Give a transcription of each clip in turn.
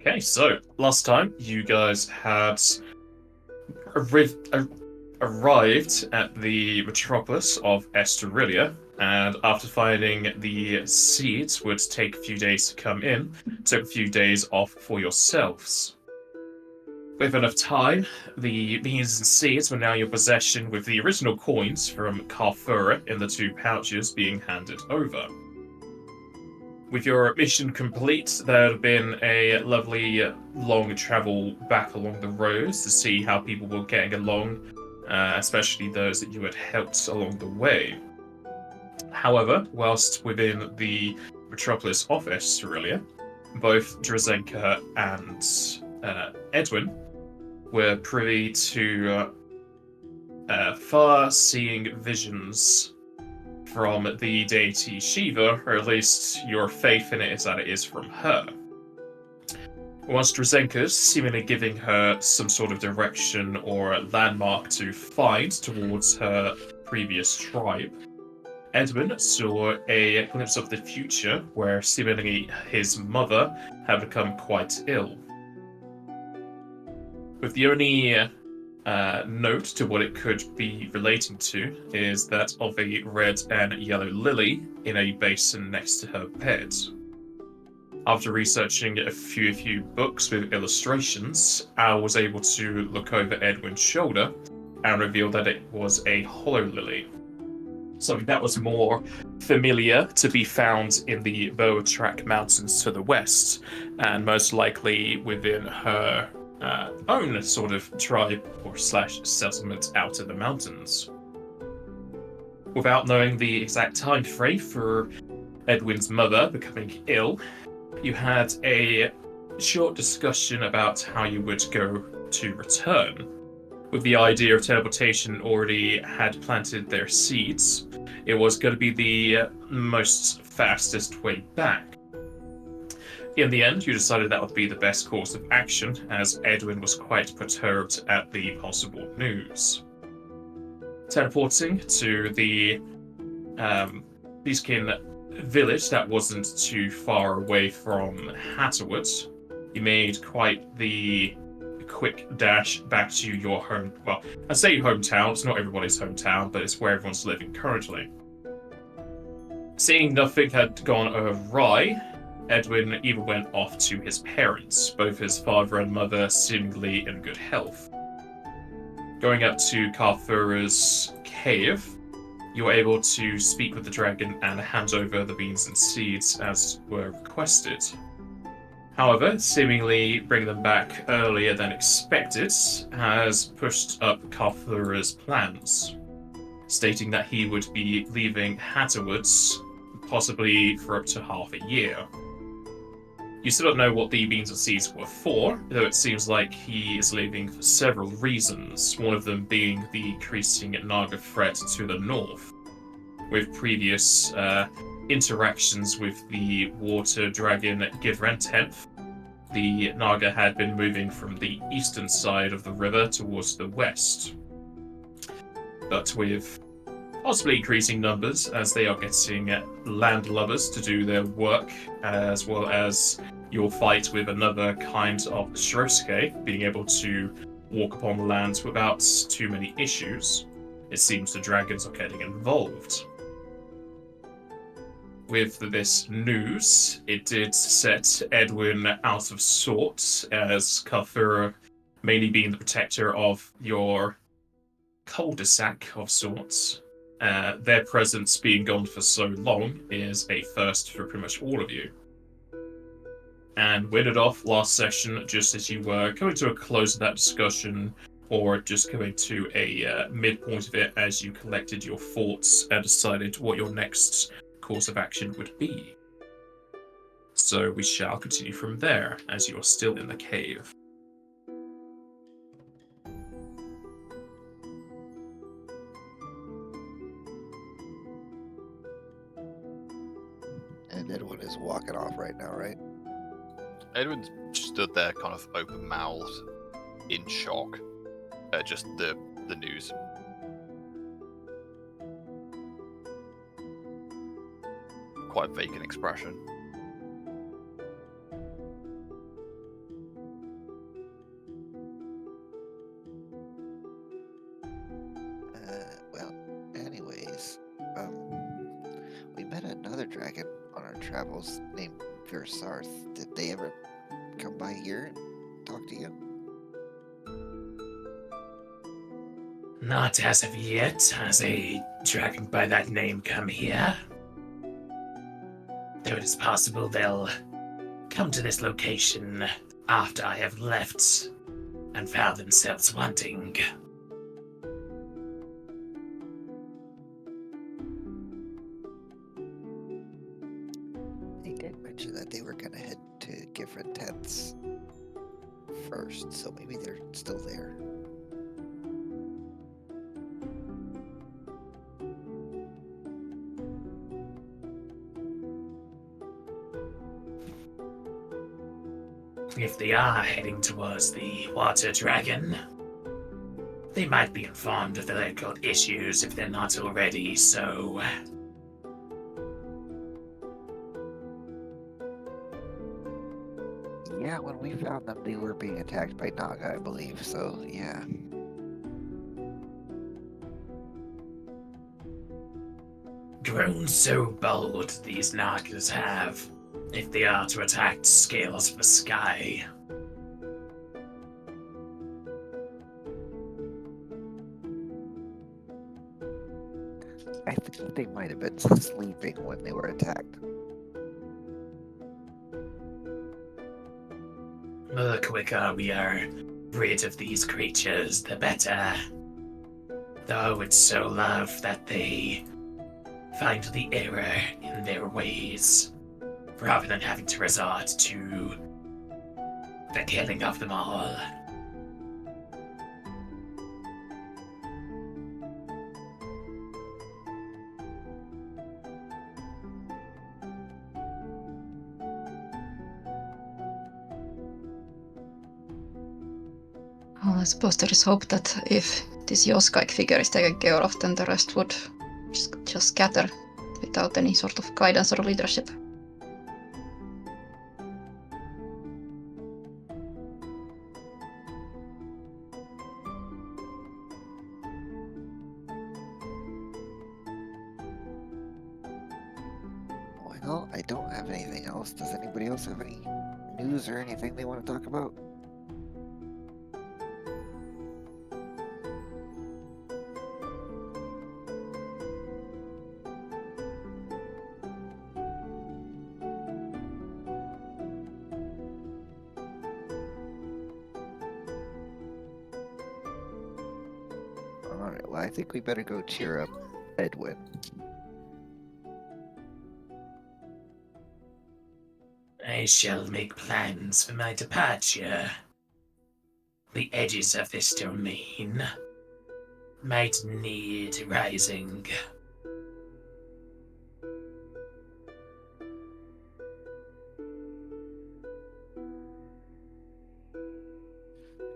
Okay, so last time you guys had arrived at the metropolis of Esterilia, and after finding the seeds would take a few days to come in, took a few days off for yourselves. With enough time, the beans and seeds were now in your possession, with the original coins from Karthurra in the two pouches being handed over. With your mission complete, there would have been a lovely long travel back along the roads to see how people were getting along, especially those that you had helped along the way. However, whilst within the metropolis of Esterilia, both Drazenka and Edwin were privy to far-seeing visions from the deity Shiva, or at least your faith in it is that it is from her. Once Drazenka's seemingly giving her some sort of direction or landmark to find towards her previous tribe, Edwin saw a glimpse of the future where seemingly his mother had become quite ill. With the only note to what it could be relating to is that of a red and yellow lily in a basin next to her bed. After researching a few books with illustrations, Al was able to look over Edwin's shoulder and reveal that it was a hollow lily. Something that was more familiar to be found in the Boatrak Mountains to the west, and most likely within her own sort of tribe or slash settlement out in the mountains. Without knowing the exact time frame for Edwin's mother becoming ill, you had a short discussion about how you would go to return. With the idea of teleportation already had planted their seeds, it was going to be the most fastest way back. In the end, you decided that would be the best course of action, as Edwin was quite perturbed at the possible news. Teleporting to the Beastkin village that wasn't too far away from Hatterwood, you made quite the quick dash back to your home. Well, I say hometown, it's not everybody's hometown, but it's where everyone's living currently. Seeing nothing had gone awry, Edwin even went off to his parents, both his father and mother seemingly in good health. Going up to Karthurra's cave, you were able to speak with the dragon and hand over the beans and seeds as were requested. However, seemingly bringing them back earlier than expected has pushed up Karthurra's plans, stating that he would be leaving Hatterwood possibly for up to half a year. You still don't know what the beans and seeds were for, though it seems like he is leaving for several reasons, one of them being the increasing Naga threat to the north. With previous interactions with the water dragon Givrententh, the Naga had been moving from the eastern side of the river towards the west. But with possibly increasing numbers as they are getting landlubbers to do their work, as well as your fight with another kind of Shrosuke, being able to walk upon the land without too many issues, it seems the dragons are getting involved. With this news, it did set Edwin out of sorts, as Karthurra, mainly being the protector of your cul-de-sac of sorts, their presence being gone for so long is a first for pretty much all of you. And we ended off last session just as you were coming to a close of that discussion, or just coming to a midpoint of it as you collected your thoughts and decided what your next course of action would be. So we shall continue from there, as you are still in the cave. And Edwin is walking off right now, right? Edwin stood there kind of open-mouthed, in shock at just the news. Quite vacant expression. travels named Versarth. Did they ever come by here and talk to you? Not as of yet has a dragon by that name come here. Though it is possible they'll come to this location after I have left and found themselves wanting. They did mention that they were gonna head to different tents first, so maybe they're still there. If they are heading towards the water dragon, they might be informed of the local issues if they're not already, so... Yeah, when we found them, they were being attacked by Naga, I believe, so yeah. Grown so bold these Nagas have, if they are to attack scales of the sky. I think they might have been sleeping when they were attacked. The quicker we are rid of these creatures, the better. Though I would so love that they find the error in their ways, rather than having to resort to the killing of them all. Well, I suppose there is hope that if this Yoskaik figure is taken care of, then the rest would just scatter without any sort of guidance or leadership. Well, I don't have anything else. Does anybody else have any news or anything they want to talk about? Alright, well, I think we better go cheer up Edwin. I shall make plans for my departure. The edges of this domain might need rising.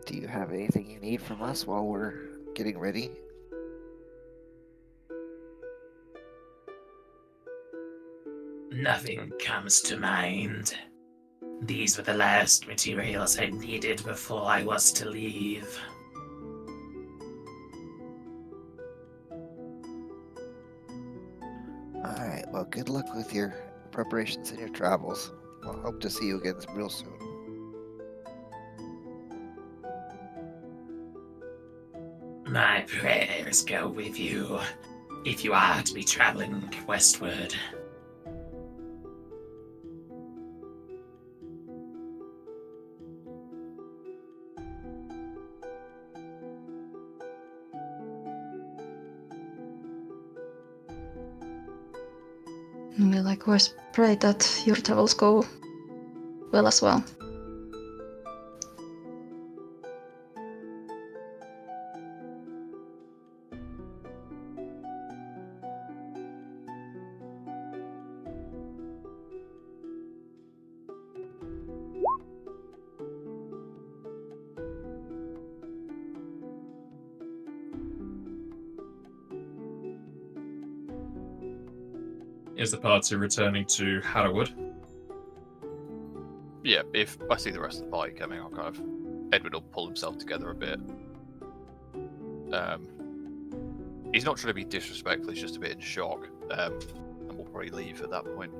Do you have anything you need from us while we're getting ready? Nothing comes to mind. These were the last materials I needed before I was to leave. Alright, well, good luck with your preparations and your travels. We'll hope to see you again real soon. My prayers go with you, if you are to be traveling westward. We likewise pray that your travels go well as well. Is the party returning to Harrowwood? Yeah, if I see the rest of the party coming, I'll kind of Edwin will pull himself together a bit. He's not trying to be disrespectful; he's just a bit in shock, and we'll probably leave at that point.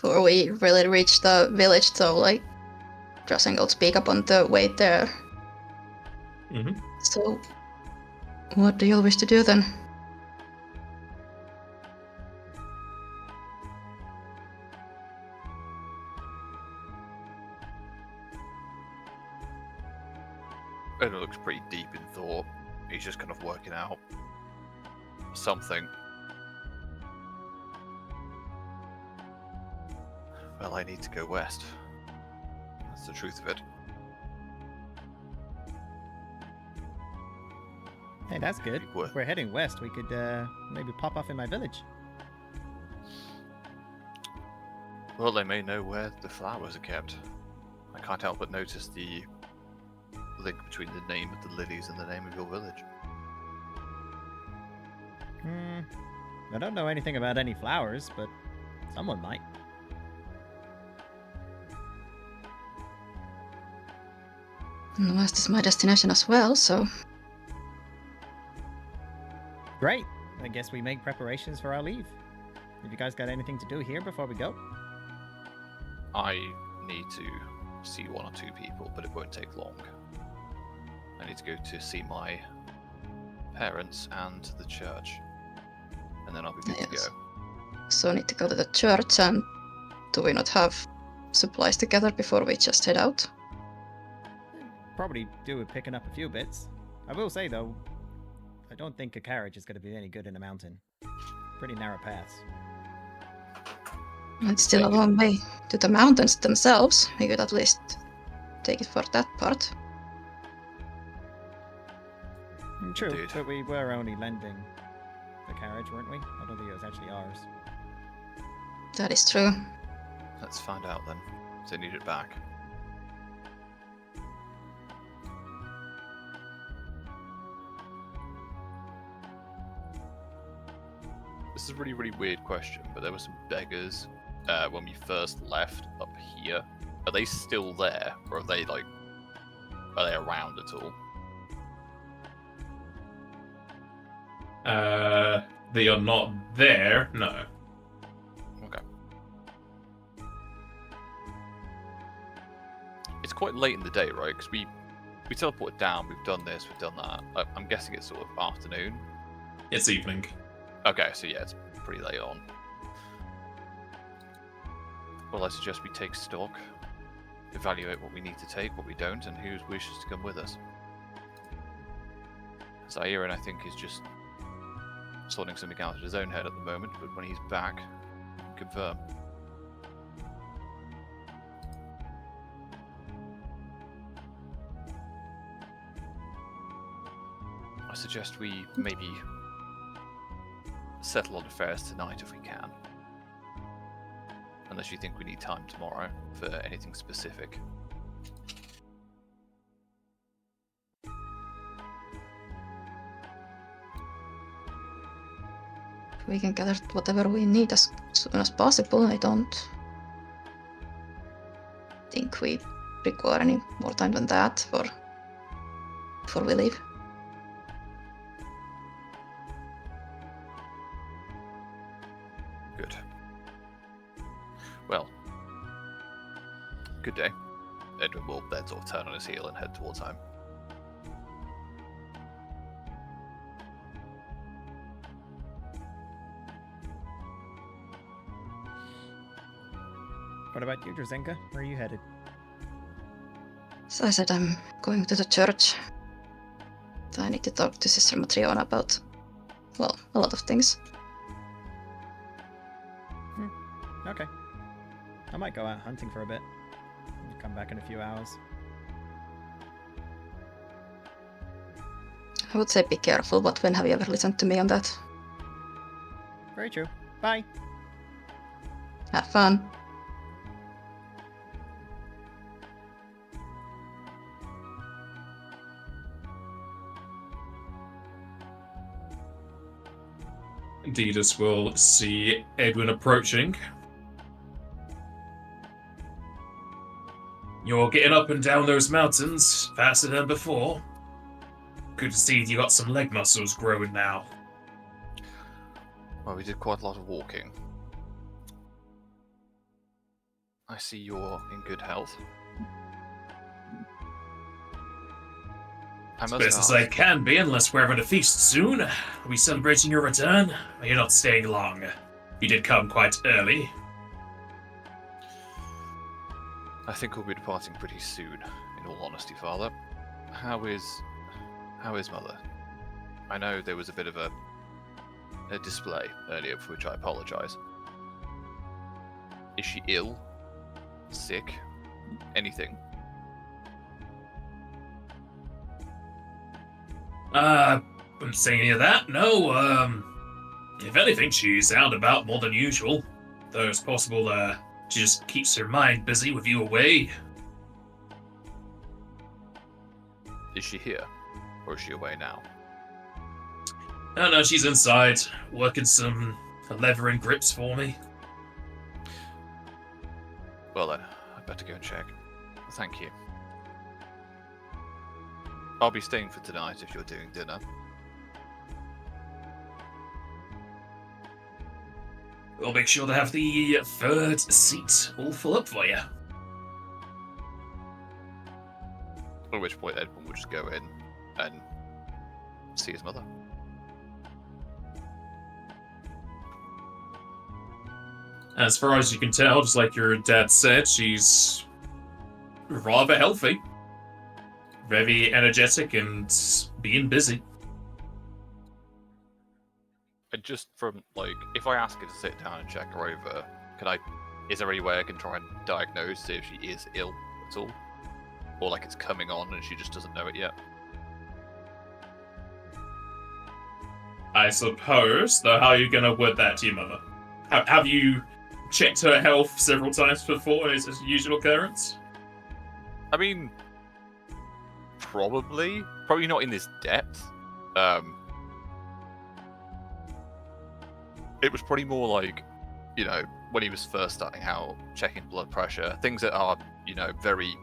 before we really reach the village, though, like, Drazenka will speak up on the way there. Mm-hmm. So, what do you wish to do then? Edwin looks pretty deep in thought. He's just kind of working out something. Well, I need to go west. That's the truth of it. Hey, that's good. What? If we're heading west, we could maybe pop off in my village. Well, they may know where the flowers are kept. I can't help but notice the link between the name of the lilies and the name of your village. I don't know anything about any flowers, but someone might. And the west is my destination as well, so Great. I guess we make preparations for our leave. Have you guys got anything to do here before we go? I need to see one or two people, but it won't take long. I need to go to see my parents and the church, and then I'll be good to Yes. go. So need to go to the church, and do we not have supplies together before we just head out? Probably do with picking up a few bits. I will say, though, I don't think a carriage is going to be any good in the mountain. Pretty narrow paths. It's still a long way to the mountains themselves. We could at least take it for that part. True, Indeed. but we were only lending the carriage, weren't we? I don't think it was actually ours. That is true. Let's find out then. If they need it back. This is a really, really weird question, but there were some beggars when we first left up here. Are they still there, or are they around at all? They are not there. No. Okay. It's quite late in the day, right? Because we teleported down, we've done this, we've done that. I'm guessing it's sort of afternoon. It's evening. Okay, so yeah, it's pretty late on. Well, I suggest we take stock, evaluate what we need to take, what we don't, and who wishes to come with us. Zairin, I think, is just sorting something out of his own head at the moment, but when he's back, we can confirm. I suggest we maybe settle on affairs tonight if we can. Unless you think we need time tomorrow for anything specific. We can gather whatever we need as soon as possible. I don't think we require any more time than that before we leave. Good. Well, good day. Edwin will then sort of turn on his heel and head towards home. What about you, Drazenka? Where are you headed? So I said I'm going to the church. I need to talk to Sister Matriona about, well, a lot of things. Okay. I might go out hunting for a bit. Come back in a few hours. I would say be careful, but when have you ever listened to me on that? Very true. Bye. Have fun. Didas will see Edwin approaching. You're getting up and down those mountains faster than before. Good to see you got some leg muscles growing now. Well, we did quite a lot of walking. I see you're in good health. I As must best as I ask, can be, unless we're having a feast soon. Are we celebrating your return? You're not staying long. You did come quite early. I think we'll be departing pretty soon, in all honesty, Father. How is Mother? I know there was a bit of a display earlier, for which I apologise. Is she ill? Sick? Anything? Wouldn't say any of that, no. If anything, she's out and about more than usual. Though it's possible, she just keeps her mind busy with you away. Is she here? Or is she away now? Oh no, she's inside, working some leather and grips for me. Well then, I'd better go and check. Thank you. I'll be staying for tonight if you're doing dinner. We'll make sure to have the third seat all full up for you. At which point Edwin would just go in and see his mother. As far as you can tell, just like your dad said, she's rather healthy. Very energetic and being busy. And just from, like, if I ask her to sit down and check her over, is there any way I can try and diagnose, see if she is ill at all? Or like it's coming on and she just doesn't know it yet? I suppose, though, how are you going to word that to your mother? Have you checked her health several times before? Is this a usual occurrence? I mean, probably not in this depth. It was probably more like, you know, when he was first starting out, checking blood pressure, things that are, you know, very,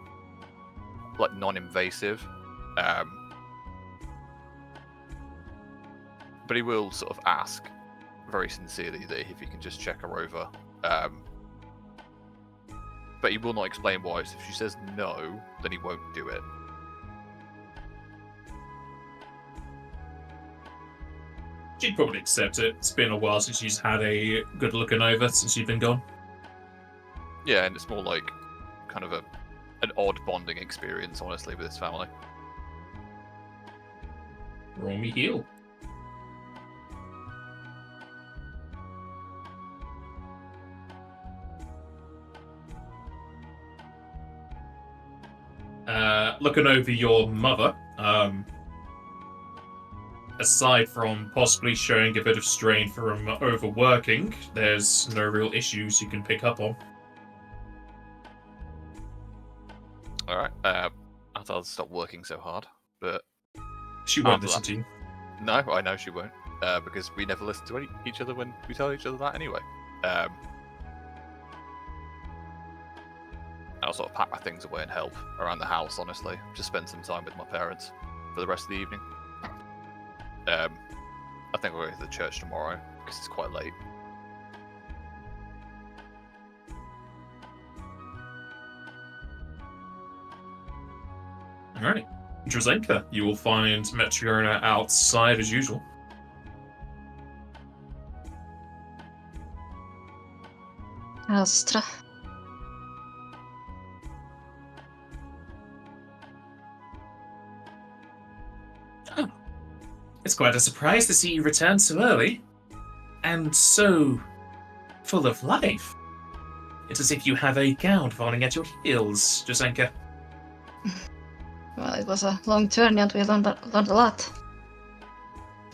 like, non-invasive. But he will sort of ask very sincerely that if he can just check her over. But he will not explain why. So if she says no, then he won't do it. She'd probably accept it. It's been a while since she's had a good looking over since you've been gone. Yeah, and it's more like kind of an odd bonding experience, honestly, with his family. Roll me heal. Looking over your mother, aside from possibly showing a bit of strain from overworking, there's no real issues you can pick up on. Alright, I thought I'd stop working so hard, but She won't After listen that. to you. no, I know she won't, because we never listen to each other when we tell each other that anyway. I'll sort of pack my things away and help around the house, honestly. Just spend some time with my parents for the rest of the evening. I think we'll go to the church tomorrow, because it's quite late. Alright. Drazenka, you will find Metriona outside as usual. Astra. It's quite a surprise to see you return so early. And so full of life. It's as if you have a gown falling at your heels, Drazenka. Well, it was a long journey and we learned a lot.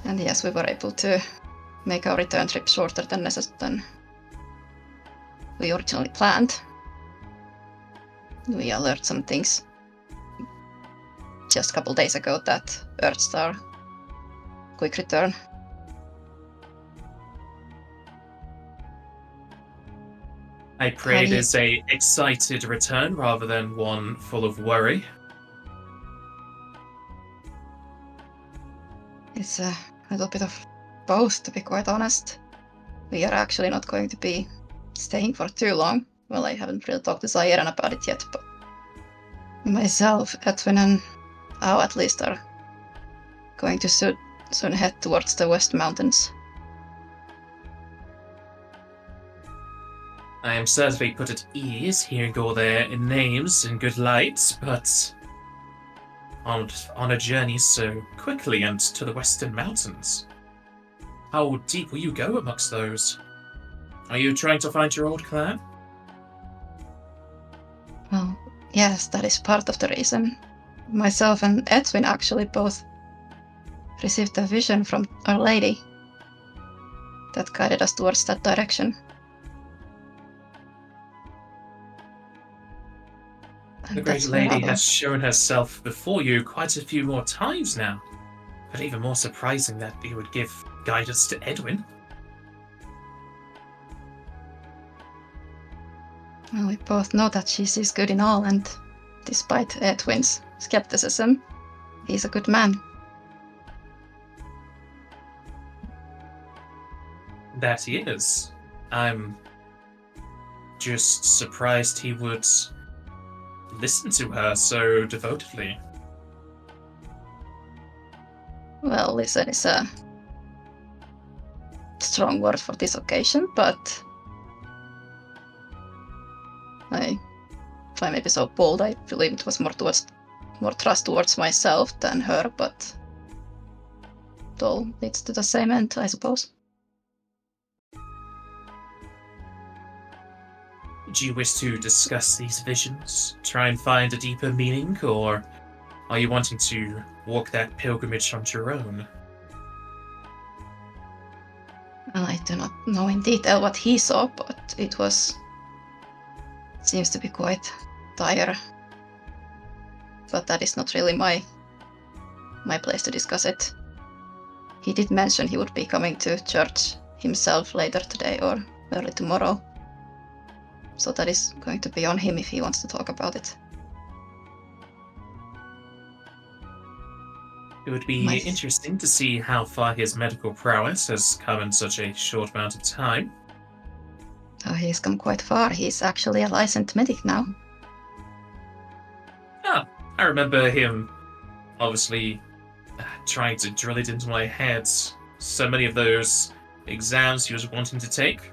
And yes, we were able to make our return trip shorter than we originally planned. We learned some things just a couple days ago that Earthstar quick return. I pray it Honey. is a excited return rather than one full of worry. It's a little bit of both, to be quite honest. We are actually not going to be staying for too long. well, I haven't really talked to Zairan about it yet, but myself, Edwin, and Ao at least are going to soon head towards the West Mountains. I am certainly put at ease hearing all their names in good light, but on a journey so quickly and to the Western Mountains, how deep will you go amongst those? Are you trying to find your old clan? Well, yes, that is part of the reason. Myself and Edwin actually both received a vision from Our Lady that guided us towards that direction. The Great Lady has shown herself before you quite a few more times now. But even more surprising that you would give guidance to Edwin. Well, we both know that she sees good in all, and despite Edwin's skepticism, he's a good man. That he is. I'm just surprised he would listen to her so devotedly. Well, listen is a strong word for this occasion, but if I may be so bold, I believe it was more trust towards myself than her, but it all leads to the same end, I suppose. Do you wish to discuss these visions? Try and find a deeper meaning, or are you wanting to walk that pilgrimage on your own? Well, I do not know in detail what he saw, but it seems to be quite dire. But that is not really my place to discuss it. He did mention he would be coming to church himself later today or early tomorrow. So that is going to be on him if he wants to talk about it. It would be interesting to see how far his medical prowess has come in such a short amount of time. Oh, he's come quite far. He's actually a licensed medic now. Ah, I remember him obviously trying to drill it into my head. So many of those exams he was wanting to take.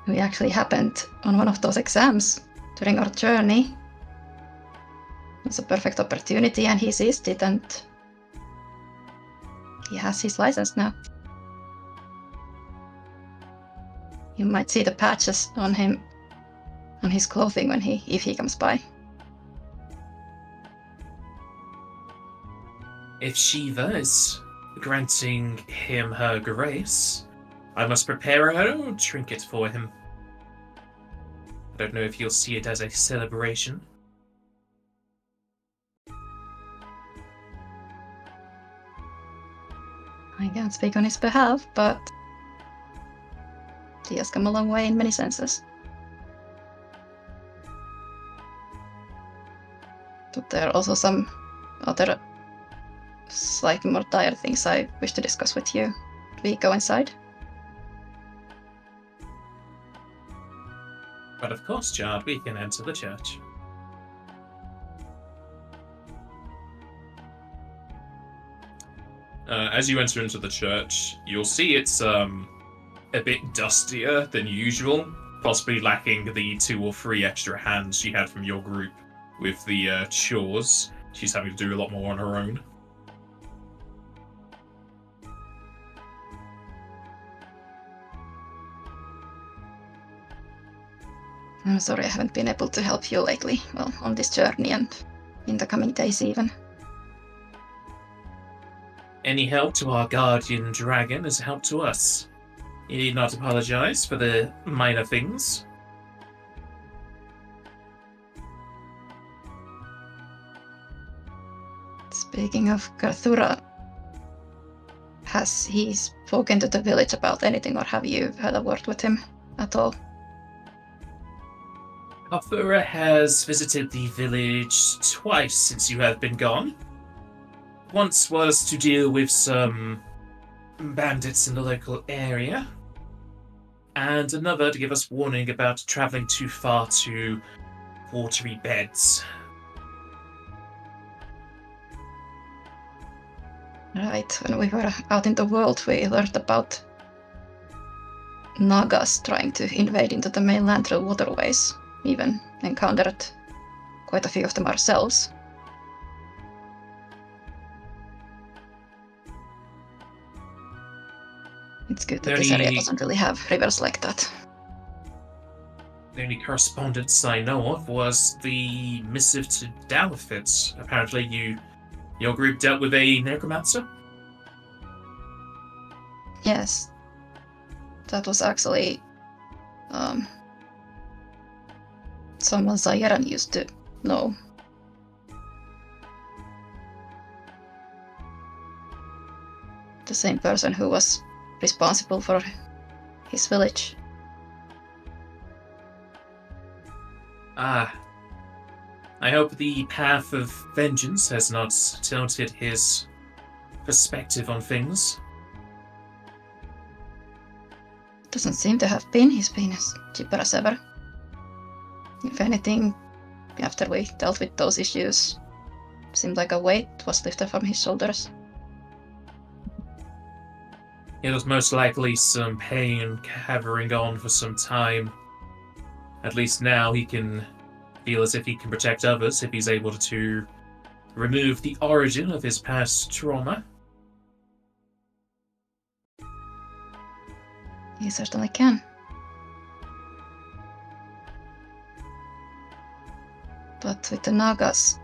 We actually happened on one of those exams during our journey. It was a perfect opportunity and he seized it, and he has his license now. You might see the patches on him, on his clothing if he comes by. If Shiva is granting him her grace, I must prepare her own trinket for him. I don't know if you'll see it as a celebration. I can't speak on his behalf, but he has come a long way in many senses. But there are also some other slightly more dire things I wish to discuss with you. Could we go inside? But of course, Jard, we can enter the church. As you enter into the church, you'll see it's a bit dustier than usual, possibly lacking the 2 or 3 extra hands she had from your group with the chores. She's having to do a lot more on her own. I'm sorry I haven't been able to help you lately, well, on this journey and in the coming days even. Any help to our guardian dragon is help to us. You need not apologize for the minor things. Speaking of Karthurra, has he spoken to the village about anything, or have you had a word with him at all? Karthurra has visited the village twice since you have been gone. Once was to deal with some bandits in the local area. and another to give us warning about traveling too far to watery beds. Right, when we were out in the world, we learned about Nagas trying to invade into the mainland through waterways. Even encountered quite a few of them ourselves. It's good that this area doesn't really have rivers like that. The only correspondence I know of was the missive to Dalfit. Apparently your group dealt with a necromancer? Yes. That was actually someone Zayaran used to know. The same person who was responsible for his village. Ah. I hope the path of vengeance has not tilted his perspective on things. Doesn't seem to have been. He's been as chipper as ever. If anything, after we dealt with those issues, seemed like a weight was lifted from his shoulders. It was most likely some pain covering on for some time. At least now he can feel as if he can protect others if he's able to remove the origin of his past trauma. He certainly can. But with the Nagas,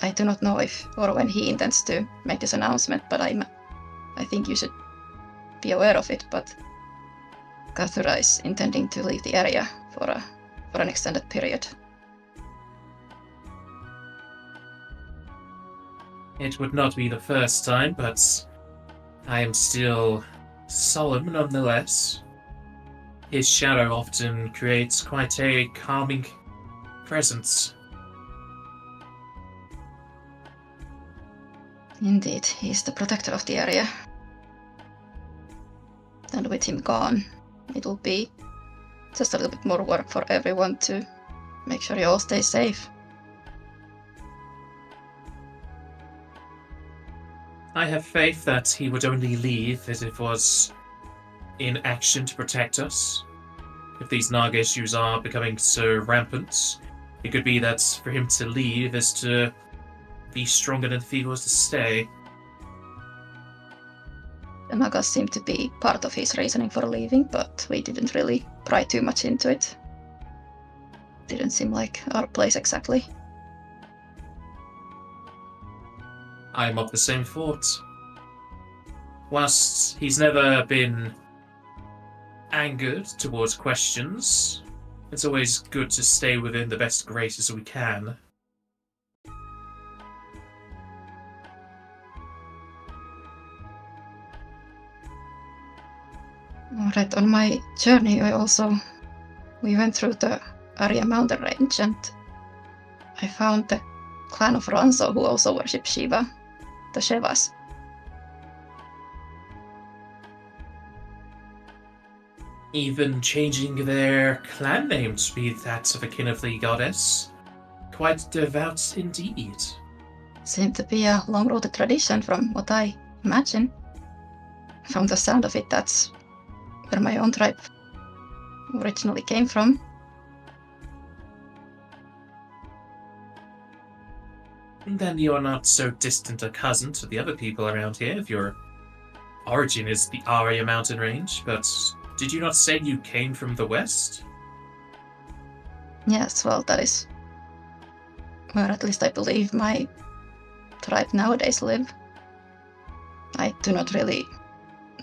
I do not know if or when he intends to make this announcement, but I think you should be aware of it. But Karthurra is intending to leave the area for an extended period. It would not be the first time, but I am still solemn nonetheless. His shadow often creates quite a calming presence. Indeed, he's the protector of the area. And with him gone, it will be just a little bit more work for everyone to make sure you all stay safe. I have faith that he would only leave if it was in action to protect us. If these Naga issues are becoming so rampant, it could be that for him to leave is to be stronger than if he was to stay. The Nagas seem to be part of his reasoning for leaving, but we didn't really pry too much into it. Didn't seem like our place exactly. I'm of the same thought. Whilst he's never been angered towards questions, it's always good to stay within the best graces we can. Alright, on my journey we went through the Arya mountain range and I found the clan of Ranzo who also worship Shiva, the Shevas. Even changing their clan name to be that of a kin of the goddess. Quite devout indeed. Seemed to be a long-rooted tradition from what I imagine. From the sound of it, that's where my own tribe originally came from. Then you are not so distant a cousin to the other people around here if your origin is the Arya mountain range, but did you not say you came from the west? Yes, well, that is where at least I believe my tribe nowadays live. I do not really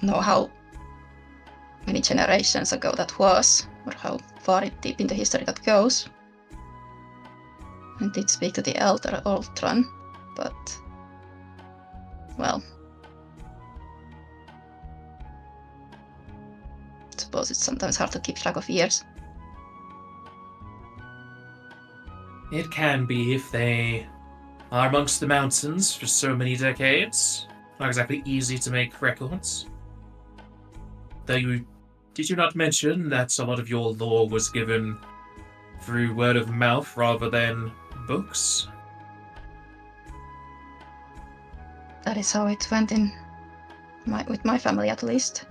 know how many generations ago that was, or how far deep in the history that goes. I did speak to the elder Ultron, but, well, I suppose it's sometimes hard to keep track of years. It can be if they are amongst the mountains for so many decades. Not exactly easy to make records. Though you Did you not mention that a lot of your lore was given through word of mouth rather than books? That is how it went with my family, at least.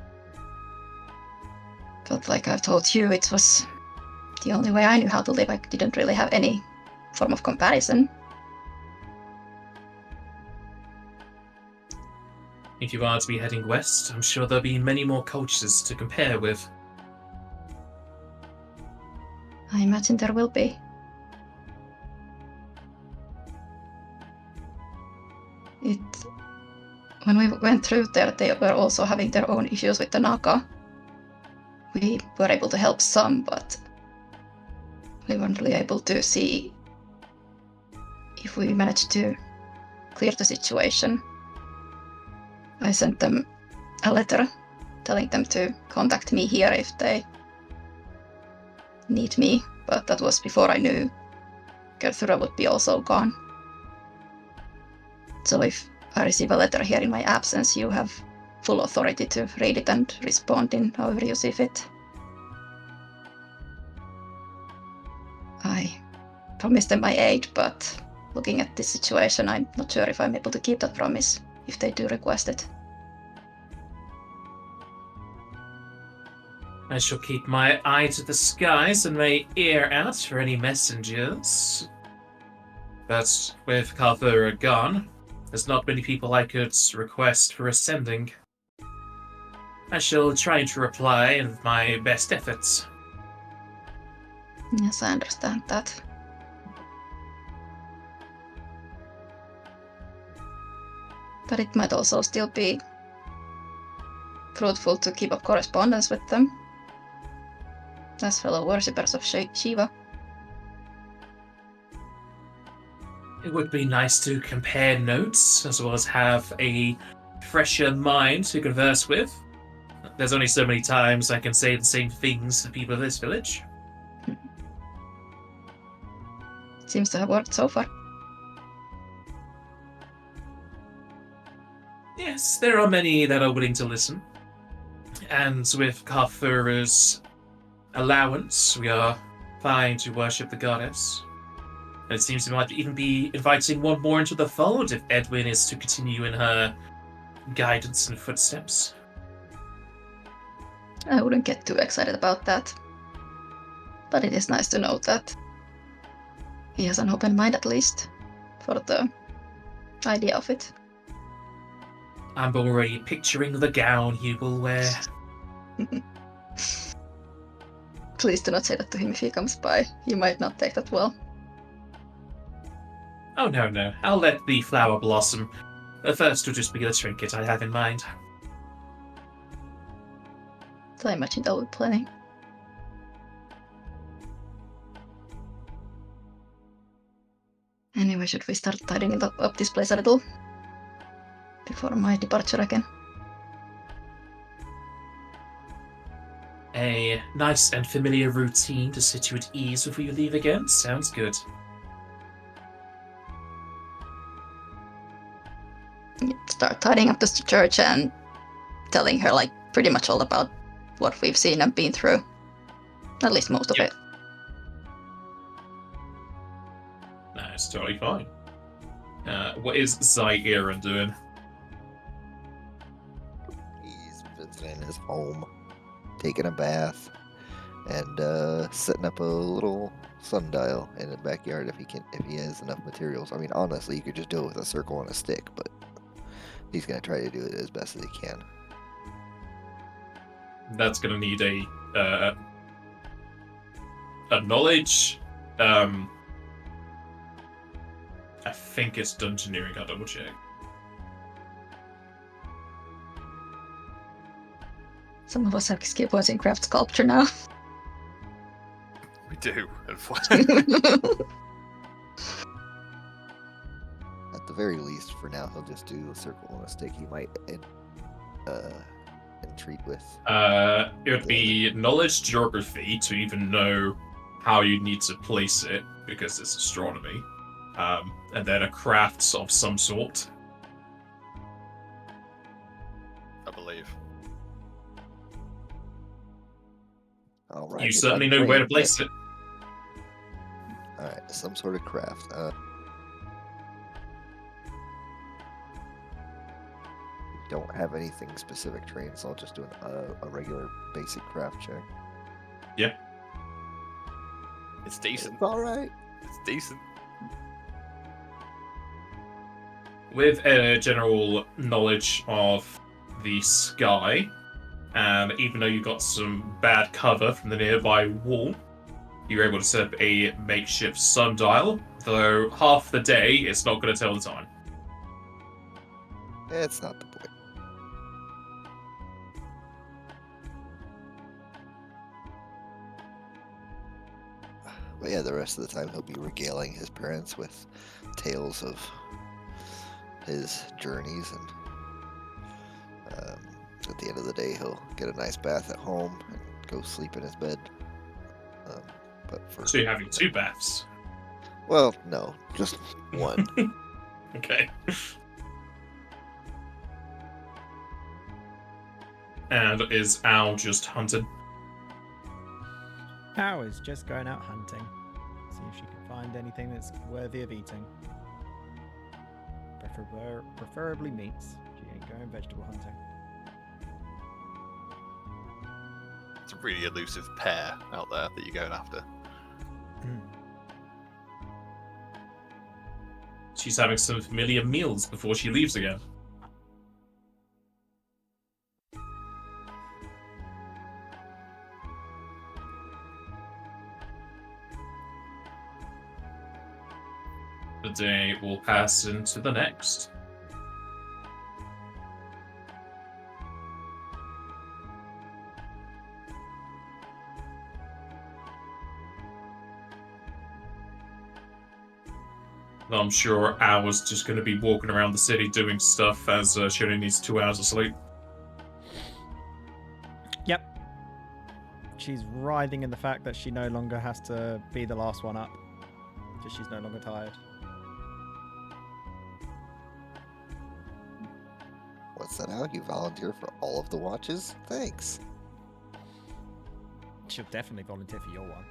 But like I've told you, it was the only way I knew how to live. I didn't really have any form of comparison. If you are to be heading west, I'm sure there'll be many more cultures to compare with. I imagine there will be. When we went through there, they were also having their own issues with the Naka. We were able to help some, but we weren't really able to see if we managed to clear the situation. I sent them a letter telling them to contact me here if they need me, but that was before I knew Karthurra would be also gone. So if I receive a letter here in my absence, you have full authority to read it and respond in however you see fit. I promised them my aid, but looking at this situation, I'm not sure if I'm able to keep that promise if they do request it. I shall keep my eye to the skies and my ear out for any messengers. But with Karthurra gone, there's not many people I could request for ascending. I shall try to reply with my best efforts. Yes, I understand that. But it might also still be fruitful to keep up correspondence with them as fellow worshippers of Shiva. It would be nice to compare notes, as well as have a fresher mind to converse with. There's only so many times I can say the same things to people of this village. Seems to have worked so far. Yes, there are many that are willing to listen. And with Karthurra's allowance, we are fine to worship the goddess. And it seems we might even be inviting one more into the fold if Edwin is to continue in her guidance and footsteps. I wouldn't get too excited about that. But it is nice to know that he has an open mind, at least, for the idea of it. I'm already picturing the gown you will wear. Please do not say that to him if he comes by. He might not take that well. Oh, no. I'll let the flower blossom. The first will just be the trinket I have in mind. So I imagine that will be plenty. Anyway, should we start tidying up this place a little? Before my departure again. A nice and familiar routine to sit you at ease before you leave again. Sounds good. Start tidying up the church and telling her like pretty much all about what we've seen and been through. At least most of it. That's totally fine. What is Zygeran doing? He's visiting his home, taking a bath, and setting up a little sundial in the backyard if he has enough materials. I mean, honestly, you could just do it with a circle and a stick, but he's gonna try to do it as best as he can. That's gonna need a knowledge. I think it's dungeoneering. I'll double check. Some of us have skill points in craft sculpture now. We do, unfortunately. At the very least, for now, he'll just do a circle and a stick. He might entreat with. It would be knowledge geography to even know how you need to place it, because it's astronomy. And then a crafts of some sort. I believe. All right. You it's certainly know where to untrained, place it. but- All right, some sort of craft. Don't have anything specific trained, so I'll just do a regular basic craft check. It's decent. It's all right. It's decent. With a general knowledge of the sky, and even though you got some bad cover from the nearby wall, you're able to set up a makeshift sundial, though half the day it's not going to tell the time. It's not the point. But yeah, the rest of the time he'll be regaling his parents with tales of his journeys, and at the end of the day, he'll get a nice bath at home and go sleep in his bed. So you're having 2 baths. Well, no, just one. Okay. And is Al just hunted? How is just going out hunting. See if she can find anything that's worthy of eating. Preferably meats. She ain't going vegetable hunting. It's a really elusive pair out there that you're going after. She's having some familiar meals before she leaves again. The day will pass into the next. I'm sure Al is just going to be walking around the city doing stuff as she only needs 2 hours of sleep. Yep. She's writhing in the fact that she no longer has to be the last one up. Just she's no longer tired. What's that, Al? You volunteer for all of the watches? Thanks. She'll definitely volunteer for your one.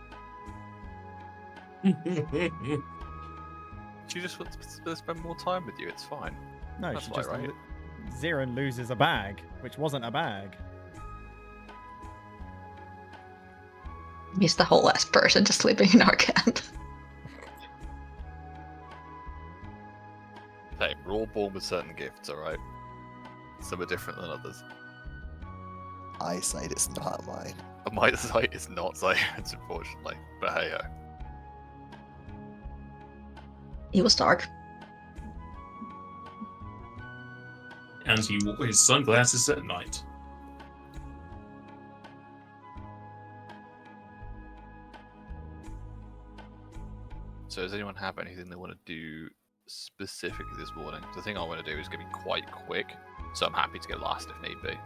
She just wants to spend more time with you. It's fine. No, That's she why, just right? Zirin loses a bag, which wasn't a bag. He's the whole last person just sleeping in our camp. Hey, we're all born with certain gifts, alright? Some are different than others. Eyesight is not mine. My sight is not science, unfortunately. But hey ho. He was dark. And he wore his sunglasses at night. So does anyone have anything they want to do specifically this morning? The thing I want to do is going to be quite quick, so I'm happy to go last if need be.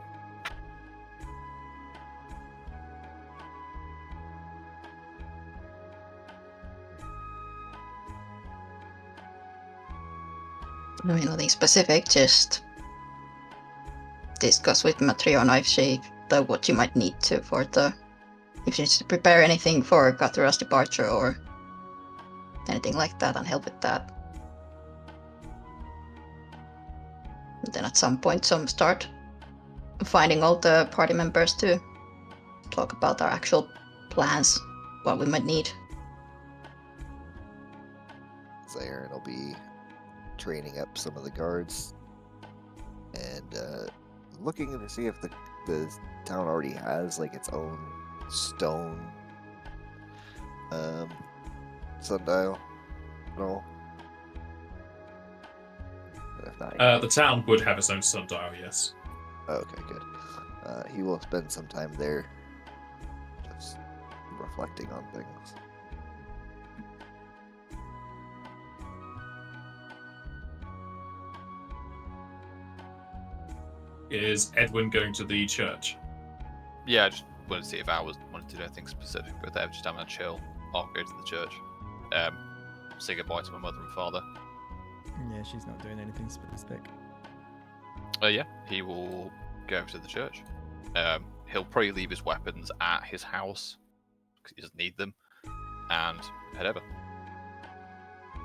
I mean, nothing specific, just discuss with Matriona if she, what you might need to for the, if she needs to prepare anything for Karthurra's departure or anything like that, and help with that. And then at some point, start finding all the party members to talk about our actual plans, what we might need. Zarin will be training up some of the guards and looking to see if the town already has like its own stone sundial. No. If not, The town would have its own sundial, yes. okay, good. He will spend some time there, just reflecting on things. Is Edwin going to the church? Yeah, I just wanted to see if I wanted to do anything specific with them, just having a chill. I'll go to the church. Say goodbye to my mother and father. Yeah, she's not doing anything specific. Yeah, he will go to the church. He'll probably leave his weapons at his house because he doesn't need them, and head over.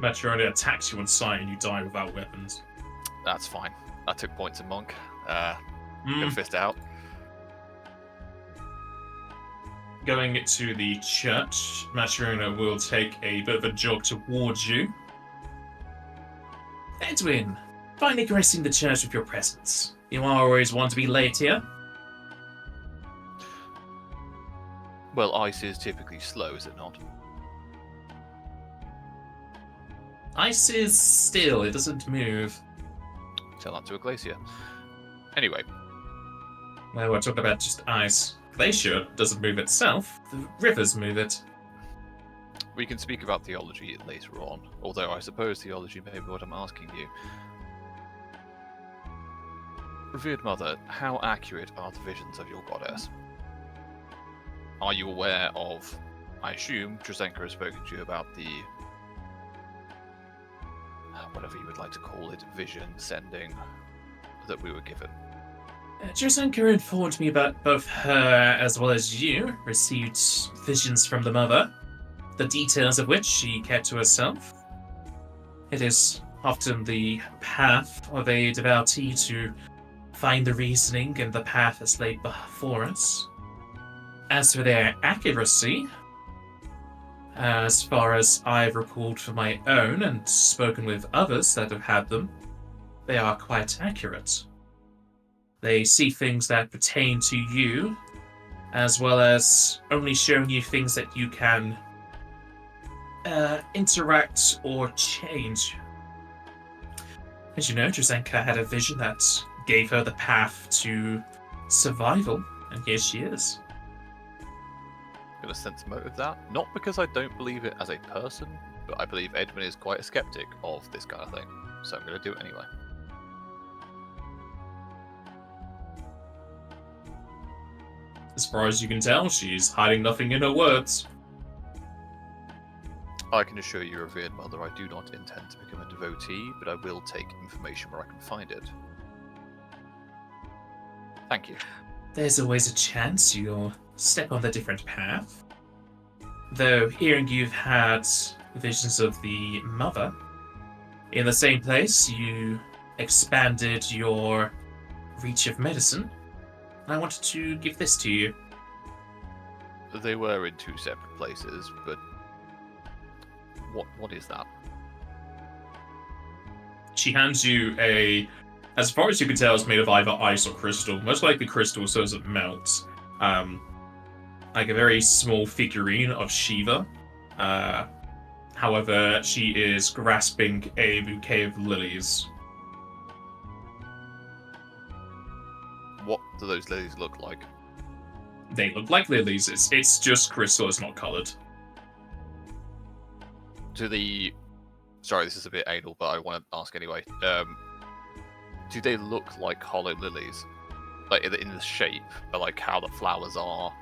Matrona attacks you on sight and you die without weapons. That's fine. I took points in Monk. Gonna Mm. fist out. Going to the church, Matrona will take a bit of a jog towards you. Edwin, finally gracing the church with your presence. You always want to be late here. Well, ice is typically slow, is it not? Ice is still, it doesn't move. Tell that to a glacier. Anyway, Well, we're talking about just ice. Glacier doesn't move itself, the rivers move it. we can speak about theology later on, although I suppose theology may be what I'm asking you. Revered Mother, how accurate are the visions of your goddess? Are you aware of, I assume, Drazenka has spoken to you about the, whatever you would like to call it, vision sending that we were given? Drazenka informed me about both her as well as you received visions from the mother, the details of which she kept to herself. It is often the path of a devotee to find the reasoning and the path that's laid before us. As for their accuracy, as far as I've recalled for my own and spoken with others that have had them, they are quite accurate. They see things that pertain to you, as well as only showing you things that you can interact or change. As you know, Drazenka had a vision that gave her the path to survival, and here she is. I'm going to sense motive that, not because I don't believe it as a person, but I believe Edwin is quite a skeptic of this kind of thing, so I'm going to do it anyway. As far as you can tell, she's hiding nothing in her words. I can assure you, Revered Mother, I do not intend to become a devotee, but I will take information where I can find it. Thank you. There's always a chance you'll step on the different path. Though, hearing you've had visions of the mother, in the same place you expanded your reach of medicine, I wanted to give this to you. They were in two separate places, but what is that? She hands you a, as far as you can tell, it's made of either ice or crystal. Most likely crystal, so it doesn't melt. Like a very small figurine of Shiva. However, she is grasping a bouquet of lilies. What do those lilies look like? They look like lilies. It's just crystal. It's not coloured. Sorry, this is a bit anal, but I want to ask anyway. Do they look like hollow lilies? Like in the shape, but like how the flowers are?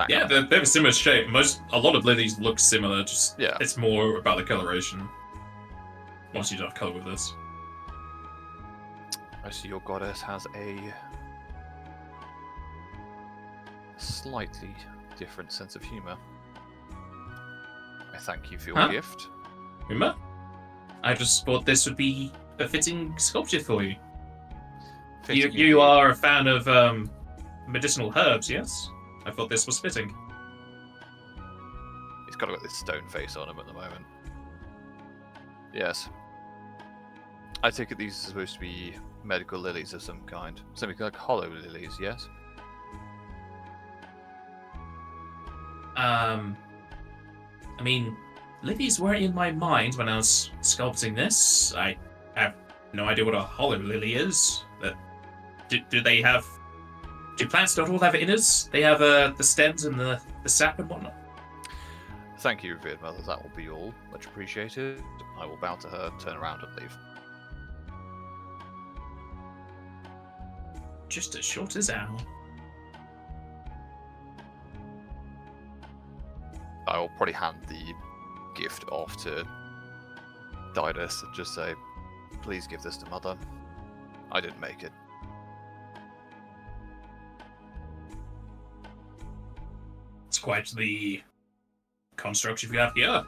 Yeah, they have a similar shape. A lot of lilies look similar. Just Yeah. it's more about the coloration. Once you don't have colour with this. I see your goddess has a slightly different sense of humour. I thank you for your Huh? gift. Remember? I just thought this would be a fitting sculpture for you. Fitting You indeed. are a fan of medicinal herbs, yes? I thought this was fitting. He's kind of got this stone face on him at the moment. Yes. I take it these are supposed to be medical lilies of some kind. Something like hollow lilies, yes? I mean, lilies were in my mind when I was sculpting this. I have no idea what a hollow lily is. But do they have? Do plants not all have innards? They have the stems and the sap and whatnot. Thank you, Revered Mother. That will be all. Much appreciated. I will bow to her, turn around, and leave. Just as short as owl. I will probably hand the gift off to Didus and just say, please give this to Mother. I didn't make it. It's quite the construct you have here.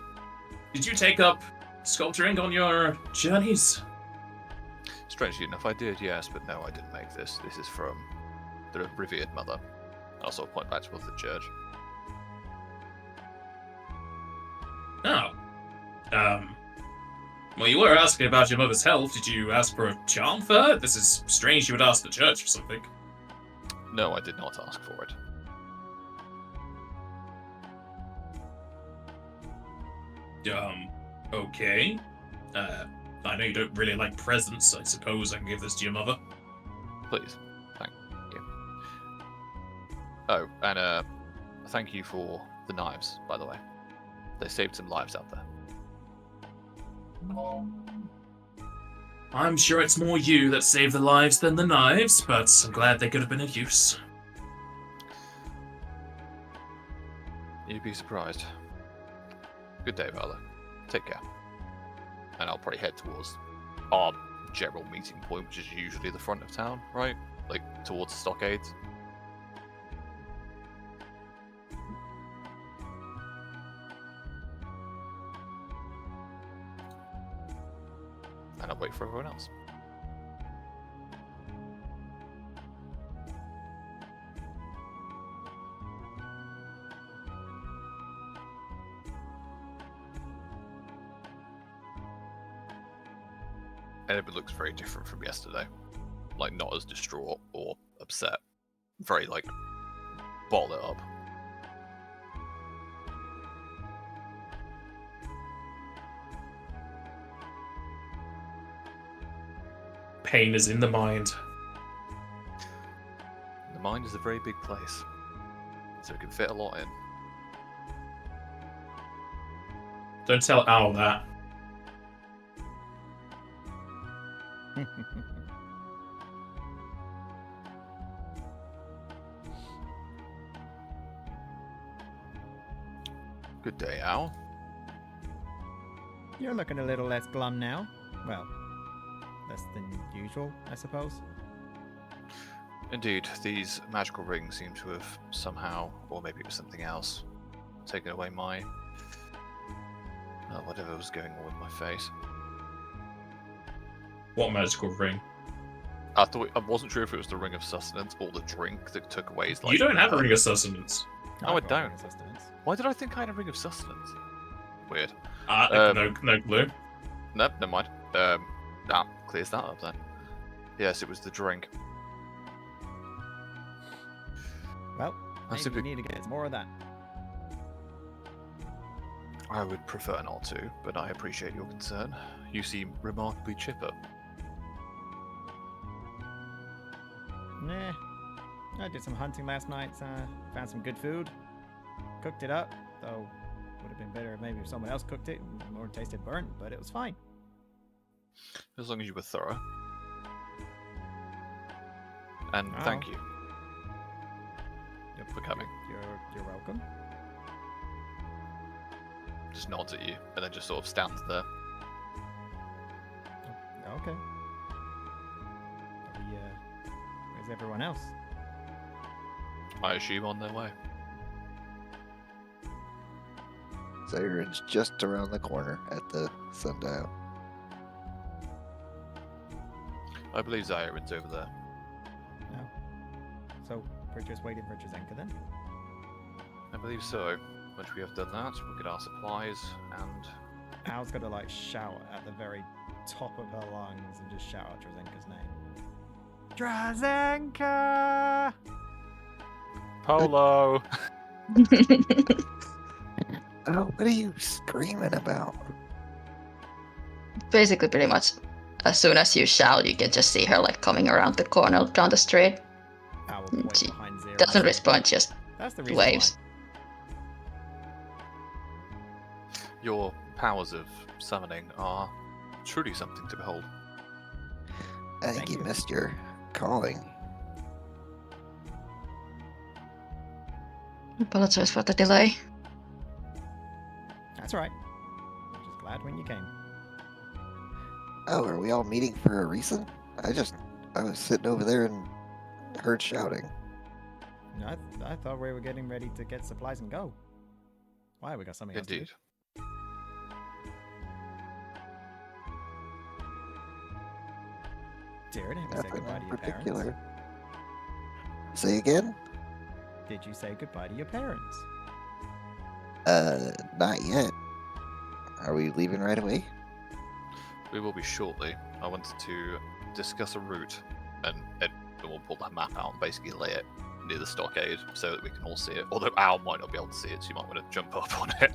Did you take up sculpturing on your journeys? Strangely enough, I did, yes, but no, I didn't make this. This is from the revered mother. I'll sort of point back towards the church. Oh. Well, you were asking about your mother's health. Did you ask for a charm for her? This is strange you would ask the church for something. No, I did not ask for it. Okay. I know you don't really like presents. I suppose I can give this to your mother. Please. Thank you. Oh, and thank you for the knives, by the way. They saved some lives out there. I'm sure it's more you that saved the lives than the knives, but I'm glad they could have been of use. You'd be surprised. Good day, Viola. Take care. And I'll probably head towards our general meeting point, which is usually the front of town, right? Like, towards the stockades. And I'll wait for everyone else. Edwin looks very different from yesterday. Like, not as distraught or upset. Very, like, bottled up. Pain is in the mind. The mind is a very big place, so it can fit a lot in. Don't tell Al that. Good day, Al. You're looking a little less glum now. Well, less than usual, I suppose. Indeed, these magical rings seem to have somehow, or maybe it was something else, taken away my... whatever was going on with my face. What magical ring? I wasn't sure if it was the ring of sustenance or the drink that took away his life. You don't have a ring of sustenance. No, I I've got don't. ring of sustenance. Why did I think I had a ring of sustenance? Weird. No clue. Nope, never mind. Clears that up then. Yes, it was the drink. Well, I maybe simply- we need to get more of that. I would prefer not to, but I appreciate your concern. You seem remarkably chipper. Nah. I did some hunting last night, found some good food. Cooked it up, though would have been better maybe if someone else cooked it and more tasted burnt, but it was fine. As long as you were thorough. And Oh. thank you for coming. You're welcome. Just nods at you, and then just sort of stands there. Okay. Where's everyone else? I assume on their way. Siren's just around the corner at the sundial. I believe Zyron's over there. No. So we're just waiting for Drazenka then? I believe so. Once we have done that, we'll get our supplies and... Al's got to like shout at the very top of her lungs and just shout out Drazenka's name. Drazenka! Polo! Oh, what are you screaming about? Basically, pretty much, as soon as you shout, you can just see her like coming around the corner down the street. Al will point She behind Zero. doesn't respond, just That's the reason waves. Your powers of summoning are truly something to behold. I think Thank you you. missed your calling. Apologize for the delay. That's right. I'm just glad when you came. Oh, are we all meeting for a reason? I was sitting over there and heard shouting. I thought we were getting ready to get supplies and go. Why? We got something else to do. Indeed. Jared, have you said Nothing goodbye to in your particular. parents? Say again? Did you say goodbye to your parents? Not yet. Are we leaving right away? We will be shortly. I wanted to discuss a route, and Edwin will pull the map out and basically lay it near the stockade so that we can all see it. Although Al might not be able to see it, so you might want to jump up on it.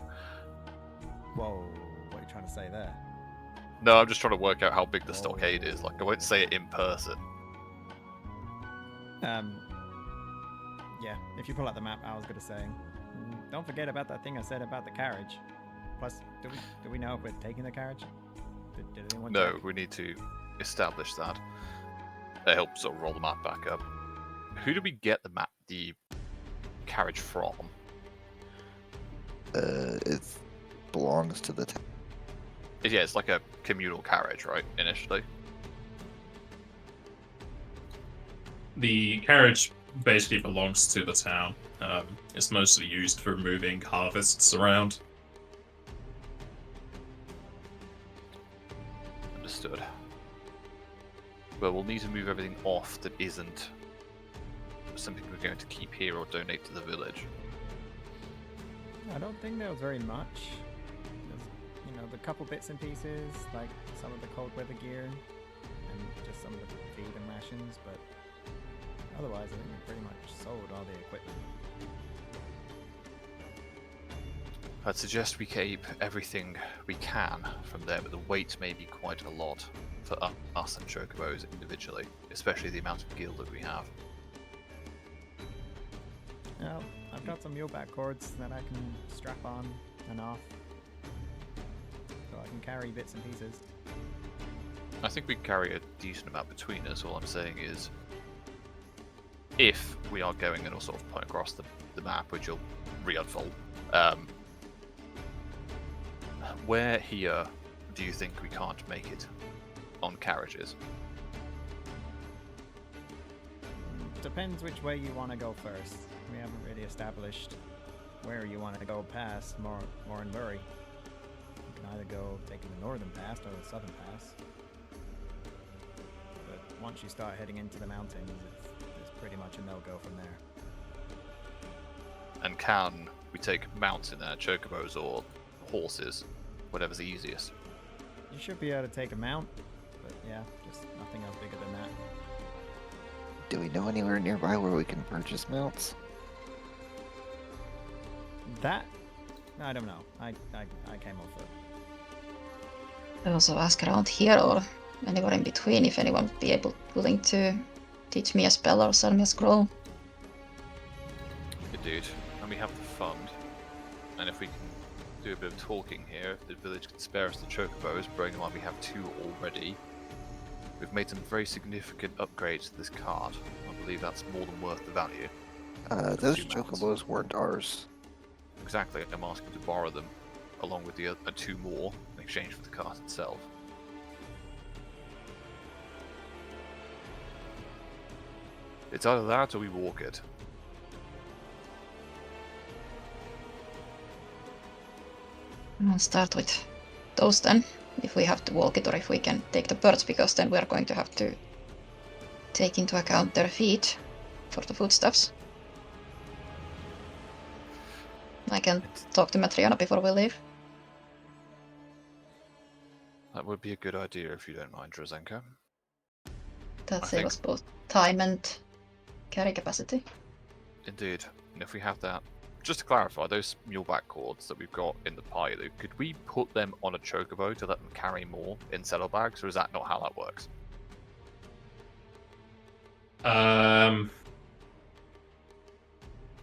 Whoa, what are you trying to say there? No, I'm just trying to work out how big the stockade is. Like, I won't say it in person. Yeah, if you pull out the map, I was going to say, don't forget about that thing I said about the carriage. Plus, do we know if we're taking the carriage? Did anyone No, check? we need to establish that. That helps sort of roll the map back up. Who did we get the carriage from? It belongs to the town. Yeah, it's like a communal carriage, right? Initially. The carriage basically belongs to the town. It's mostly used for moving harvests around. Understood. Well, we'll need to move everything off that isn't something we're going to keep here or donate to the village. I don't think there was very much. There's, the couple bits and pieces, like some of the cold weather gear, and just some of the feed and rations, but otherwise I think we pretty much sold all the equipment. I'd suggest we keep everything we can from there, but the weight may be quite a lot for us and Chocobos individually, especially the amount of gear that we have. Well, I've got some muleback cords that I can strap on and off, so I can carry bits and pieces. I think we can carry a decent amount between us. All I'm saying is, if we are going, and I'll sort of point across the map, which will re-unfold, where here do you think we can't make it on carriages? Depends which way you want to go first. We haven't really established where you want to go past Morinbury. You can either go taking the northern pass or the southern pass. But once you start heading into the mountains, it's pretty much a no-go from there. And can we take mounts in there, chocobos or horses, whatever's the easiest? You should be able to take a mount, but yeah, just nothing else bigger than that. Do we know anywhere nearby where we can purchase mounts? That, I don't know. I came off it. I also ask around here or anywhere in between if anyone would be willing to teach me a spell or sell me a scroll. Indeed. And we have the fund. And if we can do a bit of talking here, if the village can spare us the chocobos, bearing in mind we have 2 already, we've made some very significant upgrades to this cart. I believe that's more than worth the value. Those 2 mounts. chocobos weren't ours. Exactly, I'm asking to borrow them, along with the other 2 more, in exchange for the cart itself. It's either that or we walk it. I'll start with those then, if we have to walk it or if we can take the birds, because then we are going to have to take into account their feet for the foodstuffs. I can talk to Matriona before we leave. That would be a good idea if you don't mind, Drazenka. That I saves us both time and carry capacity. Indeed. And if we have that, just to clarify, those muleback cords that we've got in the pilot, could we put them on a chocobo to let them carry more in saddlebags, or is that not how that works?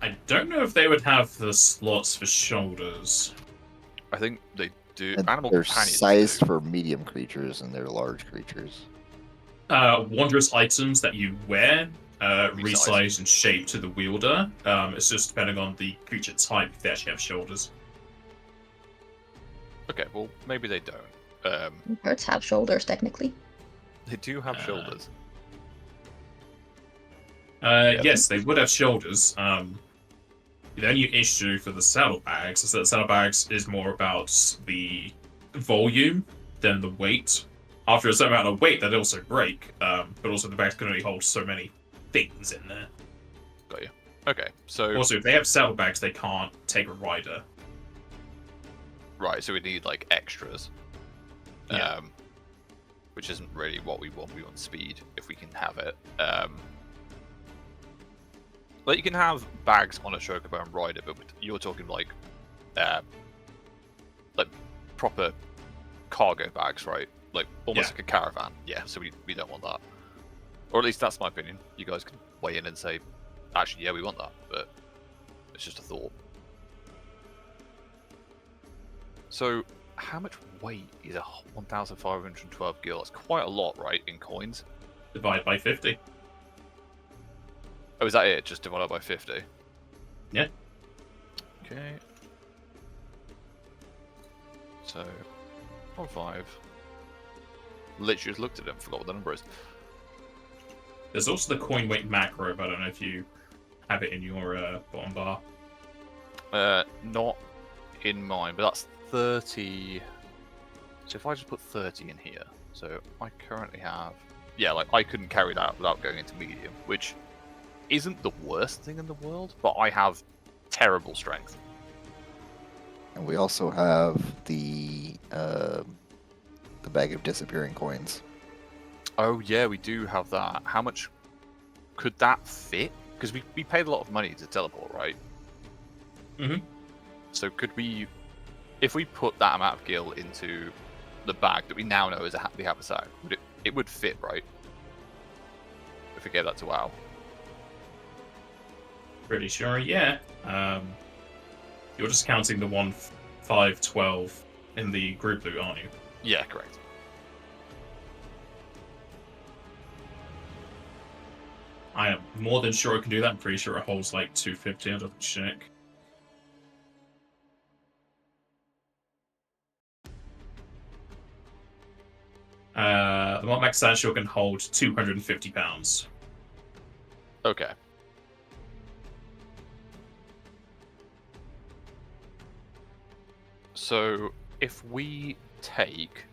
I don't know if they would have the slots for shoulders. I think they do. And Animal they're companions sized do. for medium creatures and they're large creatures. Wondrous items that you wear Resize. resize and shape to the wielder. It's just depending on the creature type if they actually have shoulders. Okay, well, maybe they don't. Birds have shoulders, technically. They do have shoulders. Yes, they would have shoulders. The only issue for the saddlebags is that saddlebags is more about the volume than the weight. After a certain amount of weight, they also break, but also the bags can only hold so many things in there. Got you. Okay, so Also, if they have saddlebags, they can't take a rider. right, so we need like extras. Yeah. Which isn't really what we want. We want speed if we can have it. Like you can have bags on a chocobo and ride it, but you're talking like proper cargo bags, right? Like almost like a caravan. Yeah, so we don't want that. Or at least that's my opinion. You guys can weigh in and say, actually, yeah, we want that, but it's just a thought. So, how much weight is a 1,512 gil? That's quite a lot, right, in coins? Divide by 50. Oh, is that it? Just divided by 50? Yeah. Okay. So, 1.5. Literally just looked at it and forgot what the number is. There's also the coin weight macro, but I don't know if you have it in your bottom bar. Not in mine, but that's 30. So if I just put 30 in here, so I currently have, yeah, like I couldn't carry that without going into medium, which isn't the worst thing in the world, but I have terrible strength. And we also have the bag of disappearing coins. Oh yeah, we do have that. How much could that fit? Because we paid a lot of money to teleport, right? Mhm. So could we, if we put that amount of gil into the bag that we now know is the haversack, it would fit, right? If we gave that to WoW. Pretty sure, yeah. You're just counting the 1,512 in the group loot, aren't you? Yeah, correct. I am more than sure I can do that. I'm pretty sure it holds like 250. I'll double check. The Montmax Sandshell can hold 250 pounds. Okay. So if we take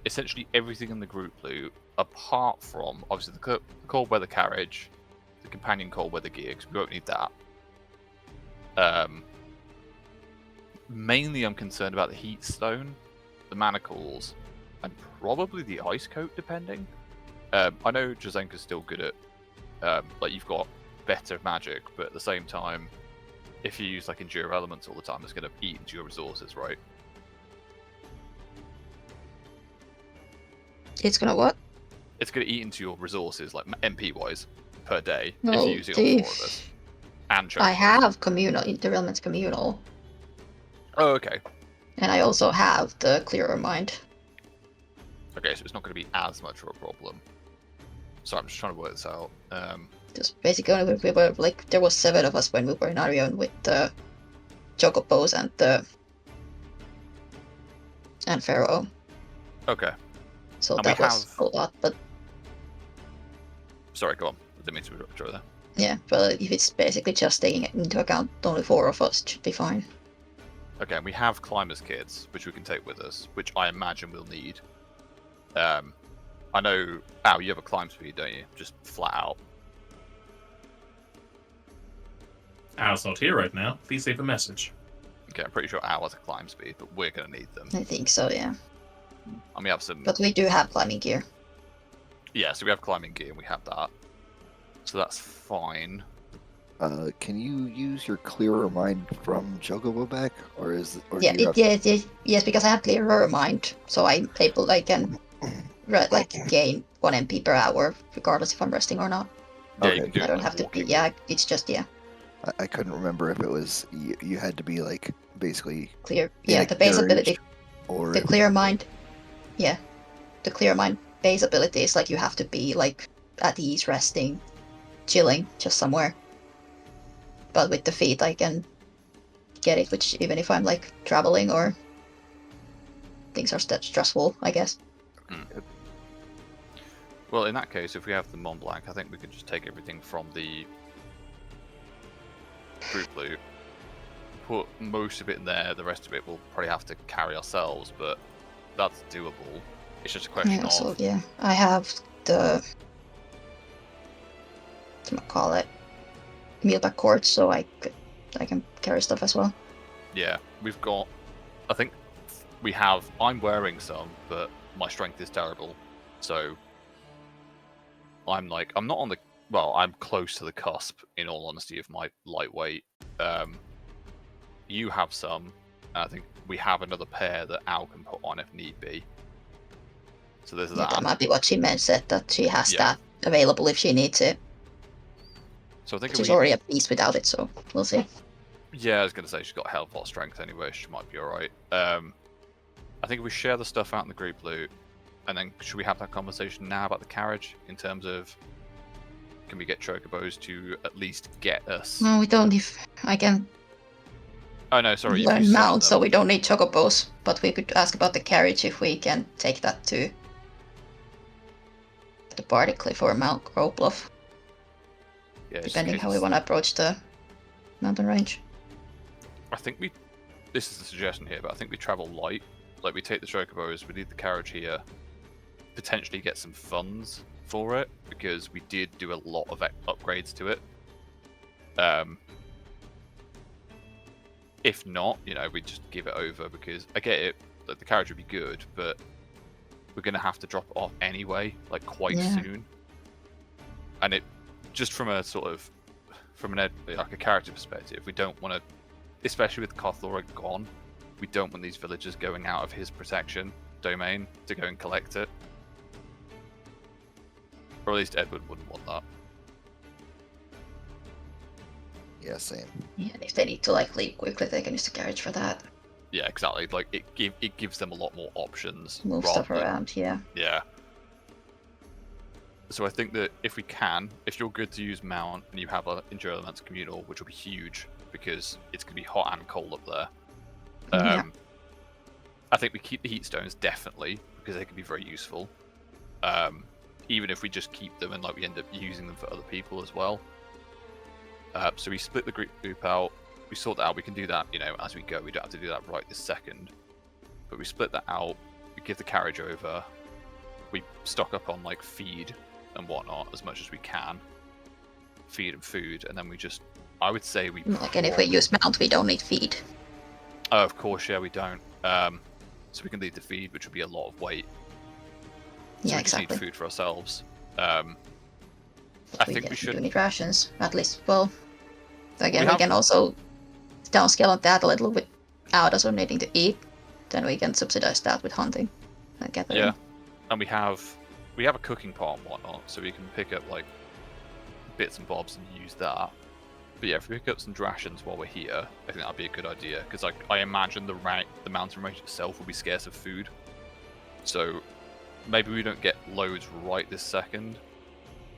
essentially everything in the group loot, apart from obviously the cold weather carriage, the companion cold weather gear, because we won't need that. Mainly I'm concerned about the heat stone, the manacles, and probably the ice coat, depending. I know Drazenka's still good at, like you've got better magic, but at the same time, if you use like endure elements all the time, it's going to eat into your resources, right? It's gonna what? It's going to eat into your resources, like MP wise, per day, if No, you use it on 4 of us. And I chocobos. have communal, Derailment's communal, Oh, okay. and I also have the clearer mind. Okay, so it's not going to be as much of a problem. So I'm just trying to work this out. Just basically, we were like, there was 7 of us when we were in Arion with the Chocobos and Pharaoh. Okay. So And that we was have- a lot, but Sorry, go on. I didn't mean to interrupt you there. yeah, but if it's basically just taking into account only 4 of us, it should be fine. Okay, and we have climbers kits, which we can take with us, which I imagine we'll need. I know, Al, you have a climb speed, don't you? Just flat out. Al's not here right now. Please leave a message. Okay, I'm pretty sure Al has a climb speed, but we're going to need them. I think so, yeah. And we have some... But we do have climbing gear. Yeah, so we have climbing gear and we have that. So that's fine. Can you use your clearer mind from Chocobo back, or is or do Yeah, you have... yes, because I have clearer mind, so I'm able, I can gain 1 MP per hour, regardless if I'm resting or not. Yeah, Okay. you can do I it don't like have to be, walking. yeah, it's just, yeah, I couldn't remember if it was you had to be like basically clear. in Yeah, a the base ability, carriage, or the clear mind, yeah. The clear mind base ability is like you have to be like at ease, resting, chilling, just somewhere. But with the feet I can get it, which even if I'm like traveling or things are stressful, I guess. Well, in that case, if we have the Mont Blanc, I think we could just take everything from the group loot put most of it in there. The rest of it we'll probably have to carry ourselves, but that's doable. It's just a question Yeah, of... so yeah, I have the call it mealback cord, so I can carry stuff as well. Yeah, we've got... I think we have... I'm wearing some, but my strength is terrible. So I'm like... I'm not on the... Well, I'm close to the cusp, in all honesty, of my lightweight. You have some. And I think we have another pair that Al can put on if need be. So there's Yeah, that. that might be what she meant, said that she has Yeah. that available if she needs it. So I think She's already a beast without it, so we'll see. Yeah, I was going to say she's got health or strength anyway. She might be alright. I think if we share the stuff out in the group loot, and then should we have that conversation now about the carriage in terms of can we get chocobos to at least get us? No, we don't. If I can Oh no, sorry. If you learn summon mount, so them, we don't need chocobos. But we could ask about the carriage if we can take that to the party cliff or Mount Growbluff, yeah, just in depending case how we it's- want to approach the mountain range. I think we. This is a suggestion here, but I think we travel light. Like we take the chocobos, we leave the carriage here, potentially get some funds for it because we did do a lot of upgrades to it. If not, we just give it over because I get it. Like the carriage would be good, but we're gonna have to drop it off anyway, like quite soon. And it just from a sort of like a character perspective, we don't want to, especially with Karthurra gone, we don't want these villagers going out of his protection domain to go and collect it. Or at least Edwin wouldn't want that. Yeah, same. Yeah, and if they need to leave quickly, they can use the carriage for that. Yeah, exactly. Like it gives them a lot more options. Move rather stuff than- around, yeah. Yeah. So I think that if you're good to use mount and you have an Endure Elements communal, which will be huge because it's going to be hot and cold up there. Yeah. I think we keep the heat stones definitely because they can be very useful. Even if we just keep them and we end up using them for other people as well. So we split the group out. We sort that out. We can do that, as we go. We don't have to do that right this second. But we split that out. We give the carriage over. We stock up on feed and whatnot as much as we can. Feed and food, and then we just. I would say we. And if we use mount, we don't need feed. Oh, of course, yeah, we don't. So we can leave the feed, which would be a lot of weight. So Yeah, we just exactly. need food for ourselves. I think we should. do need rations, at least. Well, again, We we can also downscale on that a little bit out also needing to eat. Then we can subsidize that with hunting and gathering. Yeah, and we have a cooking pot and whatnot, so we can pick up bits and bobs and use that. But yeah, if we pick up some rations while we're here, I think that'd be a good idea because I imagine the mountain range itself will be scarce of food. So maybe we don't get loads right this second,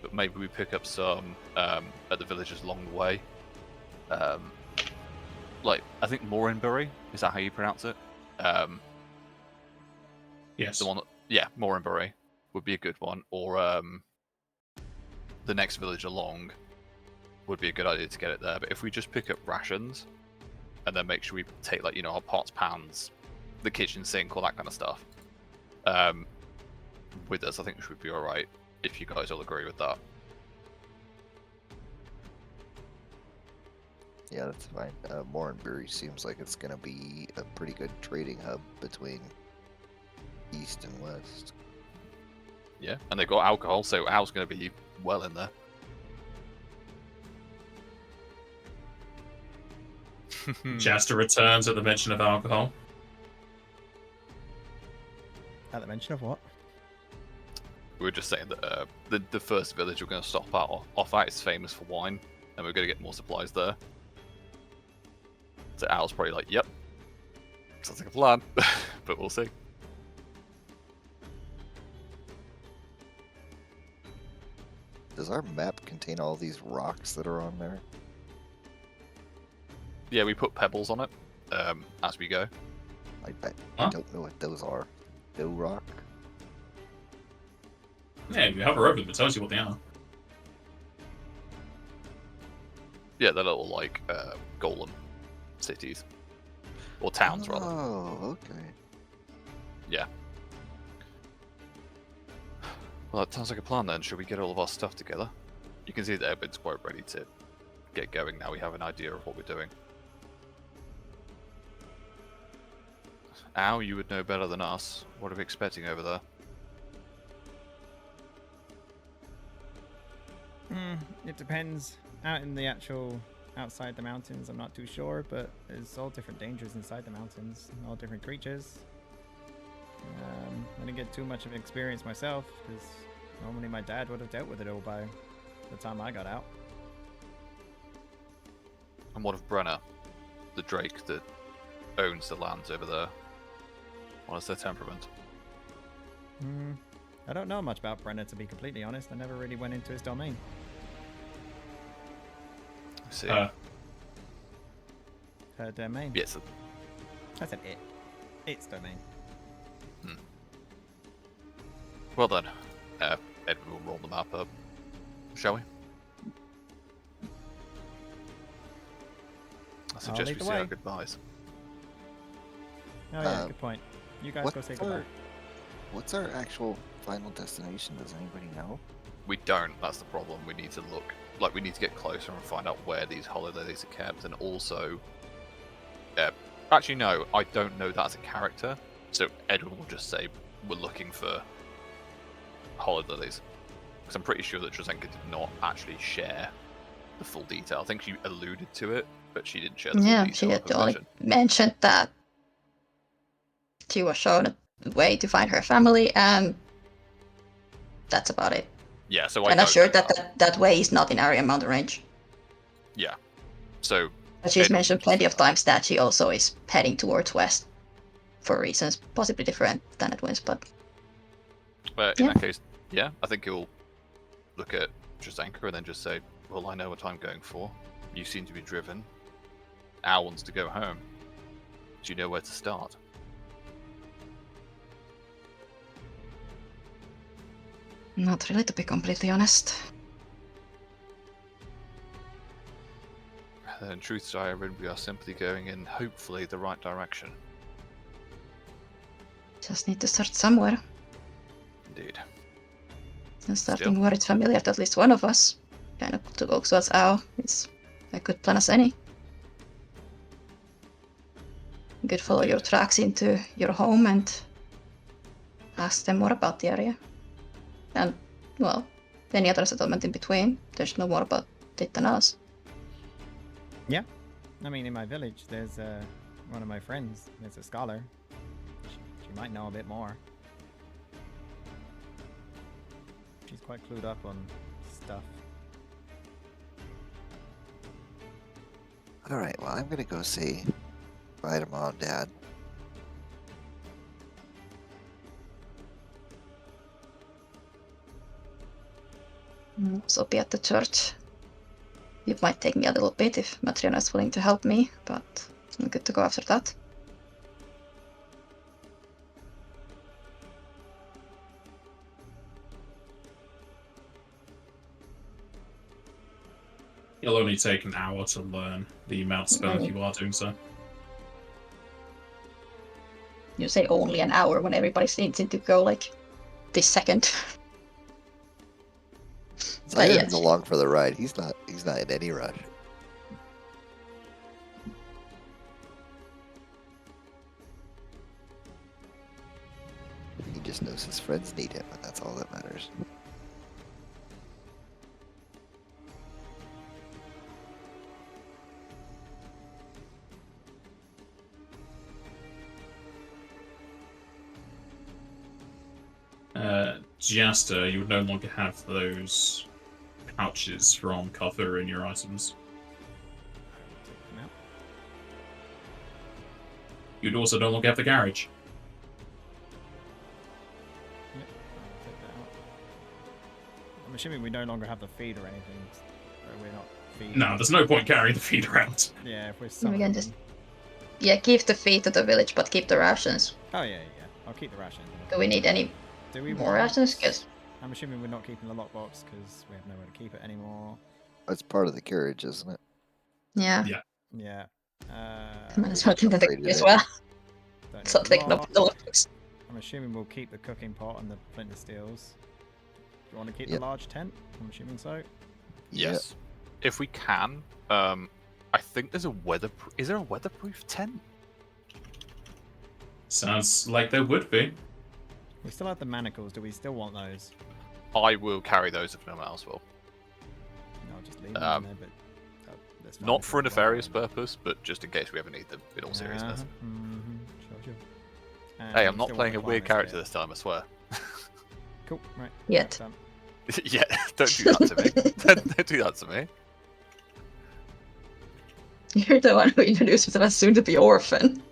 but maybe we pick up some at the villages along the way. I think Morinbury, is that how you pronounce it? Yes. The one that, Morinbury would be a good one, or the next village along would be a good idea to get it there. But if we just pick up rations and then make sure we take our pots, pans, the kitchen sink, all that kind of stuff with us, I think we should be all right. If you guys all agree with that. Yeah, that's fine. Morinbury seems like it's gonna be a pretty good trading hub between east and west. Yeah, and they've got alcohol, so Al's going to be well in there. Jasta returns at the mention of alcohol. At the mention of what? We were just saying that the first village we're going to stop at is famous for wine, and we're going to get more supplies there. So Al's probably like, yep, sounds like a plan, but we'll see. Does our map contain all these rocks that are on there? Yeah, we put pebbles on it as we go. I Huh? don't know what those are. No rock? Yeah, you hover over them, it tells you what they are. Yeah, they're little golem cities. Or towns, rather. Oh, okay. Well, that sounds like a plan then. Should we get all of our stuff together? You can see that Edwin's quite ready to get going now. We have an idea of what we're doing. Al, you would know better than us. What are we expecting over there? It depends. Out in the actual outside the mountains, I'm not too sure, but there's all different dangers inside the mountains, all different creatures. I didn't get too much of experience myself, because normally my dad would have dealt with it all by the time I got out. And what of Brenna, the Drake that owns the lands over there? What is their temperament? I don't know much about Brenna, to be completely honest. I never really went into his domain. I see. Her domain? Yes. I said it. Its domain. Well then, Edwin will roll the map up. Shall we? I suggest lead we the say our way. goodbyes. Oh yeah, good point. You guys go say goodbye. What's our actual final destination? Does anybody know? We don't, that's the problem. We need to look, we need to get closer and find out where these holidays are kept, and also... actually no, I don't know that as a character, so Edwin will just say, we're looking for holidays. Because I'm pretty sure that Drazenka did not actually share the full detail. I think she alluded to it, but she didn't share the full Yeah, detail she of had her only vision. mentioned that she was shown a way to find her family, and that's about it. Yeah, so And I'm sure that way is not in Aryan Mountain Range. Yeah, so... But she's Edwin mentioned just plenty said of times that she also is heading towards west for reasons possibly different than Edwin's, but But in Yeah. that case, yeah, I think he'll look at Drazenka and then just say, well, I know what I'm going for. You seem to be driven. Al wants to go home. Do you know where to start? not really, to be completely honest. In truth, Siren, we are simply going in, hopefully, the right direction. Just need to start somewhere. Indeed. And starting where it's familiar to at least one of us. Kind of to go towards Ao is a good plan as any. You could follow your Indeed. tracks into your home and ask them more about the area. And, well, any other settlement in between. There's no more about it than us. I mean, in my village, there's one of my friends. There's a scholar. She might know a bit more. She's quite clued up on stuff. Alright, well, I'm gonna go say bye to Mom and Dad. So be at the church. It might take me a little bit if Matriona is willing to help me, but I'm good to go after that. It'll only take an hour to learn the mount spell if you are doing so. You say only an hour when everybody seems to go like this second. But Siren's yes. along for the ride. He's not in any rush. He just knows his friends need him, and that's all that matters. Giasta, you would no longer have those pouches from Karthurra in your items. Take them out. You'd also no longer have the garage. Yep, I'll take that out. I'm assuming we no longer have the feed or anything. Or we're not feeding. No, there's no point carrying the feed around. Yeah, if we're We summoning can just- them. Yeah, give the feed to the village, but keep the rations. Oh yeah. I'll keep the rations. Do we need any Do we more want- rations? Because I'm assuming we're not keeping the lockbox because we have nowhere to keep it anymore. That's part of the carriage, isn't it? yeah, Yeah. Yeah. Might as well think of the upgraded as it. well. Don't Start need a taking up lot. the lockpicks. I'm assuming we'll keep the cooking pot and the flint and steels. Do you want to keep Yep. the large tent? I'm assuming so. Yes. If we can, I think there's a weatherproof. Is there a weatherproof tent? Sounds like there would be. We still have the manacles. Do we still want those? I will carry those if no one else will. No, I'll just leave them in there, but that's fine Not if for an we want nefarious them. purpose, but just in case we ever need them. In all seriousness. Uh-huh. Mhm. Sure. Hey, You I'm not still want playing the a weird climbers character kit. this time. I swear. Cool. Right. Yet. Done. Yeah, don't do that to me. Don't do that to me. You're the one who introduced me to that soon-to-be orphan.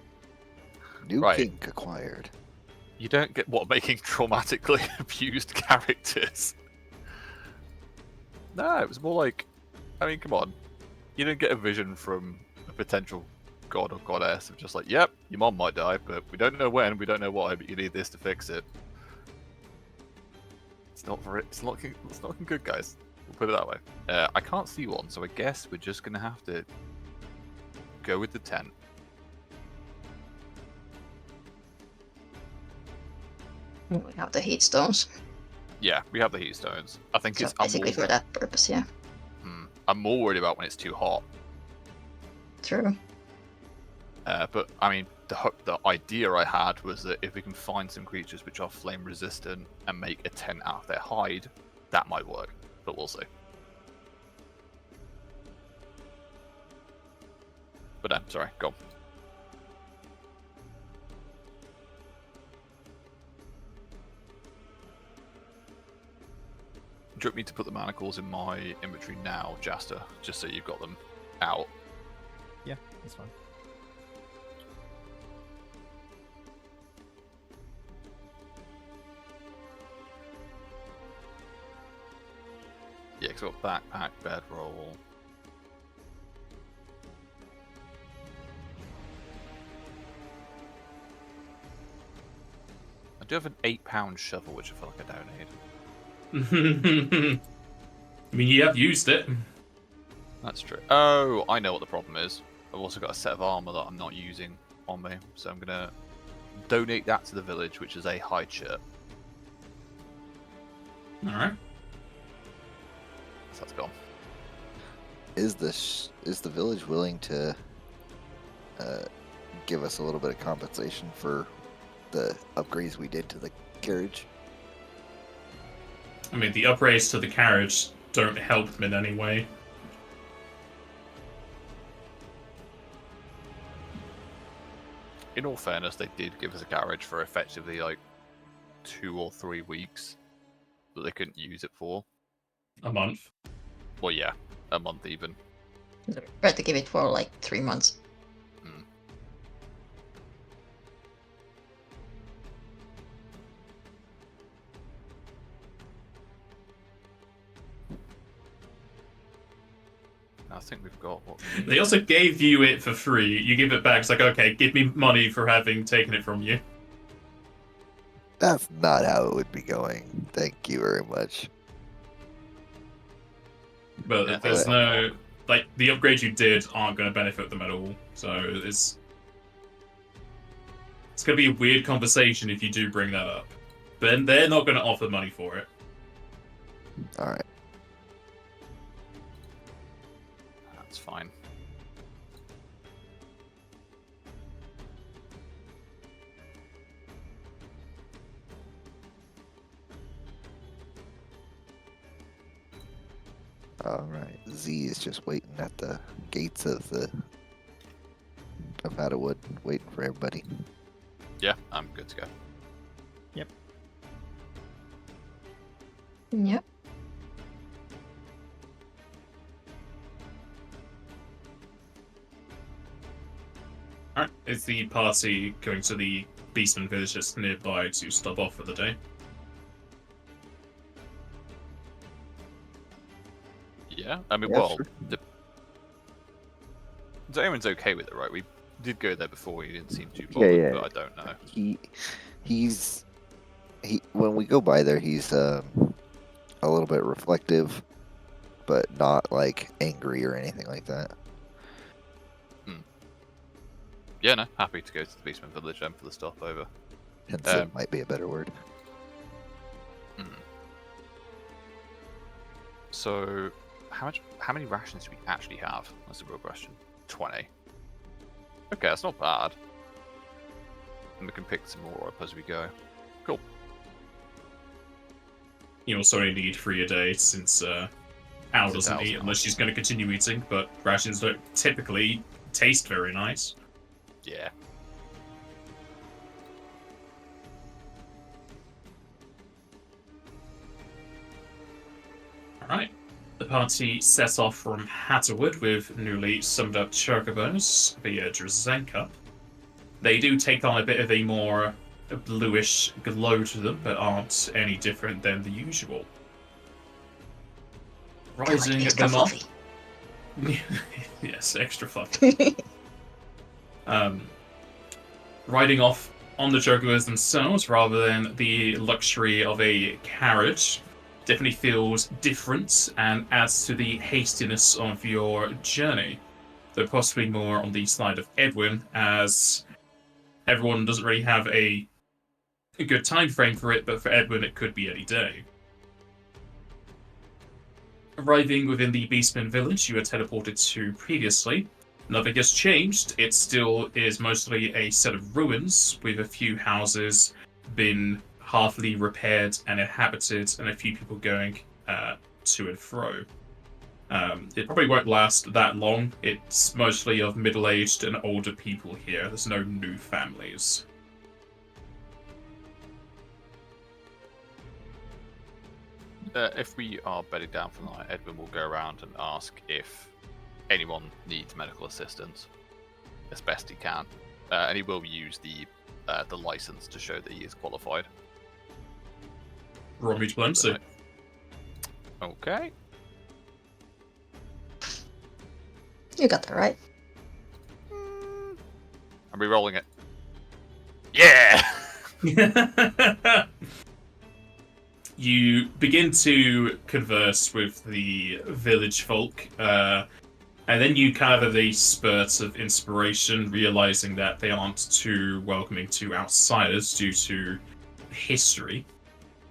New Right. kink acquired. You don't get what making traumatically abused characters. No, it was more like, I mean, come on. You didn't get a vision from a potential god or goddess of just like, yep, your mom might die, but we don't know when, we don't know why, but you need this to fix it. It's not looking good, guys. We'll put it that way. I can't see one, so I guess we're just gonna have to go with the tent. We have the heat stones. Yeah, we have the heat stones. I think So it's basically for that purpose, yeah. I'm more worried about when it's too hot. True. But I mean, the idea I had was that if we can find some creatures which are flame resistant and make a tent out of their hide, that might work. But we'll see. But sorry, go on. Do you want me to put the manacles in my inventory now, Jasta, just so you've got them out? Yeah, that's fine. Yeah, because I've got backpack, bedroll. I do have an 8-pound shovel, which I feel like I don't need. I mean, you have used it. That's true. Oh, I know what the problem is. I've also got a set of armor that I'm not using on me, so I'm gonna donate that to the village, which is a hide shirt. All right. So that's gone. Is the village willing to give us a little bit of compensation for the upgrades we did to the carriage? I mean, the upgrades to the carriage don't help them in any way. In all fairness, they did give us a carriage for effectively like 2 or 3 weeks that they couldn't use it for. A month. Well, yeah, a month even. Tried to give it for like 3 months. I think we've got what. They also gave you it for free. You give it back. It's like, okay, give me money for having taken it from you. That's not how it would be going. Thank you very much. But Yeah, there's but- no... Like, the upgrades you did aren't going to benefit them at all. So it's going to be a weird conversation if you do bring that up. But they're not going to offer money for it. All right. That's fine. All right. Z is just waiting at the gates of Hadowwood, waiting for everybody. Yeah, I'm good to go. Yep. Alright, is the party going to the Beastman village just nearby to stop off for the day? Yeah, I mean, Yeah, well, sure. Damon's okay with it, right? We did go there before. He didn't seem too Yeah, bothered, yeah. but I don't know. He's when we go by there, he's a little bit reflective, but not like angry or anything like that. Yeah, no, happy to go to the Beastman Village then for the stopover. Pensive might be a better word. So, how many rations do we actually have? That's the real question. 20. Okay, that's not bad. And we can pick some more up as we go. Cool. You also only need 3 a day since Al Since doesn't Al's eat not. unless she's going to continue eating, but rations don't typically taste very nice. Yeah. Alright. The party sets off from Hatterwood with newly summed up chocobos via Drazenka. They do take on a bit of a more bluish glow to them, but aren't any different than the usual. Rising extra them off. fluffy. Yes, extra fluffy. Riding off on the chocobos themselves rather than the luxury of a carriage definitely feels different and adds to the hastiness of your journey. Though possibly more on the side of Edwin, as everyone doesn't really have a good time frame for it, but for Edwin it could be any day. Arriving within the Beastman village you were teleported to previously, nothing has changed. It still is mostly a set of ruins with a few houses been halfly repaired and inhabited, and a few people going to and fro. It probably won't last that long. It's mostly of middle-aged and older people here. There's no new families. If we are bedding down for the night, Edwin will go around and ask if anyone needs medical assistance as best he can, and he will use the license to show that he is qualified. Roll me diplomacy. Okay. You got that right. I'm re-rolling it. Yeah. You begin to converse with the village folk, and then you kind of have a spurt of inspiration, realizing that they aren't too welcoming to outsiders due to history.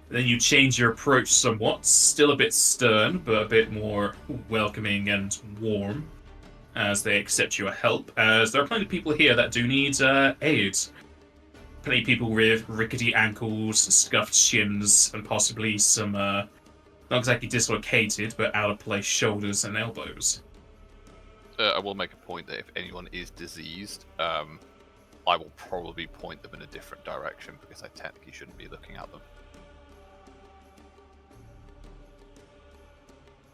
Then you change your approach somewhat, still a bit stern, but a bit more welcoming and warm, as they accept your help, as there are plenty of people here that do need aid. Plenty of people with rickety ankles, scuffed shins, and possibly some, not exactly dislocated, but out-of-place shoulders and elbows. I will make a point that if anyone is diseased, I will probably point them in a different direction because I technically shouldn't be looking at them.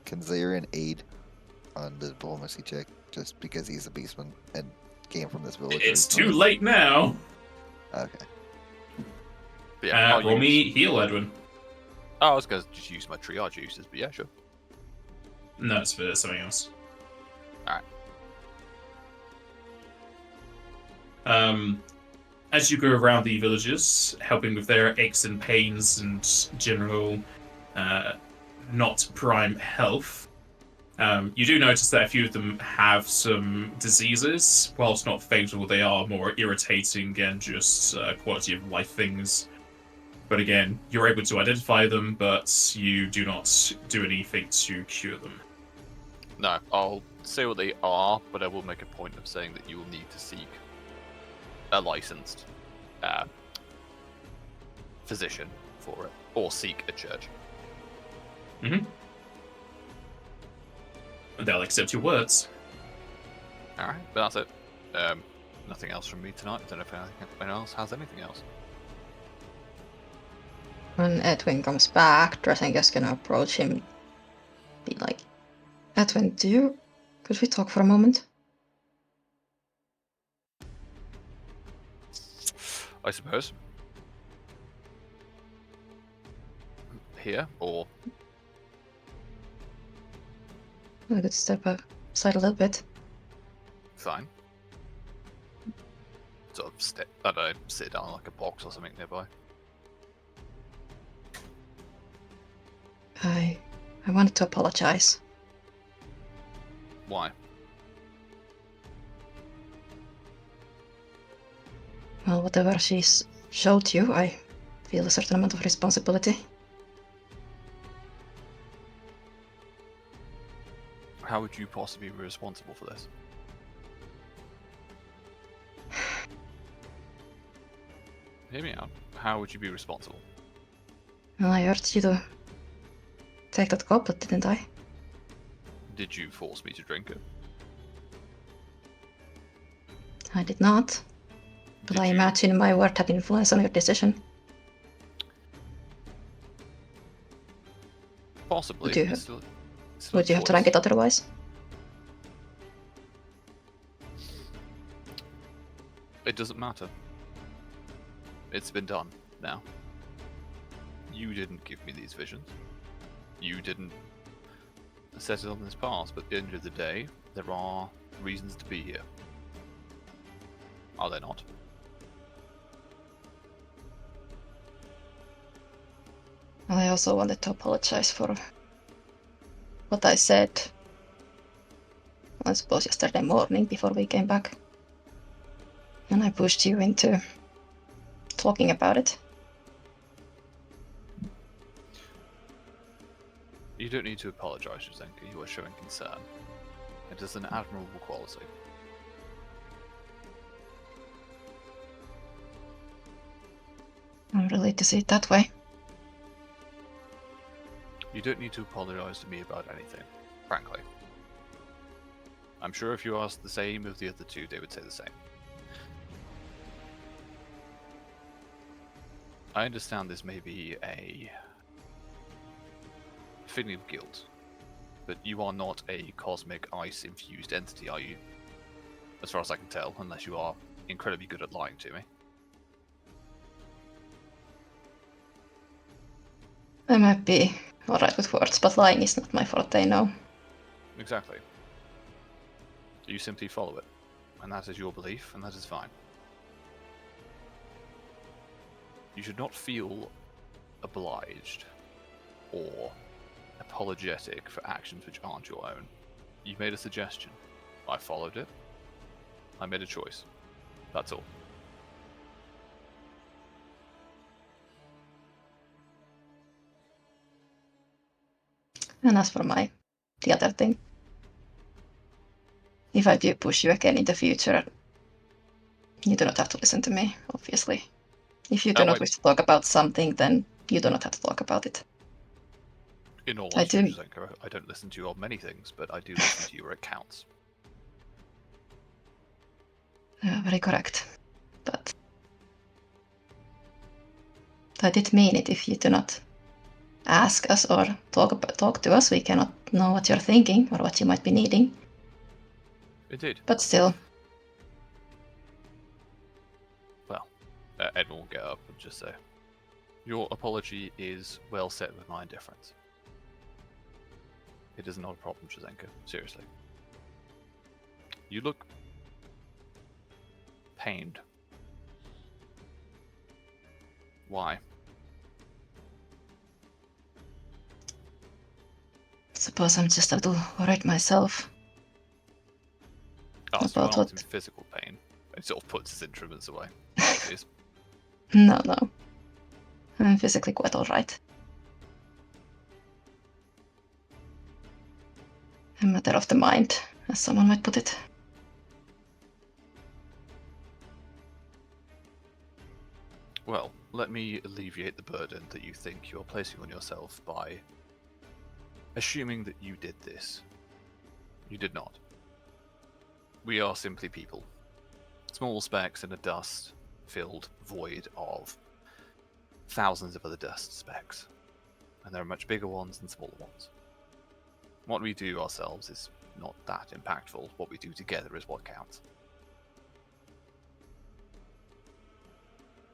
Can Zarin aid on the diplomacy check just because he's a beastman and came from this village? It's too late now! Okay. But yeah, I'll Roll use... me heal, Edwin. Oh, I was going to just use my triage uses, but yeah, sure. No, it's for something else. Alright. As you go around the villages, helping with their aches and pains and general not prime health, you do notice that a few of them have some diseases. Whilst not fatal, they are more irritating and just quality of life things. But again, you're able to identify them, but you do not do anything to cure them. No, I'll say what they are, but I will make a point of saying that you will need to seek a licensed physician for it, or seek a church. Mm-hmm. And they'll accept your words. Alright, but that's it. Nothing else from me tonight. I don't know if anyone else has anything else. When Edwin comes back, Drazenka's gonna approach him, be like, Edwin, could we talk for a moment? I suppose. Here, or... I could step aside a little bit. Fine. Sort of I don't know, sit down on like a box or something nearby. I wanted to apologize. Why? Well, whatever she's showed you, I feel a certain amount of responsibility. How would you possibly be responsible for this? Hear me out. How would you be responsible? Well, I urged you to take that goblet, didn't I? Did you force me to drink it? I did not. But Did I you- imagine my word had influence on your decision. Possibly. Would you It's have- still a Would you have choice. drank it otherwise? It doesn't matter. It's been done now. You didn't give me these visions. You didn't set it on this path, but at the end of the day, there are reasons to be here. Are there not? Well, I also wanted to apologize for what I said, I suppose yesterday morning before we came back. And I pushed you into talking about it. You don't need to apologize, Drazenka. You are showing concern. It is an admirable quality. I'm relieved to see it that way. You don't need to apologize to me about anything, frankly. I'm sure if you asked the same of the other two, they would say the same. I understand this may be a feeling of guilt, but you are not a cosmic ice-infused entity, are you? As far as I can tell, unless you are incredibly good at lying to me. I might be alright with words, but lying is not my forte, no. Exactly. You simply follow it, and that is your belief, and that is fine. You should not feel obliged or apologetic for actions which aren't your own. You made a suggestion. I followed it. I made a choice. That's all. And as for the other thing, if I do push you again in the future, you do not have to listen to me, obviously. If you do not wish to talk about something, then you do not have to talk about it. In all I do- honesty, Drazenka, I don't listen to you on many things, but I do listen to you where it counts. Very correct. But I did mean it. If you do not ask us or talk to us, we cannot know what you're thinking or what you might be needing. Indeed. But still, Edwin will get up and just say, your apology is well set with my indifference. It is not a problem, Drazenka. Seriously. You look pained. Why? I suppose I'm just a little worried myself. Oh, so you About aren't what? in physical pain. It sort of puts his instruments away. Apologies. No. I'm physically quite alright. A matter of the mind, as someone might put it. Well, let me alleviate the burden that you think you're placing on yourself by assuming that you did this. You did not. We are simply people. Small specks in a dust-filled void of thousands of other dust specks. And there are much bigger ones and smaller ones. What we do ourselves is not that impactful. What we do together is what counts.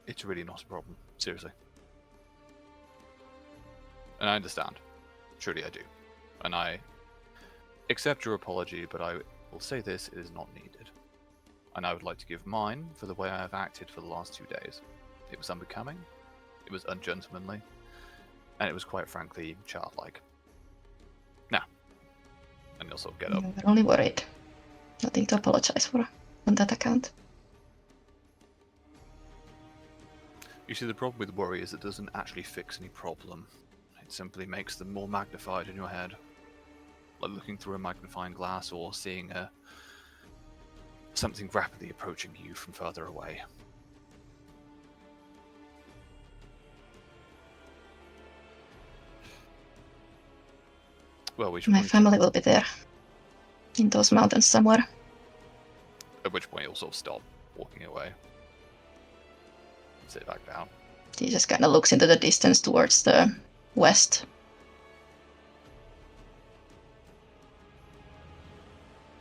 It's really not a problem. Seriously. And I understand. Truly I do. And I accept your apology, but I will say this, it is not needed. And I would like to give mine for the way I have acted for the last 2 days. It was unbecoming, it was ungentlemanly, and it was quite frankly childlike. Now, and you'll sort of get up. We're only worried. Nothing to apologize for on that account. You see, the problem with worry is it doesn't actually fix any problem. It simply makes them more magnified in your head. Like looking through a magnifying glass or seeing something rapidly approaching you from further away. Well, we should My probably family will be there. In those mountains somewhere. At which point you'll sort of stop walking away. Sit back down. He just kind of looks into the distance towards the west.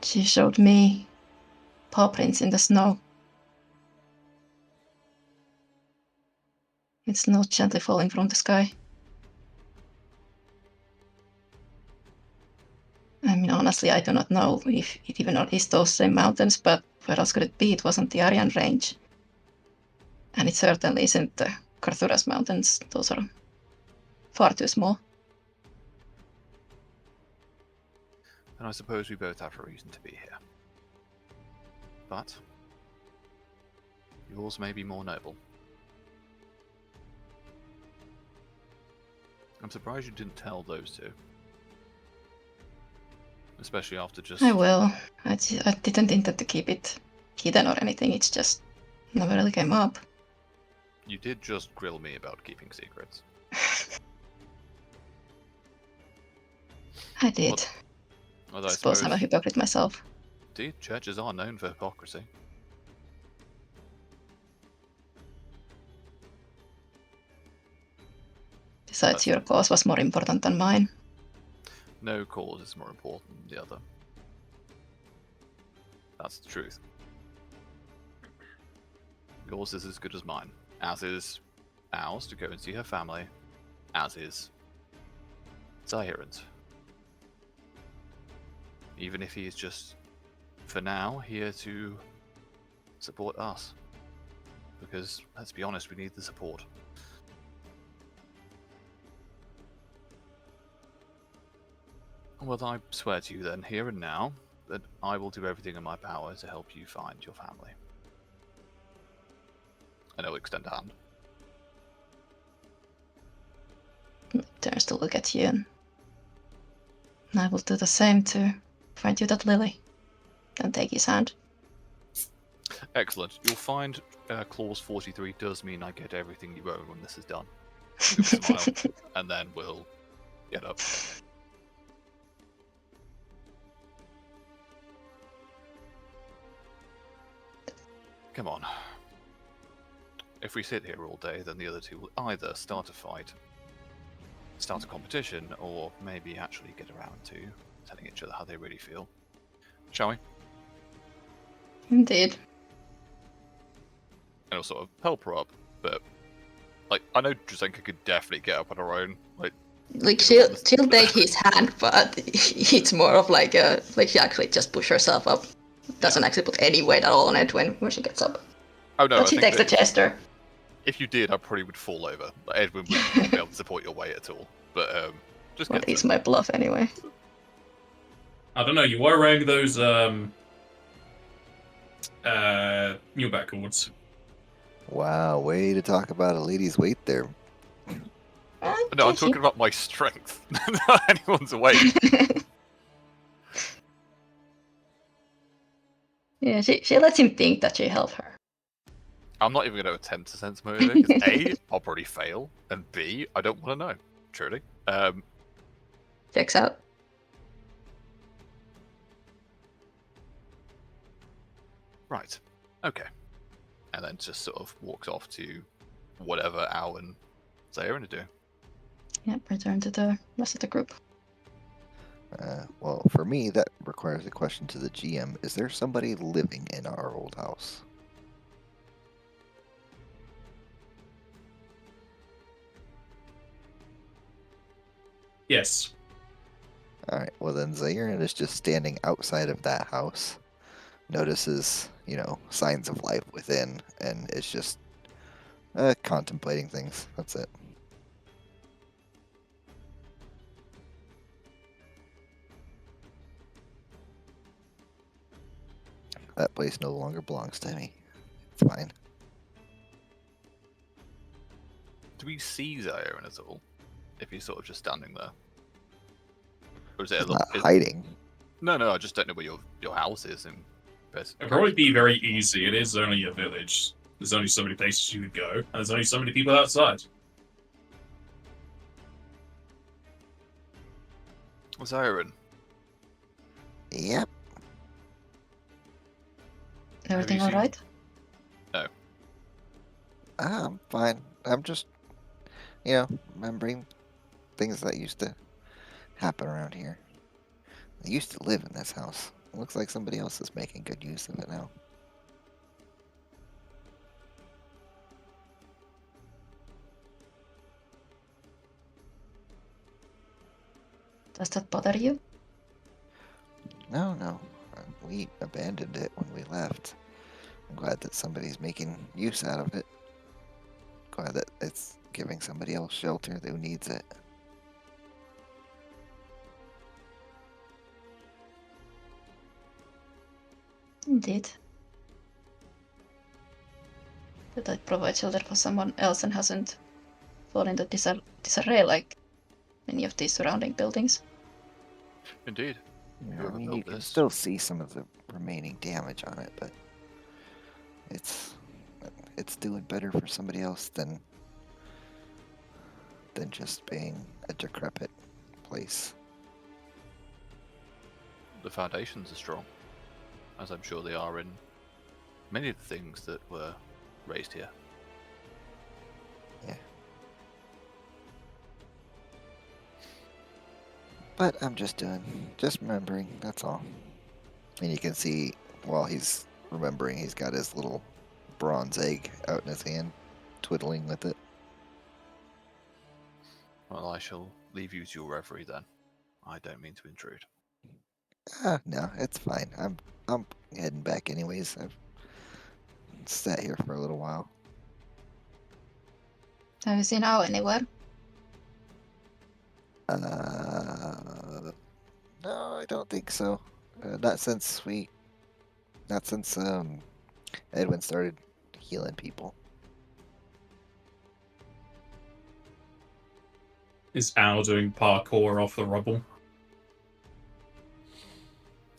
She showed me paw prints in the snow. It's not gently falling from the sky. I mean, honestly, I do not know if it even is those same mountains, but where else could it be? It wasn't the Aryan range. And it certainly isn't the Karthurra's mountains. Those are far too small. And I suppose we both have a reason to be here. But yours may be more noble. I'm surprised you didn't tell those two. Especially after just... I will. I didn't intend to keep it hidden or anything. It's just never really came up. You did just grill me about keeping secrets. I did. Although I suppose I'm a hypocrite myself. Indeed, churches are known for hypocrisy. Besides, your cause was more important than mine. No cause is more important than the other. That's the truth. Yours is as good as mine. As is ours to go and see her family. As is Zahiran's. Even if he is just, for now, here to support us. Because, let's be honest, we need the support. Well, I swear to you then, here and now, that I will do everything in my power to help you find your family. And I'll extend a hand. Turns to look at you, and I will do the same to find you that lily. Then take his hand. Excellent. You'll find clause 43 does mean I get everything you own when this is done. You'll smile, and then we'll get up. Come on. If we sit here all day, then the other two will either start a fight, start a competition, or maybe actually get around to telling each other how they really feel. Shall we? Indeed. And I'll sort of help her up, but like I know Drazenka could definitely get up on her own. Like she'll take his hand, but it's more of like she actually just push herself up. Doesn't actually put any weight at all on it when she gets up. Oh no! But she takes the gesture. If you did, I probably would fall over. Like, Edwin wouldn't be able to support your weight at all. But just What is my bluff anyway? I don't know. You were wearing those Muleback cords. Wow, way to talk about a lady's weight there. No, I'm talking about my strength, not anyone's weight. Yeah, she lets him think that she helped her. I'm not even going to attempt to sense motive because A, I'll probably fail, and B, I don't want to know. Truly. Checks out. Right. Okay. And then just sort of walks off to whatever Al and Zahiran are doing. Yep, return to the rest of the group. Well, for me, that requires a question to the GM. Is there somebody living in our old house? Yes. Alright, well then Zahiran is just standing outside of that house. Notices, signs of life within, and is just contemplating things. That's it. That place no longer belongs to me. It's fine. Do we see Zion at all? If he's sort of just standing there, or is it a He's little? not hiding. No, I just don't know where your house is. It'd probably be very easy. It is only a village. There's only so many places you could go, and there's only so many people outside. Zion, Yep. Everything seen- alright? I'm fine. I'm just, remembering things that used to happen around here. I used to live in this house. It looks like somebody else is making good use of it now. Does that bother you? No. We abandoned it when we left. I'm glad that somebody's making use out of it. Glad that it's giving somebody else shelter who needs it. Indeed. That I provide shelter for someone else and hasn't fallen into disarray like many of these surrounding buildings. indeed. I Whoever mean, built you can this. still see some of the remaining damage on it, but it's doing better for somebody else than just being a decrepit place. The foundations are strong, as I'm sure they are in many of the things that were raised here. Yeah. But I'm just remembering, that's all. And you can see while he's remembering, he's got his little bronze egg out in his hand, twiddling with it. Well, I shall leave you to your reverie then. I don't mean to intrude. No, it's fine. I'm heading back anyways. I've sat here for a little while. Have you seen Ao anywhere? No, I don't think so. Not since Edwin started healing people. Is Al doing parkour off the rubble?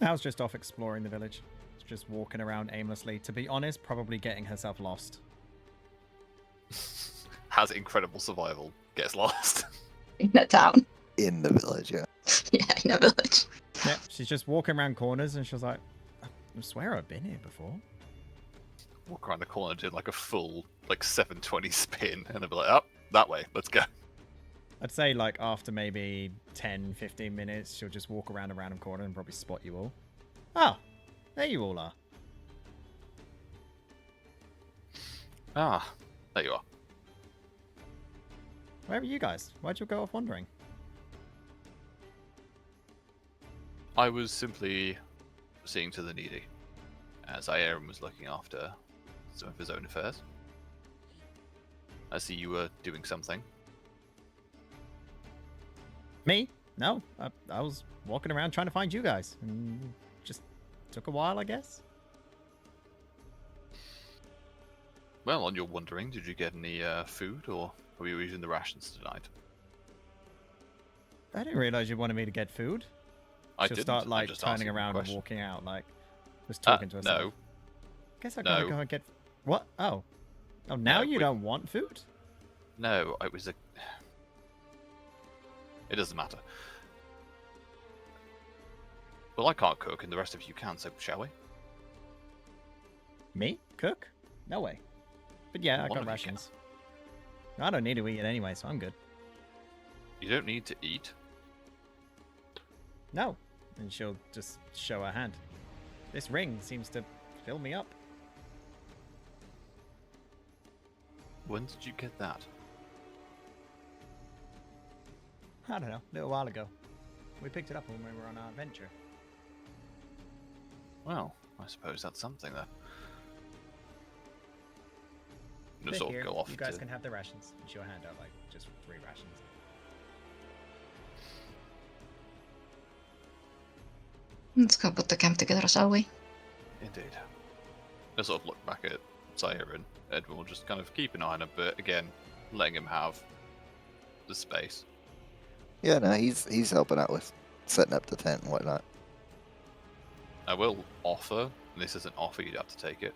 I was just off exploring the village. Just walking around aimlessly. To be honest, probably getting herself lost. Has incredible survival, gets lost. In a town. In the village, yeah. Yeah, in a village. Yeah, she's just walking around corners and she was like, I swear I've been here before. Walk around the corner, do like a full 720 spin, and they'll be like, oh, that way, let's go. I'd say like after maybe 10, 15 minutes, she'll just walk around a random corner and probably spot you all. Oh, there you all are. Ah, there you are. Where are you guys? Why'd you go off wandering? I was simply seeing to the needy, as Aaron was looking after some of his own affairs. I see you were doing something. Me? No, I was walking around trying to find you guys. And just took a while, I guess. Well, on your wandering, did you get any food, or were you eating the rations tonight? I didn't realize you wanted me to get food. I She'll didn't. start I'm like just turning asking a around and question. walking out, like just talking to herself. No. Guess I gotta No. go and get. What? Oh, now No, you we- don't want food? No, it was a... It doesn't matter. Well, I can't cook, and the rest of you can, so shall we? Me? Cook? No way. But yeah, I One got of you rations. I don't need to eat it anyway, so I'm good. You don't need to eat. No. And she'll just show her hand. This ring seems to fill me up. When did you get that? I don't know, a little while ago. We picked it up when we were on our adventure. Well, I suppose that's something then. But Just sort here, of go off you guys to... can have the rations. And she'll hand out like just 3 rations. Let's go put the camp together, shall we? Indeed. I sort of look back at Zaire, and Edwin will just kind of keep an eye on him, but again, letting him have the space. Yeah, no, he's helping out with setting up the tent and whatnot. I will offer, and this is an offer, you'd have to take it.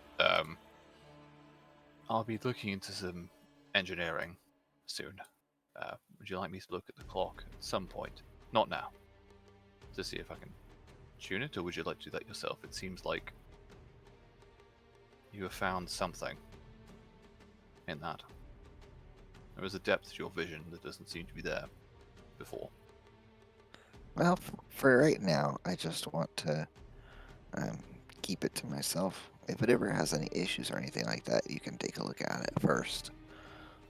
I'll be looking into some engineering soon. Would you like me to look at the clock at some point? Not now. To see if I can tune it, or would you like to do that yourself? It seems like you have found something in that. There is a depth to your vision that doesn't seem to be there before. Well, for right now, I just want to keep it to myself. If it ever has any issues or anything like that, you can take a look at it first.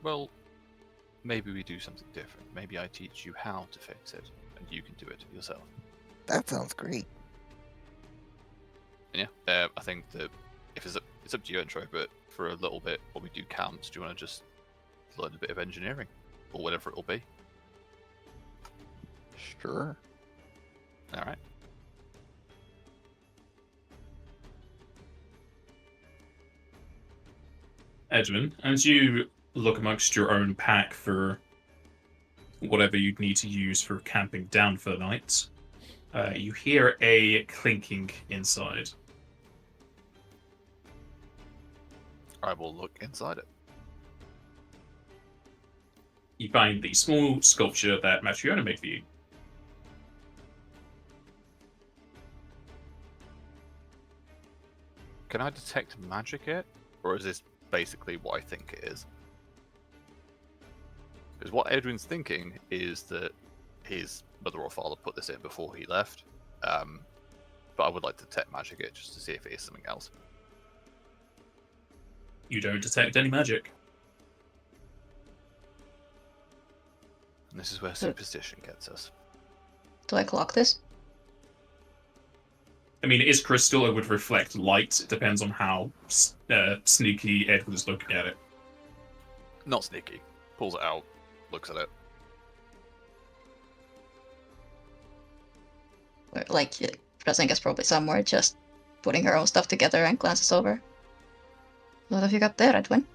Well, maybe we do something different. Maybe I teach you how to fix it, and you can do it yourself. That sounds great. And yeah, I think that if it's up to you, intro, but for a little bit, when we do camps, do you want to just learn a bit of engineering, or whatever it'll be? Sure. All right. Edwin, as you look amongst your own pack for whatever you'd need to use for camping down for the night, you hear a clinking inside. I will look inside it. You find the small sculpture that Matriona made for you. Can I detect magic yet? Or is this basically what I think it is? Because what Edwin's thinking is that his mother or father put this in before he left. But I would like to detect magic it just to see if it is something else. You don't detect any magic. And this is where superstition gets us. Do I clock this? I mean, it is crystal. It would reflect light. It depends on how sneaky Edwin is looking at it. Not sneaky. Pulls it out, looks at it. Or, like, Drazenka's probably somewhere just putting her own stuff together and glances over. What have you got there, Edwin?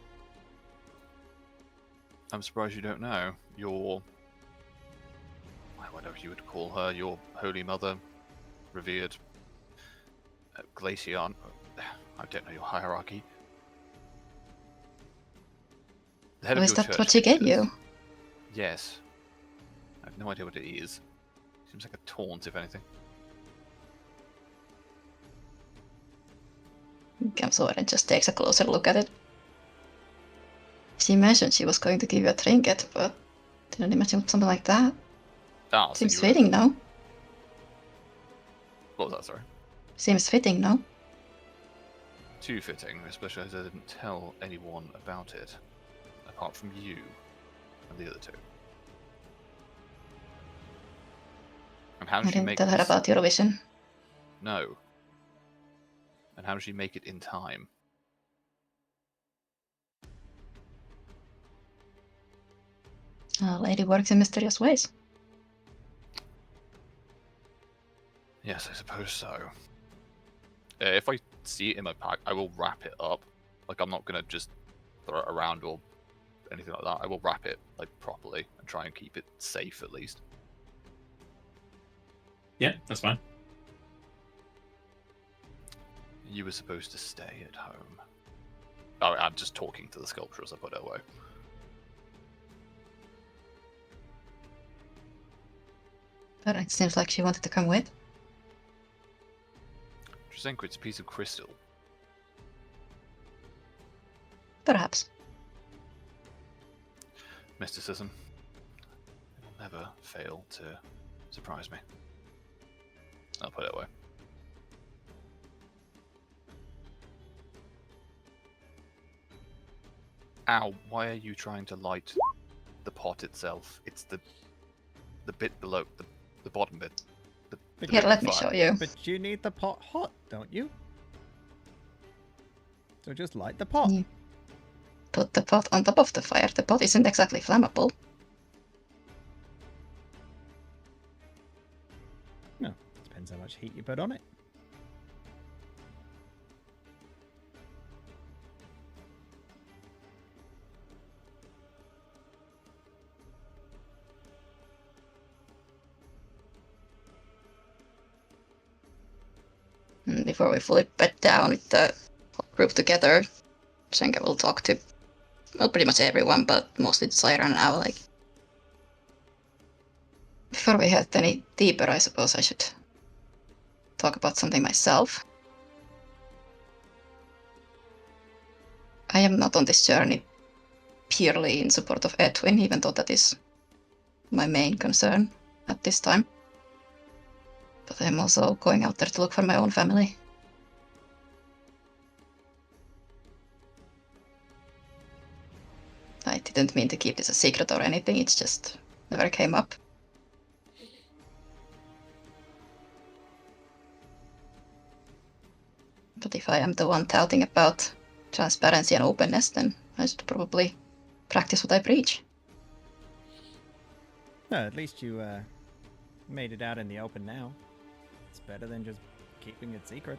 I'm surprised you don't know. Your... whatever you would call her, your holy mother, revered Glacian. I don't know your hierarchy. The head Oh, of is your that church what she gave leaders. you? Yes. I have no idea what it is. Seems like a taunt, if anything. Comes over and just takes a closer look at it. She mentioned she was going to give you a trinket, but didn't imagine something like that. Ah, so Seems you were... fitting, no? What was that, sorry? Seems fitting, no? Too fitting, especially as I didn't tell anyone about it. Apart from you and the other two. And how I did she didn't make tell her this? about Eurovision. No. And how did she make it in time? A lady works in mysterious ways. Yes, I suppose so. If I see it in my pack, I will wrap it up. Like, I'm not gonna just throw it around or anything like that. I will wrap it, like, properly and try and keep it safe, at least. Yeah, that's fine. You were supposed to stay at home. Oh, I'm just talking to the sculpture as I put it away. But it seems like she wanted to come with. Drazenka, it's a piece of crystal. Perhaps. Mysticism. It will never fail to surprise me. I'll put it away. Ow, why are you trying to light the pot itself? It's the bit below, the bottom bit. The Here, bit let me fire. show you. But you need the pot hot, don't you? So just light the pot. Yeah. Put the pot on top of the fire. The pot isn't exactly flammable. No, depends how much heat you put on it. before we fully bed down with the group together, Drazenka will talk to, well, pretty much everyone, but mostly to Siren now. Like, before we head any deeper, I suppose I should talk about something myself. I am not on this journey purely in support of Edwin, even though that is my main concern at this time. But I'm also going out there to look for my own family. I didn't mean to keep this a secret or anything, it's just never came up. But if I am the one touting about transparency and openness, then I should probably practice what I preach. No, at least you made it out in the open now. It's better than just keeping it secret.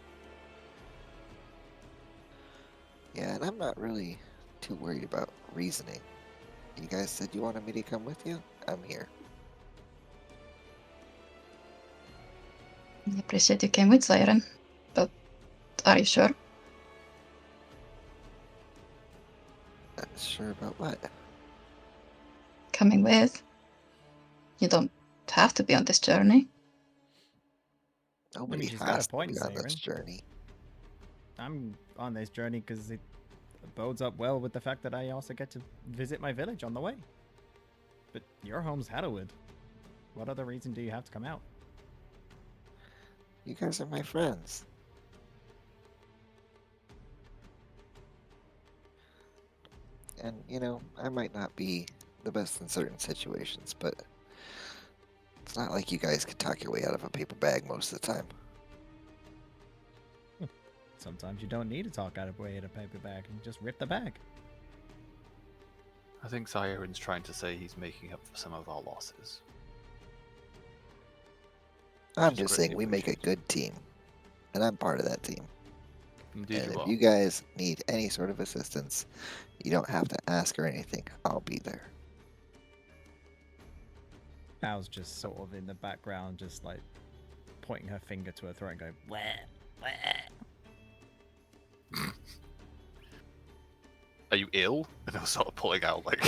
Yeah, and I'm not really too worried about reasoning. You guys said you wanted me to come with you? I'm here. I appreciate you came with, Siren, but are you sure? Not sure about what? Coming with? You don't have to be on this journey. Nobody she's got a has to point, be on this Siren. journey. I'm on this journey because it bodes up well with the fact that I also get to visit my village on the way. But your home's Hadoward. What other reason do you have to come out? You guys are my friends. And, you know, I might not be the best in certain situations, but it's not like you guys could talk your way out of a paper bag most of the time. Sometimes you don't need to talk out of way in a paper bag and just rip the bag. I think Siren's trying to say he's making up for some of our losses. I'm Which is just saying greatly we make a appreciated. good team. And I'm part of that team. Indeed And you if are. you guys need any sort of assistance, you don't have to ask or anything. I'll be there. Al's just sort of in the background, just like pointing her finger to her throat and going, "Wah, wah." Are you ill? And he'll start pulling out like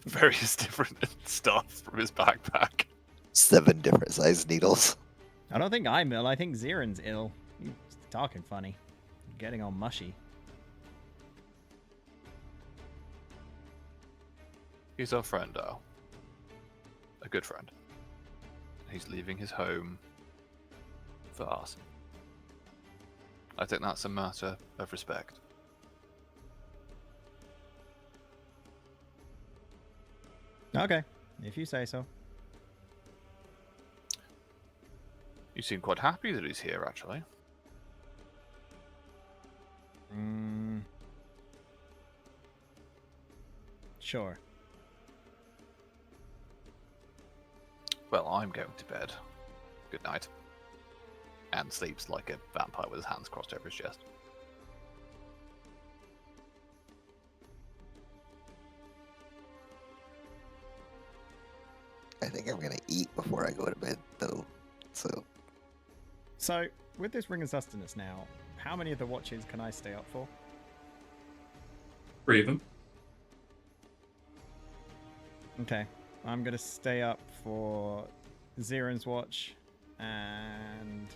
various different stuff from his backpack. 7 different sized needles. I don't think I'm ill. I think Ziren's ill. He's talking funny. Getting all mushy. He's our friend, Al. A good friend. He's leaving his home for us. I think that's a matter of respect. Okay, if you say so. You seem quite happy that he's here, actually. Sure. Well, I'm going to bed. Good night. And sleeps like a vampire with his hands crossed over his chest. I think I'm gonna eat before I go to bed, though. So, with this Ring of Sustenance now, how many of the watches can I stay up for? 3 of them. Okay, I'm gonna stay up for Ziren's watch and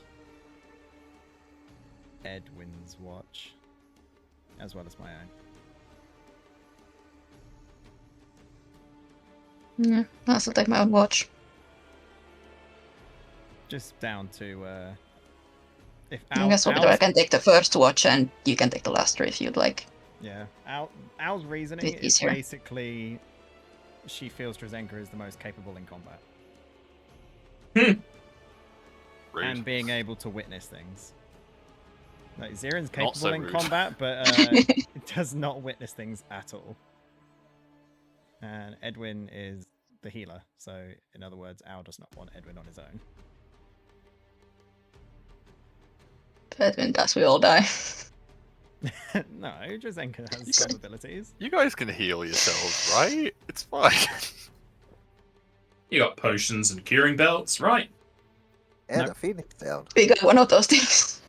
Edwin's watch, as well as my own. Yeah, I also take my own watch. Just down to if I guess I can take the first watch and you can take the last 3 if you'd like. Yeah, Al's reasoning It is is here. basically she feels Drazenka is the most capable in combat. Rude. And being able to witness things. Like Ziren's Not capable so in rude. combat, but does not witness things at all. And Edwin is the healer, so in other words, Al does not want Edwin on his own. But then thus we all die. No, Drazenka has some abilities. You guys can heal yourselves, right? It's fine. You got potions and curing belts, right? And Nope. a phoenix down. We got one of those things.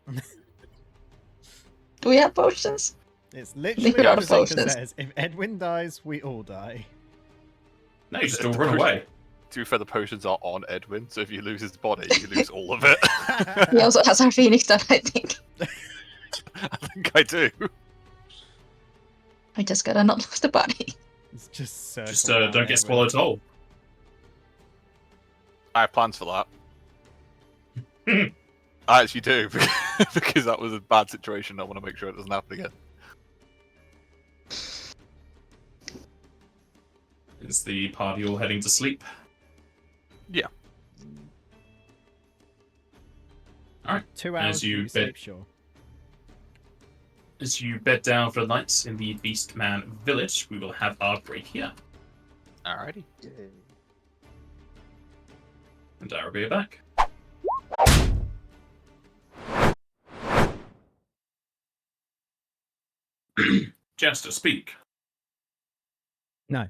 Do we have potions? It's literally We're what out of Drazenka potions. says. If Edwin dies, we all die. No, you just all The run potion- away. To be fair, the potions are on Edwin, so if you lose his body, you lose all of it. He also has our Phoenix done, I think. I think I do. I just gotta not lose the body. It's just circle Just around don't get Edwin. swallowed whole. I have plans for that. Hmm. I actually do, because that was a bad situation. I want to make sure it doesn't happen again. Is the party all heading to sleep? Yeah. 2 hours As you you bet- sleep, sure. As you bed down for the night in the Beastman village, we will have our break here. Alrighty. And I will be back. Jester, speak. No.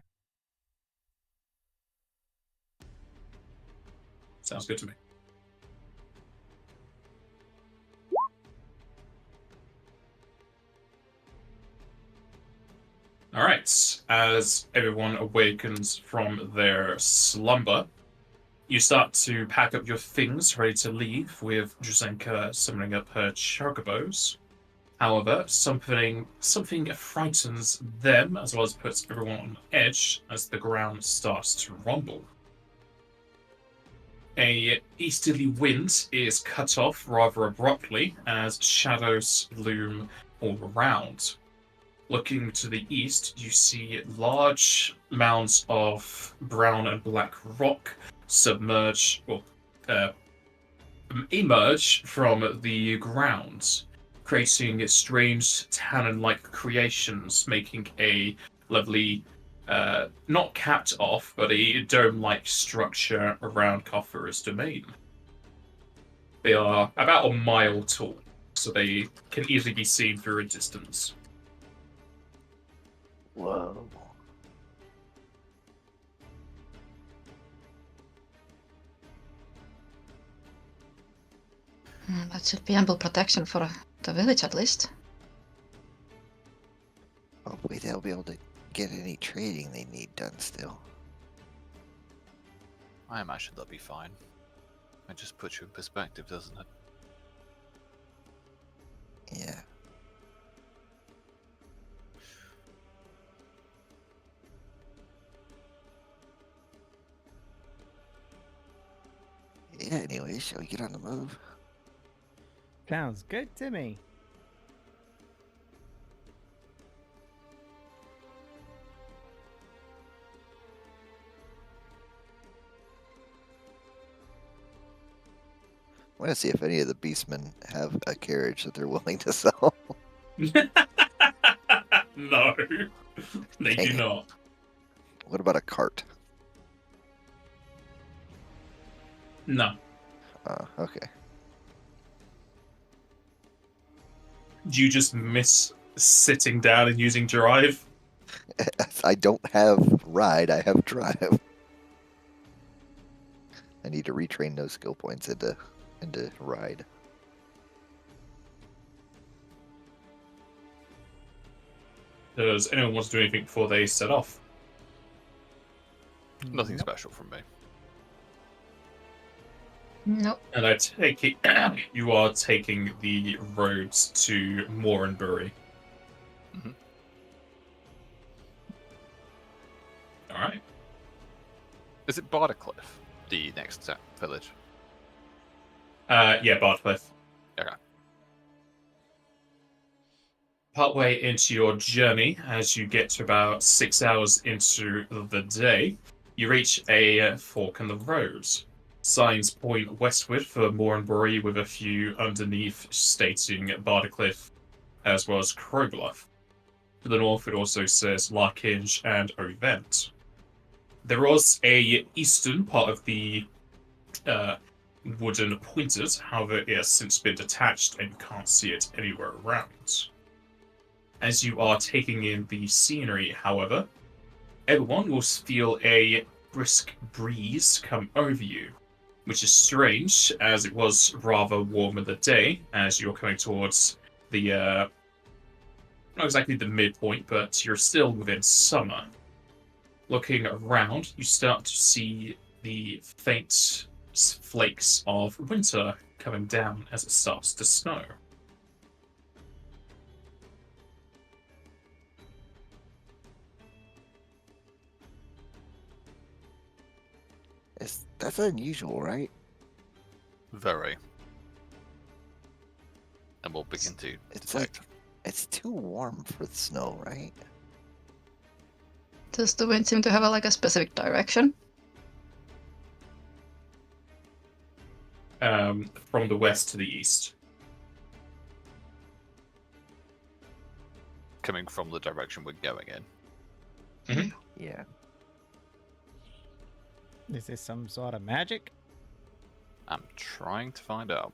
Sounds good to me. Alright, as everyone awakens from their slumber, you start to pack up your things, ready to leave, with Drazenka summoning up her chocobos. However, something frightens them, as well as puts everyone on edge, as the ground starts to rumble. A easterly wind is cut off rather abruptly, as shadows loom all around. Looking to the east, you see large mounds of brown and black rock emerge from the ground, creating strange tannin-like creations, making a lovely, not capped off, but a dome-like structure around Karthurra's domain. They are about a mile tall, so they can easily be seen through a distance. Whoa. That should be ample protection for the village at least. Hopefully they'll be able to get any trading they need done still. I imagine they'll be fine. It just puts you in perspective, doesn't it? Yeah. Yeah, anyway, shall we get on the move? Sounds good to me. I want to see if any of the beastmen have a carriage that they're willing to sell. No, they Dang do it. not. What about a cart? No. Okay. Do you just miss sitting down and using drive? I don't have ride, I have drive. I need to retrain those skill points into ride. Does anyone want to do anything before they set off? Nothing Nope. special from me. Nope. And I take it you are taking the roads to Moranbury. Mhm. Alright. Is it Bardercliff, the next village? Yeah, Bartcliff. Okay. Partway into your journey, as you get to about 6 hours into the day, you reach a fork in the road. Signs point westward for Moranbury, with a few underneath stating Bardercliff as well as Crowbluff. To the north, it also says Larkinge and Ovent. There was a eastern part of the wooden pointers, however, it has since been detached and you can't see it anywhere around. As you are taking in the scenery, however, everyone will feel a brisk breeze come over you, which is strange, as it was rather warm in the day, as you're coming towards the not exactly the midpoint, but you're still within summer. Looking around, you start to see the faint flakes of winter coming down as it starts to snow. That's unusual, right? Very. And we'll begin to It's detect. like it's too warm for the snow, right? Does the wind seem to have a specific direction? From the west to the east. Coming from the direction we're going in. Yeah. Is this some sort of magic? I'm trying to find out.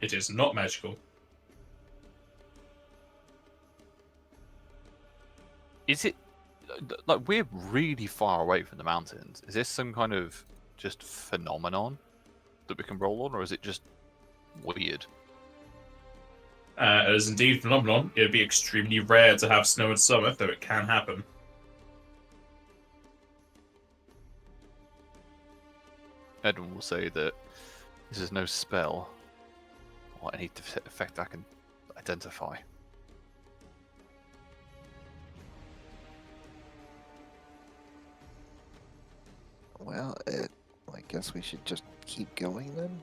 It is not magical. Is it like we're really far away from the mountains? Is this some kind of just phenomenon that we can roll on, or is it just weird? It is indeed a phenomenon. It'd be extremely rare to have snow in summer, though it can happen. Edwin will say that this is no spell or any effect I can identify. Well, I guess we should just keep going then.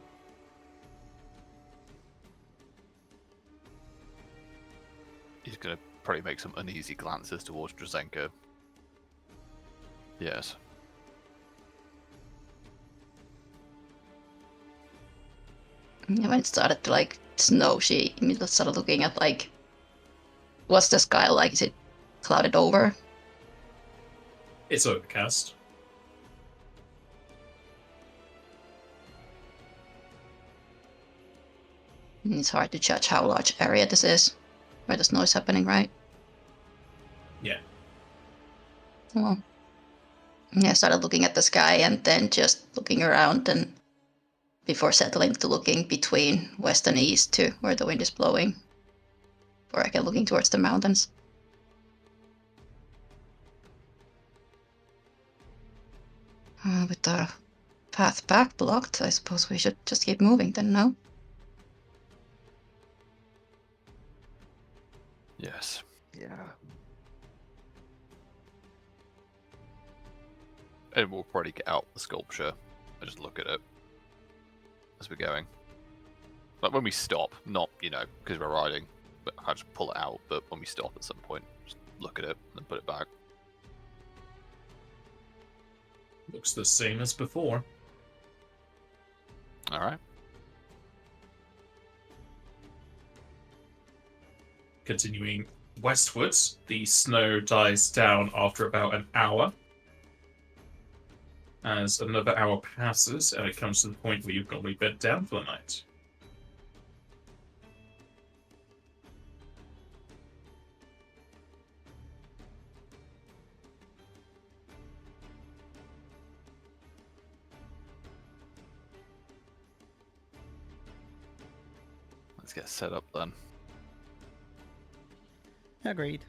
He's going to probably make some uneasy glances towards Drazenka. Yes. When it started to snow, she immediately started looking at what's the sky like? Is it clouded over? It's overcast. It's hard to judge how large area this is, where the snow is happening, right? Yeah. Well, yeah, I started looking at the sky and then just looking around, and before settling to looking between west and east to where the wind is blowing, or again looking towards the mountains. With our path back blocked, I suppose we should just keep moving then, no? Yes. Yeah. And we'll probably get out the sculpture and just look at it as we're going. Like when we stop, not, because we're riding, but I just pull it out, but when we stop at some point, just look at it and then put it back. Looks the same as before. Alright. Continuing westwards, the snow dies down after about an hour. As another hour passes, and it comes to the point where you've got to bed down for the night. Let's get set up then. Agreed.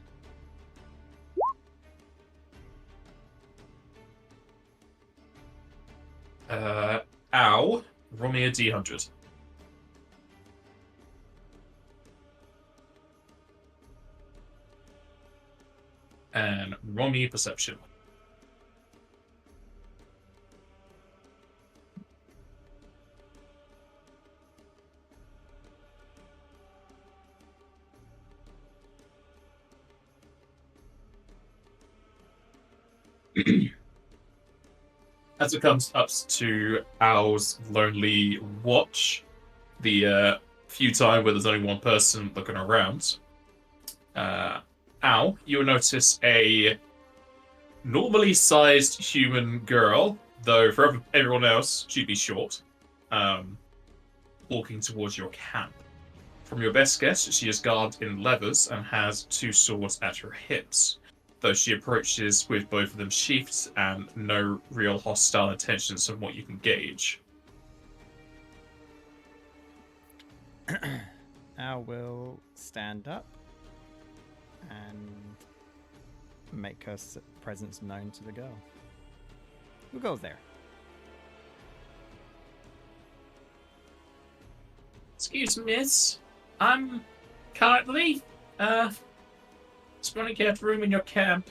Ow. Roll me a D100. And roll me perception. As it comes up to Owl's lonely watch, the few times where there's only one person looking around, Owl, you'll notice a normally sized human girl, though for everyone else, she'd be short, walking towards your camp. From your best guess, she is garbed in leathers and has two swords at her hips, though she approaches with both of them sheathed and no real hostile intentions from what you can gauge. I will stand up and make her presence known to the girl. Who goes there? Excuse me, miss. I'm currently, just want to get room in your camp.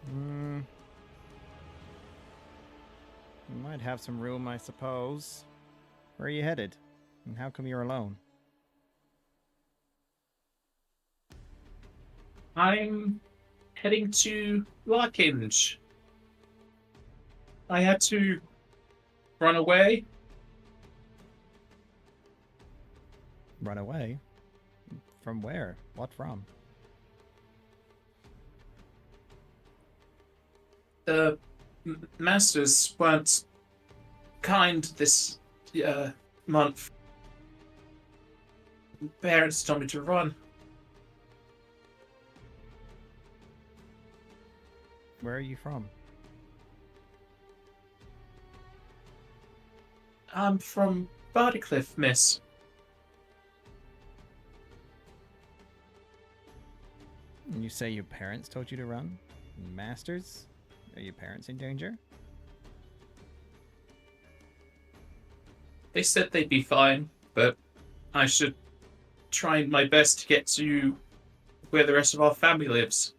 You might have some room, I suppose. Where are you headed? And how come you're alone? I'm heading to Larkinge. I had to run away. Run away? From where? What from? The masters weren't kind this month. Parents told me to run. Where are you from? I'm from Bartycliff, miss. And you say your parents told you to run? Masters? Are your parents in danger? They said they'd be fine, but I should try my best to get to where the rest of our family lives.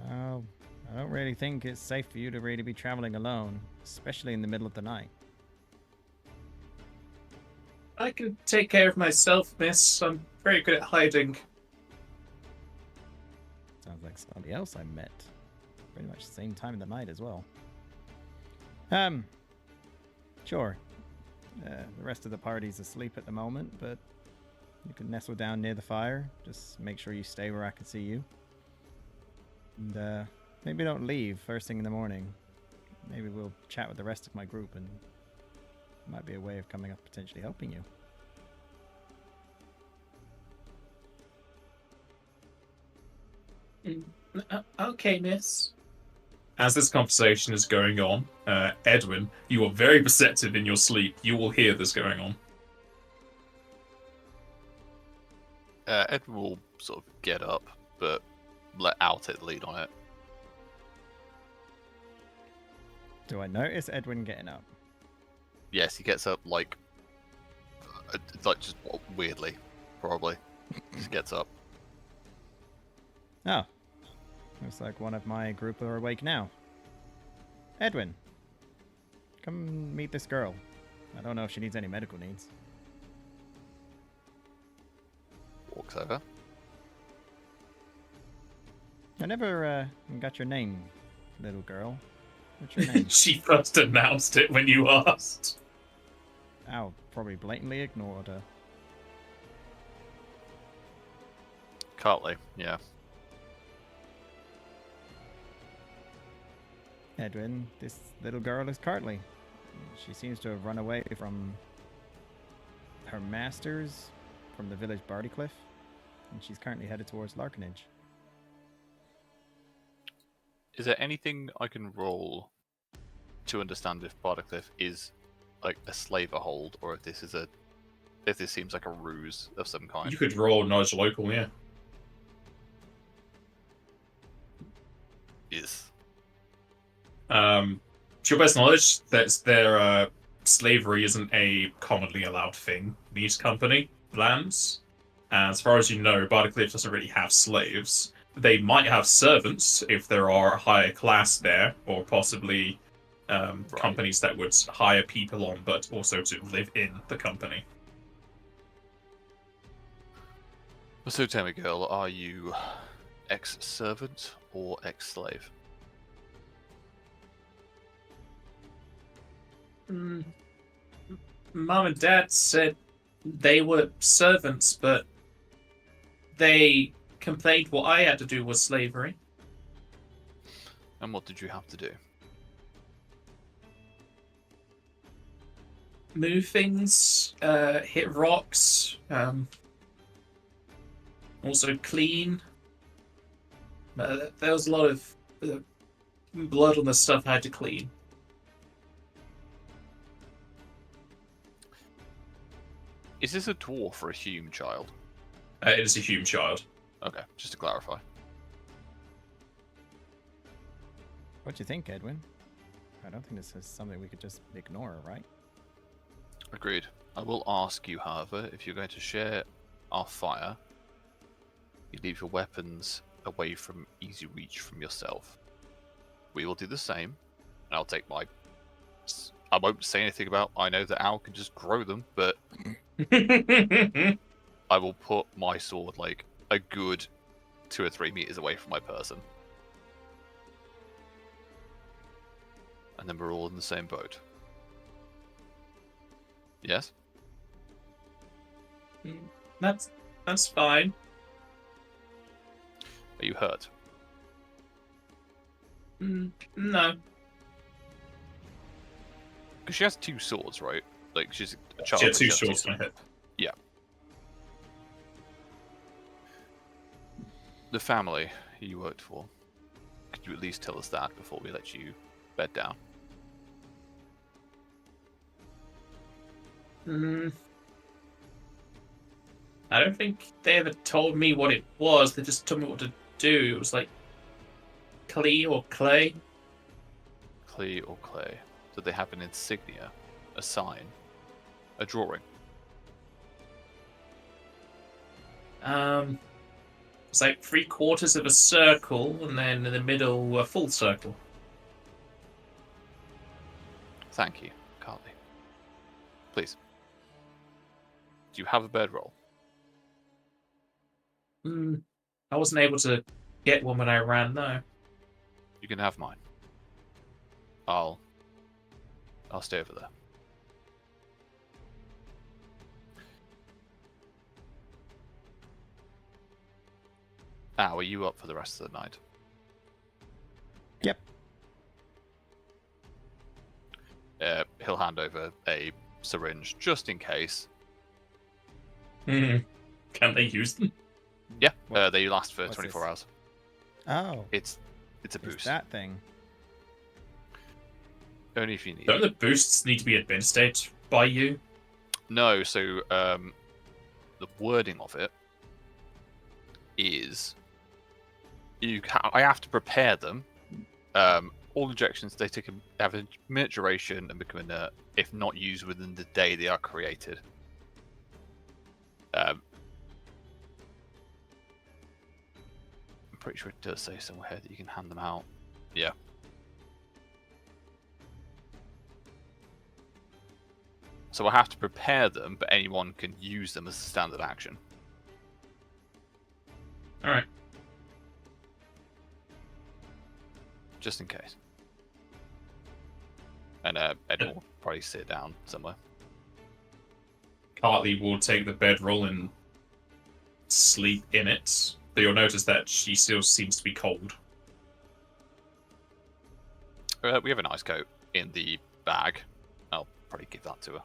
No, I don't really think it's safe for you to really be traveling alone, especially in the middle of the night. I can take care of myself, miss. I'm very good at hiding. Sounds like somebody else I met. Pretty much the same time of the night as well. Sure. The rest of the party's asleep at the moment, but you can nestle down near the fire. Just make sure you stay where I can see you. And maybe don't leave first thing in the morning. Maybe we'll chat with the rest of my group, and it might be a way of coming up potentially helping you. Okay, miss. As this conversation is going on, Edwin, you are very perceptive in your sleep. You will hear this going on. Edwin will sort of get up, but let Al take the lead on it. Do I notice Edwin getting up? Yes, he gets up like just weirdly, probably. Just gets up. Oh. Looks like one of my group are awake now. Edwin. Come meet this girl. I don't know if she needs any medical needs. Walks over. I never got your name, little girl. What's your name? She first announced it when you asked. Ow, probably blatantly ignored her. Cartley, yeah. Edwin, this little girl is Karthurra. She seems to have run away from her masters from the village Bartycliff, and she's currently headed towards Larkinage. Is there anything I can roll to understand if Bartycliff is like a slaver hold, or if this seems like a ruse of some kind? You could roll knowledge local, yeah. Yes. To your best knowledge, their slavery isn't a commonly allowed thing in East Company lands. As far as you know, Bartycliff doesn't really have slaves. They might have servants if there are a higher class there, or possibly companies that would hire people on, but also to live in the company. So tell me, girl, are you ex-servant or ex-slave? Mom and Dad said they were servants, but they complained what I had to do was slavery. And what did you have to do? Move things, hit rocks, also clean. There was a lot of blood on the stuff I had to clean. Is this a dwarf or a human child? It is a human child. Okay, just to clarify. What do you think, Edwin? I don't think this is something we could just ignore, right? Agreed. I will ask you, however, if you're going to share our fire, you leave your weapons away from easy reach from yourself. We will do the same, and I'll take my... I won't say anything about, I know that Al can just grow them, but I will put my sword like a good 2 or 3 meters away from my person. And then we're all in the same boat. Yes? That's fine. Are you hurt? No. Because she has 2 swords, right? Like, she's a child. She had but 2 has swords on her hip. The family you worked for, could you at least tell us that before we let you bed down? I don't think they ever told me what it was. They just told me what to do. It was like Klee or Clay. Clay or clay? Did they have an insignia, a sign, a drawing? It's like 3/4 of a circle, and then in the middle a full circle. Thank you, Carly. Please. Do you have a bedroll? I wasn't able to get one when I ran, though. You can have mine. I'll stay over there. Al, are you up for the rest of the night? Yep. He'll hand over a syringe just in case. Can't they use them? Yeah, they last for What's 24 this? hours. Oh, It's a it's boost. that thing. Only if you need Don't it. the boosts need to be administered by you? No, so the wording of it is I have to prepare them. All injections they have a minute duration and become inert if not used within the day they are created. I'm pretty sure it does say somewhere here that you can hand them out. Yeah. So I have to prepare them, but anyone can use them as a standard action. Alright. Just in case. And Edwin will probably sit down somewhere. Hartley will take the bedroll and sleep in it, but you'll notice that she still seems to be cold. We have an ice coat in the bag. I'll probably give that to her.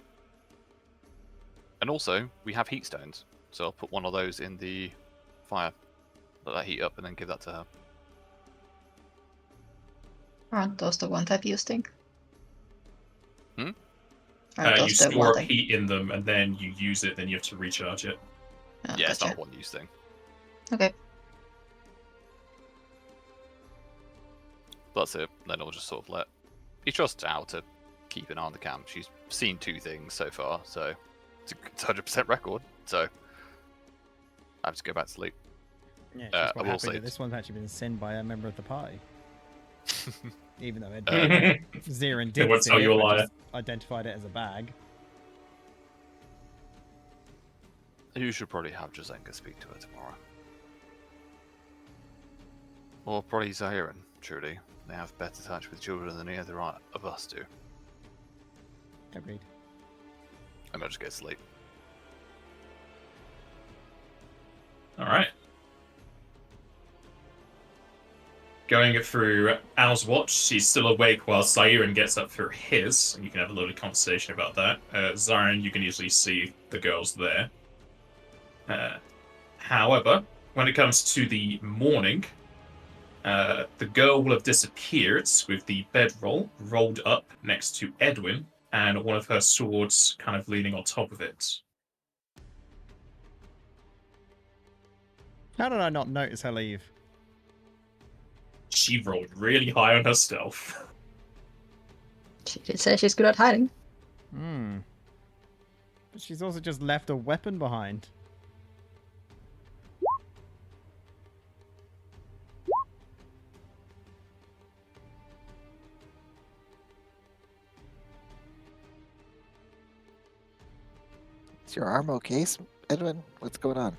And also, we have heat stones, so I'll put one of those in the fire. Let that heat up and then give that to her. Aren't those the one-type use thing? Hmm? Aren't You those the store one-type? heat in them, and then you use it, then you have to recharge it. Oh, Yeah, it's gotcha. not a one-use thing. Okay. That's it. Then I'll just sort of he trusts Al to keep an eye on the camp. She's seen 2 things so far, so it's a 100% record. So I have to go back to sleep. Yeah, she's I quite will happy say that this one's actually been sent by a member of the party. Even though Zirin They did won't see tell it, you a but lie. just identified it as a bag. You should probably have Drazenka speak to her tomorrow. Or probably Zahiran, truly. They have better touch with children than either of us do. Agreed. I'm gonna just go to sleep. Alright. Going through Al's watch, she's still awake while Siren gets up through his, and you can have a little conversation about that. Zarin, you can usually see the girls there. However, when it comes to the morning, The girl will have disappeared with the bedroll rolled up next to Edwin, and one of her swords kind of leaning on top of it. How did I not notice her leave? She rolled really high on her stealth. She did say she's good at hiding. Hmm. But she's also just left a weapon behind. Is your arm okay, Edwin? What's going on?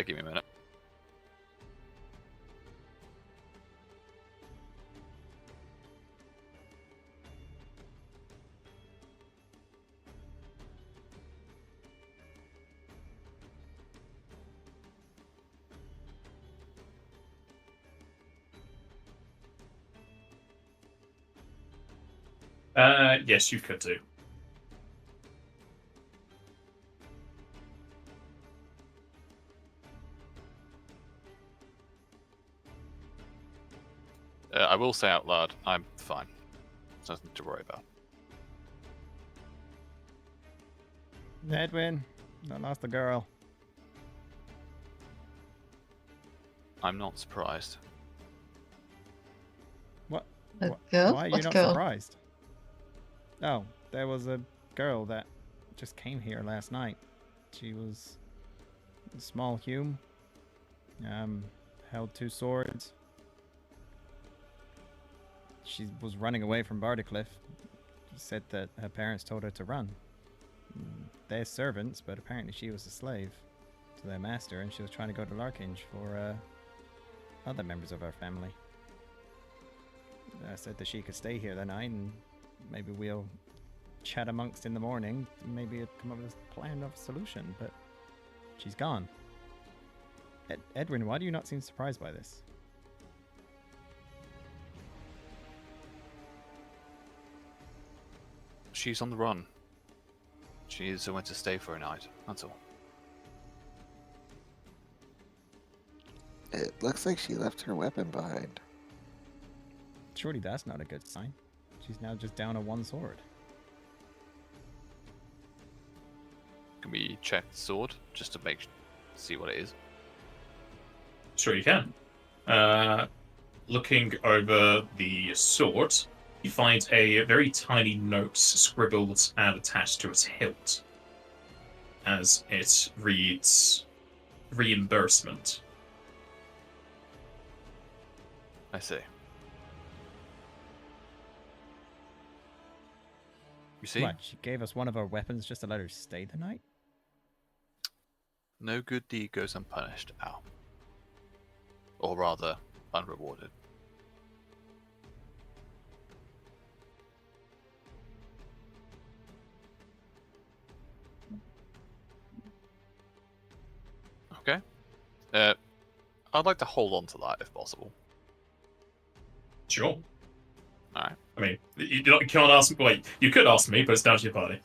Give me a minute. Yes, you could do. I will say out loud, I'm fine. There's nothing to worry about. Edwin, I lost the girl. I'm not surprised. What? A girl? Why are you What not girl? surprised? Oh, there was a girl that just came here last night. She was a small hume. Held 2 swords. She was running away from Bardacliff. She said that her parents told her to run. They're servants, but apparently she was a slave to their master, and she was trying to go to Larkinge for other members of her family. I said that she could stay here that night, and maybe we'll chat amongst in the morning. Maybe it'll come up with a plan of a solution, but she's gone. Edwin, why do you not seem surprised by this? She's on the run. She needs somewhere to stay for a night, that's all. It looks like she left her weapon behind. Surely that's not a good sign. She's now just down to 1 sword. Can we check the sword just to see what it is? Sure you can. Looking over the sword, you find a very tiny note scribbled and attached to its hilt, as it reads, reimbursement. I see. You see? What, she gave us one of her weapons just to let her stay the night? No good deed goes unpunished, Al. Or rather, unrewarded. Okay. I'd like to hold on to that if possible. Sure. Alright. I mean, you can't ask me. Wait, you could ask me, but it's down to your party.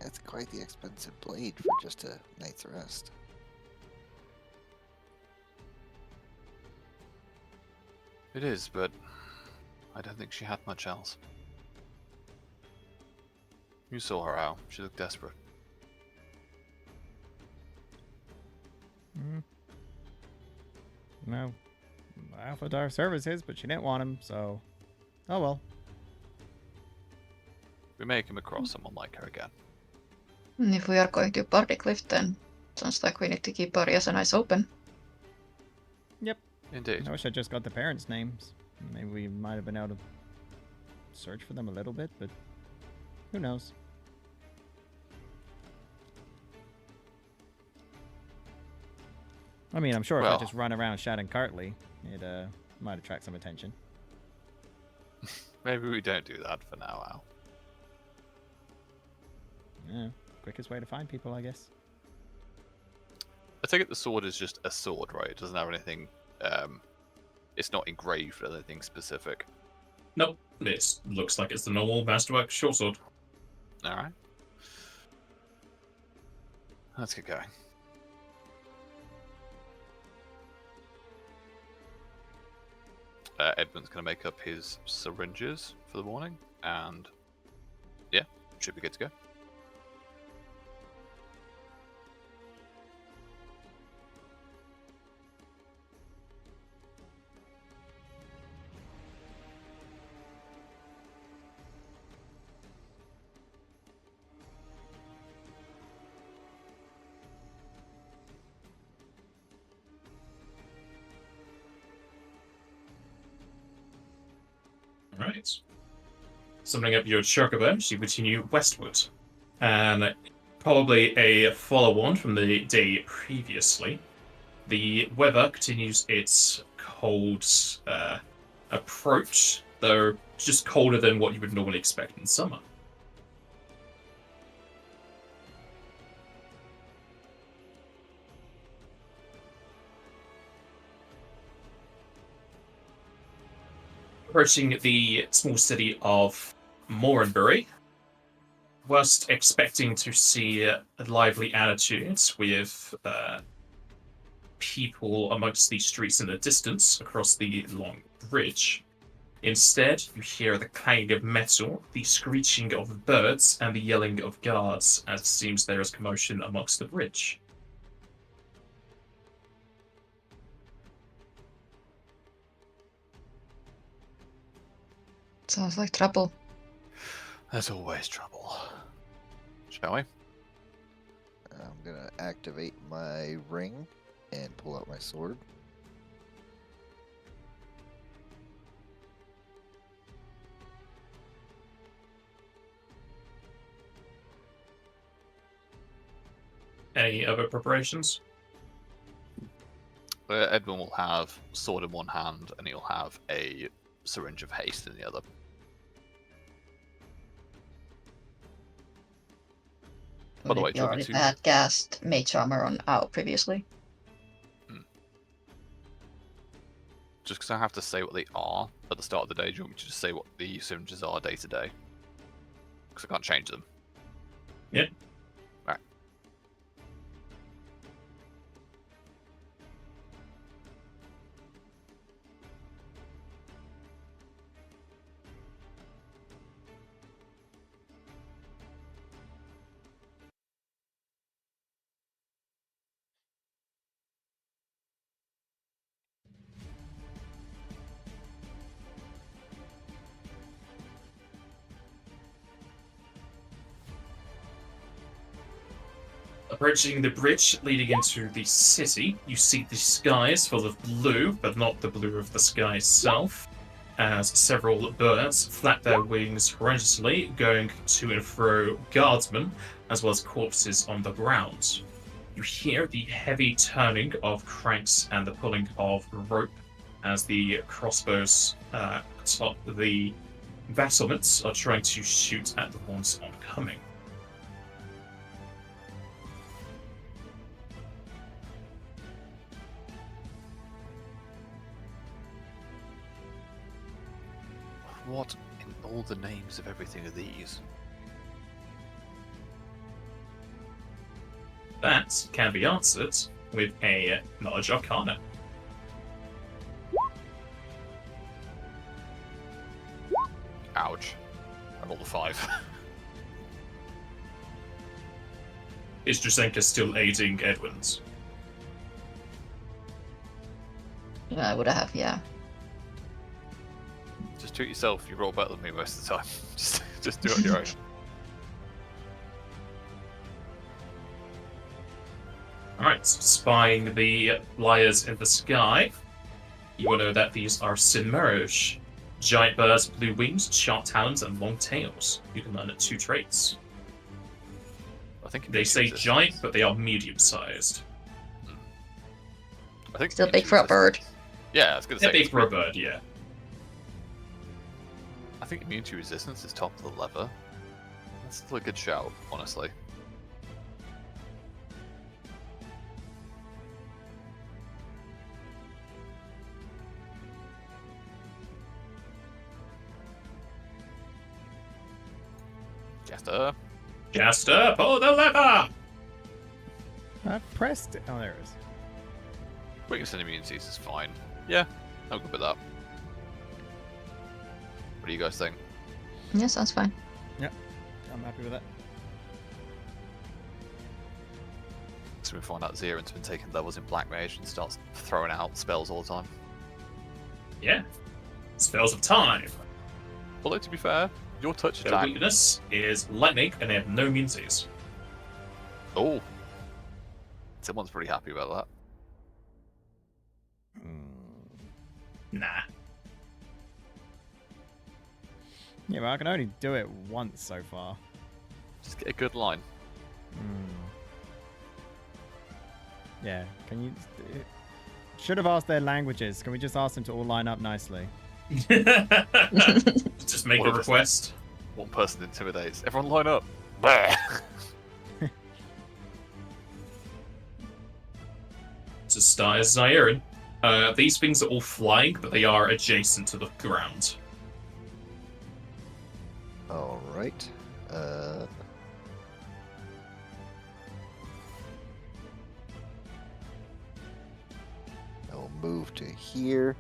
That's quite the expensive blade for just a night's rest. It is, but I don't think she had much else. You saw her, Al. She looked desperate. No. I offered our services, but she didn't want them, so... Oh well. We may come across someone like her again. And if we are going to Bardacliff, then sounds like we need to keep our ears and eyes open. Yep. Indeed. I wish I just got the parents' names. Maybe we might have been able to search for them a little bit, but who knows? I mean, I'm sure if I Well. just run around shouting Cartley, it might attract some attention. Maybe we don't do that for now, Al. Yeah, quickest way to find people, I guess. take it the sword is just a sword, right? It doesn't have anything. It's not engraved with anything specific. Nope, it looks like it's the normal masterwork short sword. All right. Let's get going. Edwin's going to make up his syringes for the morning, and yeah, should be good to go. Right. Summoning up your chocobos, you continue westward. And probably a follow-on from the day previously, the weather continues its cold approach, though just colder than what you would normally expect in summer. Approaching the small city of Moranbury, whilst expecting to see lively attitudes with people amongst the streets in the distance across the long bridge, instead you hear the clang of metal, the screeching of birds, and the yelling of guards, as it seems there is commotion amongst the bridge. Sounds like trouble. There's always trouble. Shall we? I'm gonna activate my ring and pull out my sword. Any other preparations? Edwin will have sword in one hand, and he'll have a syringe of haste in the other. By the way, You already had cast Mage Armor on Owl previously. Just because I have to say what they are at the start of the day, do you want me to just say what the syringes are day to day? Because I can't change them. Yeah. Alright. Approaching the bridge leading into the city, you see the skies full of blue, but not the blue of the sky itself, as several birds flap their wings horizontally, going to and fro guardsmen, as well as corpses on the ground. You hear the heavy turning of cranks and the pulling of rope as the crossbows atop the battlements are trying to shoot at the ones oncoming. What in all the names of everything are these? That can be answered with a Knowledge Arcana. Ouch. I rolled a 5. Is Drazenka still aiding Edwin's? I would have, yeah. Just do it yourself. You roll better than me most of the time. Just do it on your own. Alright, spying the liars in the sky, you will know that these are Sinmerosh. Giant birds, blue wings, sharp talons, and long tails. You can learn 2 traits. I think They say giant, but they are medium-sized. I think Still big for a bird. Yeah, I was gonna They're say. big for a bird, yeah. I think immune to resistance is top of the lever. That's still a good shout, honestly. Jester. Jester, pull the lever! I pressed it. Oh, there it is. Weakness and immunities is fine. Yeah, I'm good with that. What do you guys think? Yeah, sounds fine. I'm happy with that. So we find out Zieren's been taking levels in Black Mage and starts throwing out spells all the time. Yeah. Spells of time. Although, to be fair, your touch Their attack... weakness is lightning, and they have no immunities. Oh! Someone's pretty happy about that. Nah. Yeah, well, I can only do it once so far. Just get a good line. Yeah, can you... Should have asked their languages. Can we just ask them to all line up nicely? Just make What a if it's- request. One person intimidates. Everyone line up! Bah! To start as Zairin. These things are all flying, but they are adjacent to the ground. Alright. I will move to here,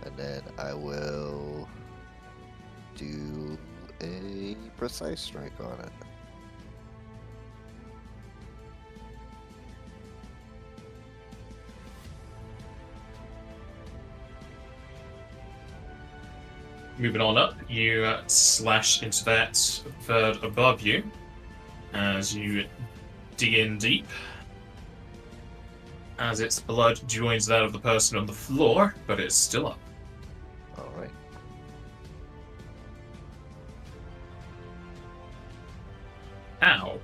and then I will do a precise strike on it. Moving on up, you slash into that bird above you as you dig in deep. As its blood joins that of the person on the floor, but it's still up. Alright. Ow.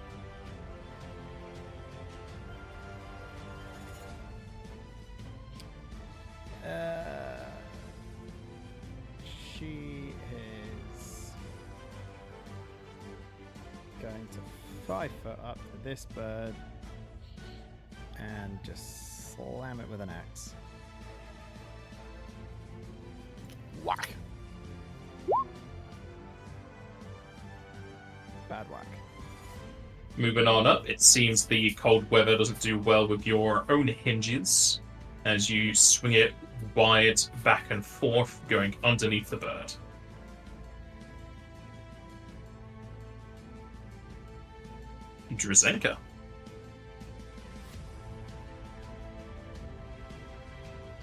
She is going to 5 foot up to this bird and just slam it with an axe. Whack! Bad whack. Moving on up, it seems the cold weather doesn't do well with your own hinges as you swing it wide back and forth, going underneath the bird. Drazenka.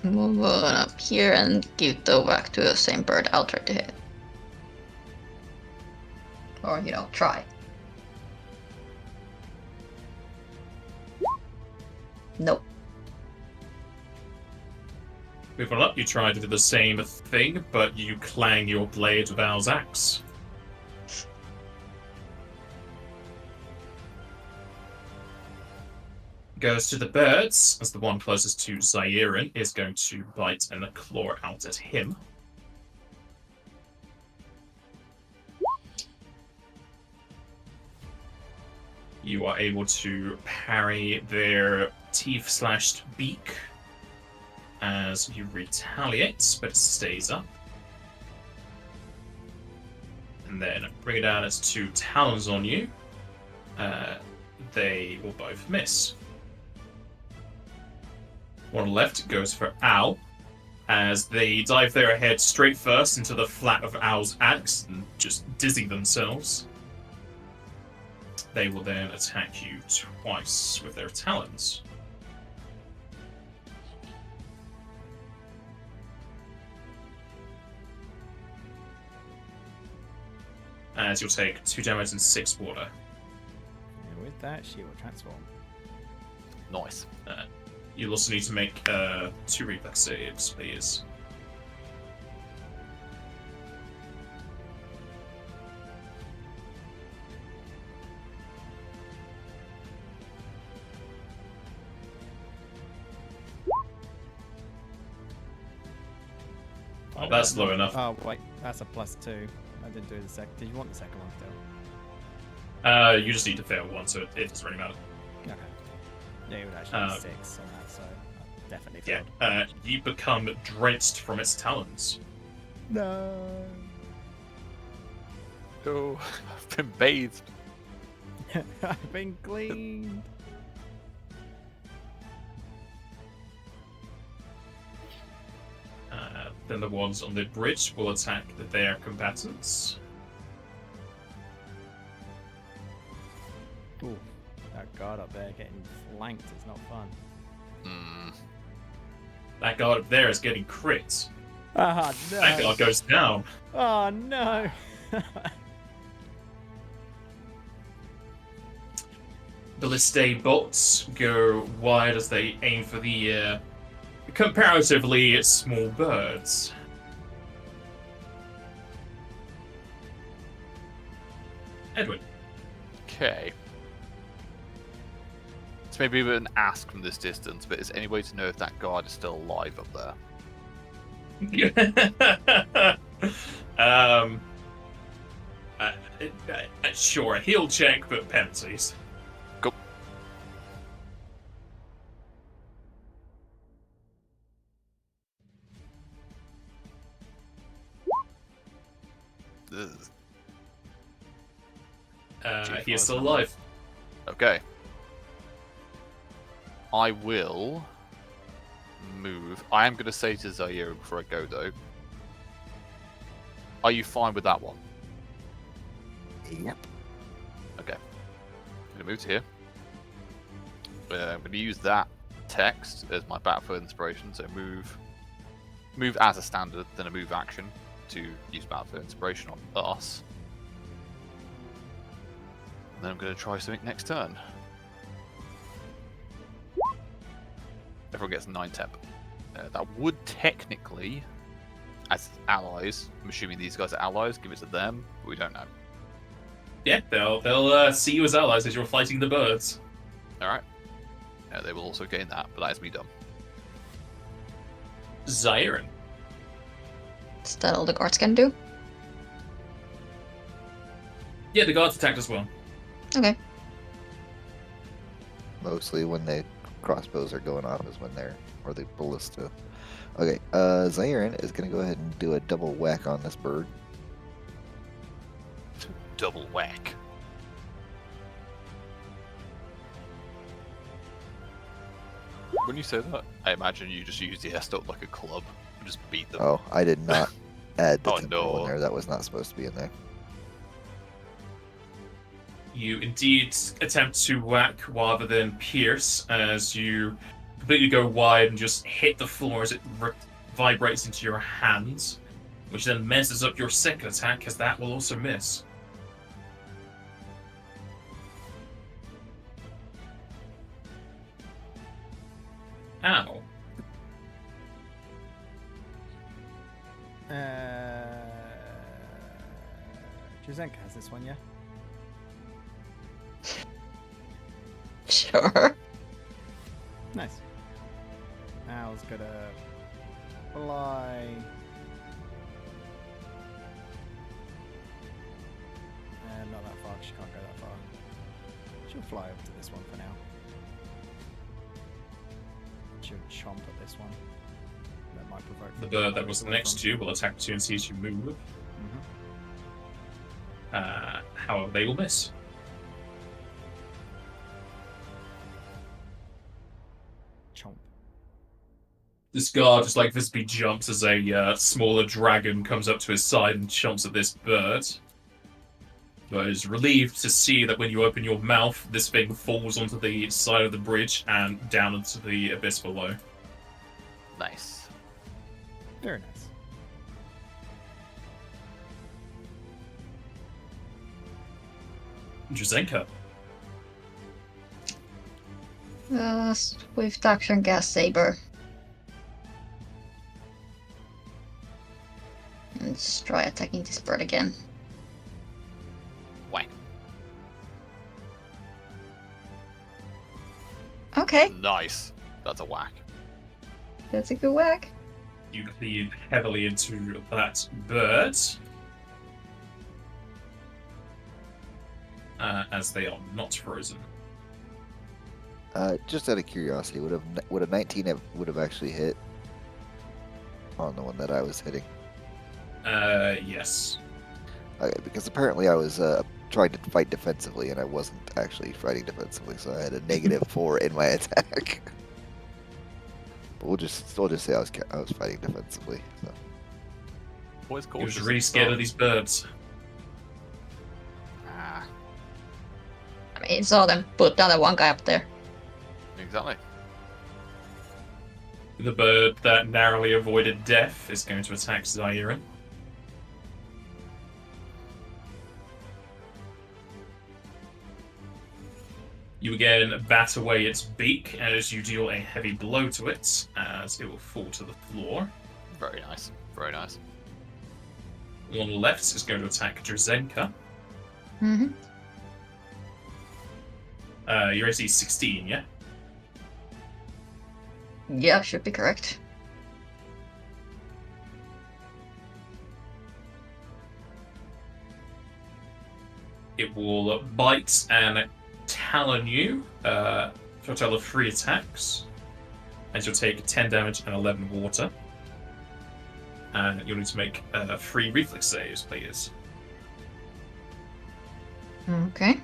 Move on up here and give the whack to the same bird I'll try to hit. Or, try. Nope. Moving on up, you try to do the same thing, but you clang your blade with Al's axe. Goes to the birds, as the one closest to Zairin is going to bite and claw out at him. You are able to parry their teeth-slashed beak as you retaliate, but it stays up. And then bring it down as 2 talons on you. They will both miss. One left goes for Al, as they dive their head straight first into the flat of Al's axe and just dizzy themselves. They will then attack you twice with their talons. As you'll take 2 damage and 6 water. And with that, she will transform. Nice. You'll also need to make 2 reflex saves, please. Oh, that's low enough. Oh, wait, that's a +2. I didn't do the second. Did you want the second one still? You just need to fail one, so it doesn't really matter. Okay. Yeah, it would actually be 6 on that, so I definitely Yeah, failed. you become drenched from its talons. No. No, I've been bathed. I've been cleaned. Then the ones on the bridge will attack their combatants. Ooh, that guard up there getting flanked is not fun. Hmm. That guard up there is getting crits. Ah, That no. guard goes down. Oh, no. Ballistae bolts go wide as they aim for the comparatively small birds. Edwin. Okay. It's maybe a bit of an ask from this distance, but is there any way to know if that guard is still alive up there? Sure, a heal check, but penalties. Go. Ugh. He is still alive. Okay. I will move. I am going to say to Zaire before I go, though. Are you fine with that one? Yep. Okay. I'm going to move to here. I'm going to use that text as my Battlefield inspiration. So move as a standard, then a move action to use Battlefield inspiration on us. And then I'm going to try something next turn. Everyone gets 9 temp. That would technically, as allies, I'm assuming these guys are allies, give it to them, but we don't know. Yeah, they'll see you as allies as you're fighting the birds. Alright. They will also gain that, but that is me done. Zyron. Is that all the guards can do? Yeah, the guards attacked as well. Okay. Mostly when the crossbows are going off is when they're, or the ballista. Okay, Zyron is gonna go ahead and do a double whack on this bird. Double whack. When you say that, I imagine you just use the Estoc like a club and just beat them. Oh, I did not add the Oh, temporal no. in there. That was not supposed to be in there. You indeed attempt to whack rather than pierce as you completely go wide and just hit the floor as it vibrates into your hands, which then messes up your second attack as that will also miss. Ow. Drazenka has this one, yeah? Sure. Nice. Al's gonna fly. Not that far, she can't go that far. She'll fly over to this one for now. She'll chomp at this one. That might provoke The me bird to that was away next from- to you will attack you and see as you move. Mhm. However, they will miss. Chomp. This guard just like visibly jumps as a smaller dragon comes up to his side and chomps at this bird. But is relieved to see that when you open your mouth, this thing falls onto the side of the bridge and down into the abyss below. Nice. Very nice. Drazenka. Swift action gas saber. And just try attacking this bird again. Whack. Okay, Nice. That's a whack. that's a good whack. You cleave heavily into that bird. As they are not frozen. Just out of curiosity, would a 19 would have actually hit on the one that I was hitting? Yes. Because apparently I was trying to fight defensively, and I wasn't actually fighting defensively, so I had a -4 in my attack. But we'll just say I was fighting defensively. So. Always He was cautious really at the scared of start. these birds. Ah, I mean, he saw them put down the one guy up there. exactly. The bird that narrowly avoided death is going to attack Zairin. You again bat away its beak as you deal a heavy blow to it, as it will fall to the floor. Very nice. Very nice. The one on the left is going to attack Drazenka. Mm-hmm. Your AC is 16, yeah? Yeah, should be correct. It will bite and talon you for a total of 3 attacks. And you'll take 10 damage and 11 water. And you'll need to make 3 reflex saves, please. Okay.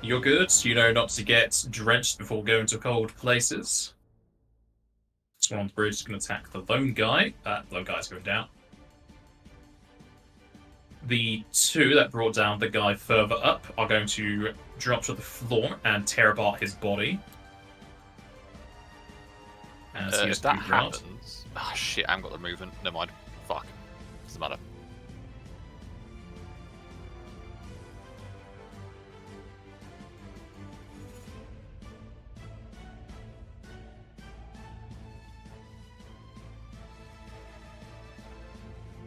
You're good. You know not to get drenched before going to cold places. This one on the bridge is going to attack the lone guy. Lone guy's going down. The 2 that brought down the guy further up are going to drop to the floor and tear apart his body. As he has If that moved around. happens... Ah, shit, I haven't got the movement. Never mind. Fuck. Doesn't matter.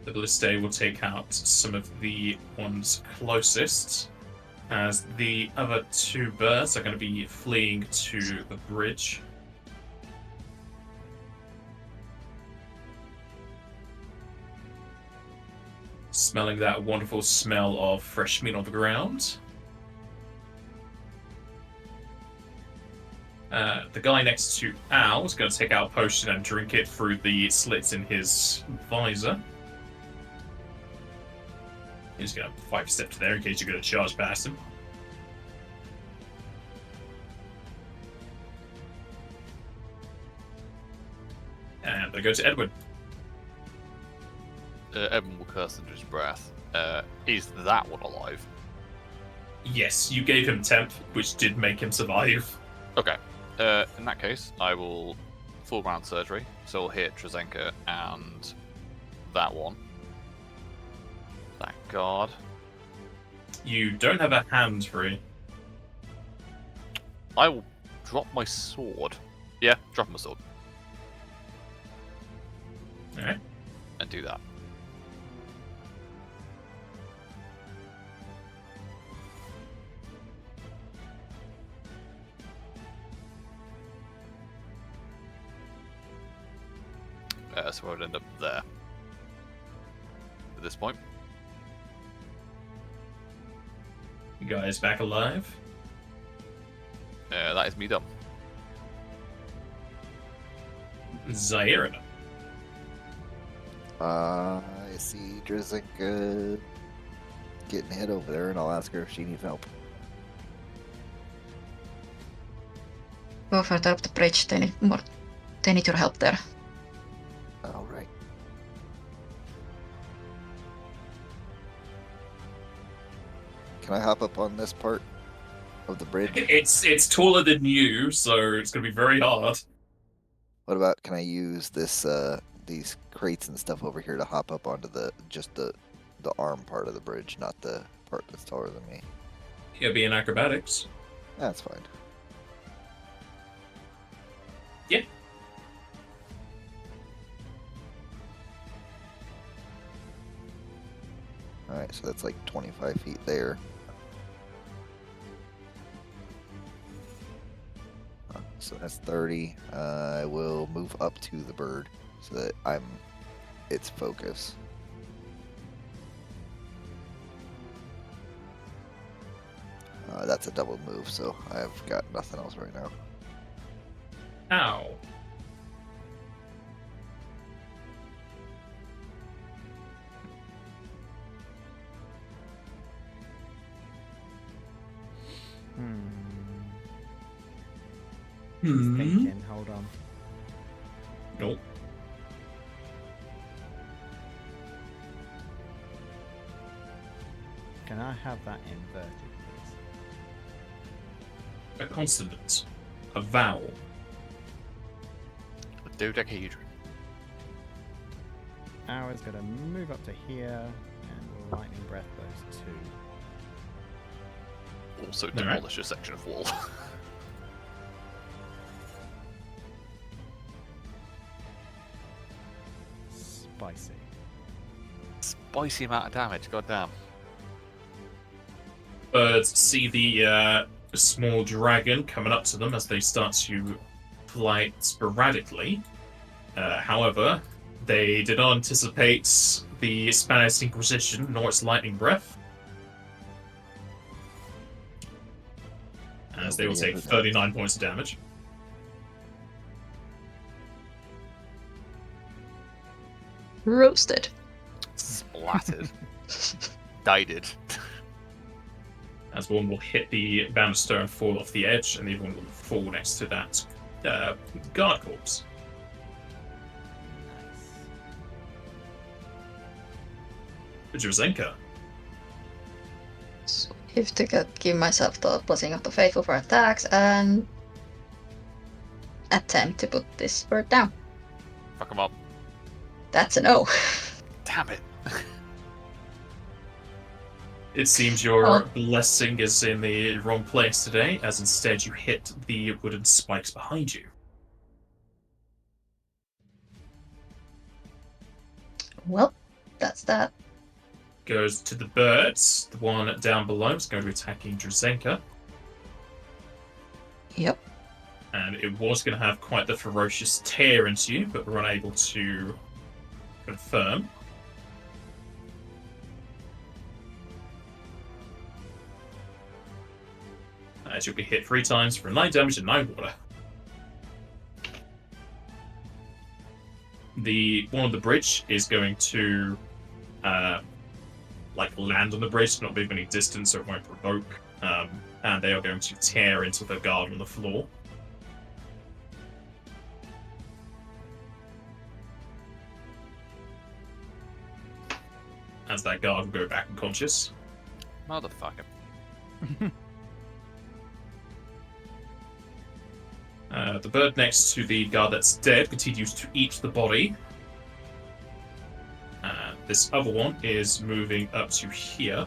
The Ballista will take out some of the ones closest, as the other 2 birds are going to be fleeing to the bridge. Smelling that wonderful smell of fresh meat on the ground. The guy next to Al is going to take out a potion and drink it through the slits in his visor. He's going to 5 steps there in case you're going to charge past him. And they go to Edwin. Edwin will curse under his breath. Is that one alive? Yes, you gave him temp, which did make him survive. Okay. In that case, I will full round surgery. So I'll hit Drazenka and that one. Thank God. You don't have a hand free. I will drop my sword. Yeah, drop my sword. Alright. And do that. So I would end up there. At this point. You guys back alive? That is me done. Zairin. I see Drazenka getting hit over there, and I'll ask her if she needs help. Go further up the bridge. They need your help there. All right. Can I hop up on this part of the bridge? It's taller than you, so it's going to be very hard. What about, can I use this these crates and stuff over here to hop up onto the arm part of the bridge, not the part that's taller than me? You'll be in acrobatics. That's fine. Yeah. Alright, so that's like 25 feet there. So that's 30. I will move up to the bird so that I'm its focus. a double move, so I've got nothing else right now. Ow. Thinking, hold on. Nope. Can I have that inverted, please? A consonant. A vowel. A dodecahedron. Hour's gonna move up to here, and lightning breath those two. Also Alright. demolish a section of wall. Spicy. Spicy amount of damage, goddamn. Birds see the small dragon coming up to them as they start to fly sporadically. However, they did not anticipate the Spanish Inquisition nor its lightning breath, as they will Nobody take ever does. 39 points of damage. Roasted. Splattered. Died. As one will hit the banister and fall off the edge, and the other one will fall next to that guard corpse. Drazenka. So if to give myself the blessing of the faithful for attacks and attempt to put this bird down. Fuck him up. That's a no. Damn it. It seems your Oh. blessing is in the wrong place today, as instead you hit the wooden spikes behind you. Well, that's that. Goes to the birds. The one down below is going to be attacking Drazenka, Yep. and it was going to have quite the ferocious tear into you, but we're unable to confirm. As you'll be hit 3 times for 9 damage and 9 water. The one on the bridge is going to land on the bridge, not move any distance, so it won't provoke. And they are going to tear into the guard on the floor. As that guard will go back unconscious. Motherfucker. The bird next to the guard that's dead continues to eat the body. This other one is moving up to here.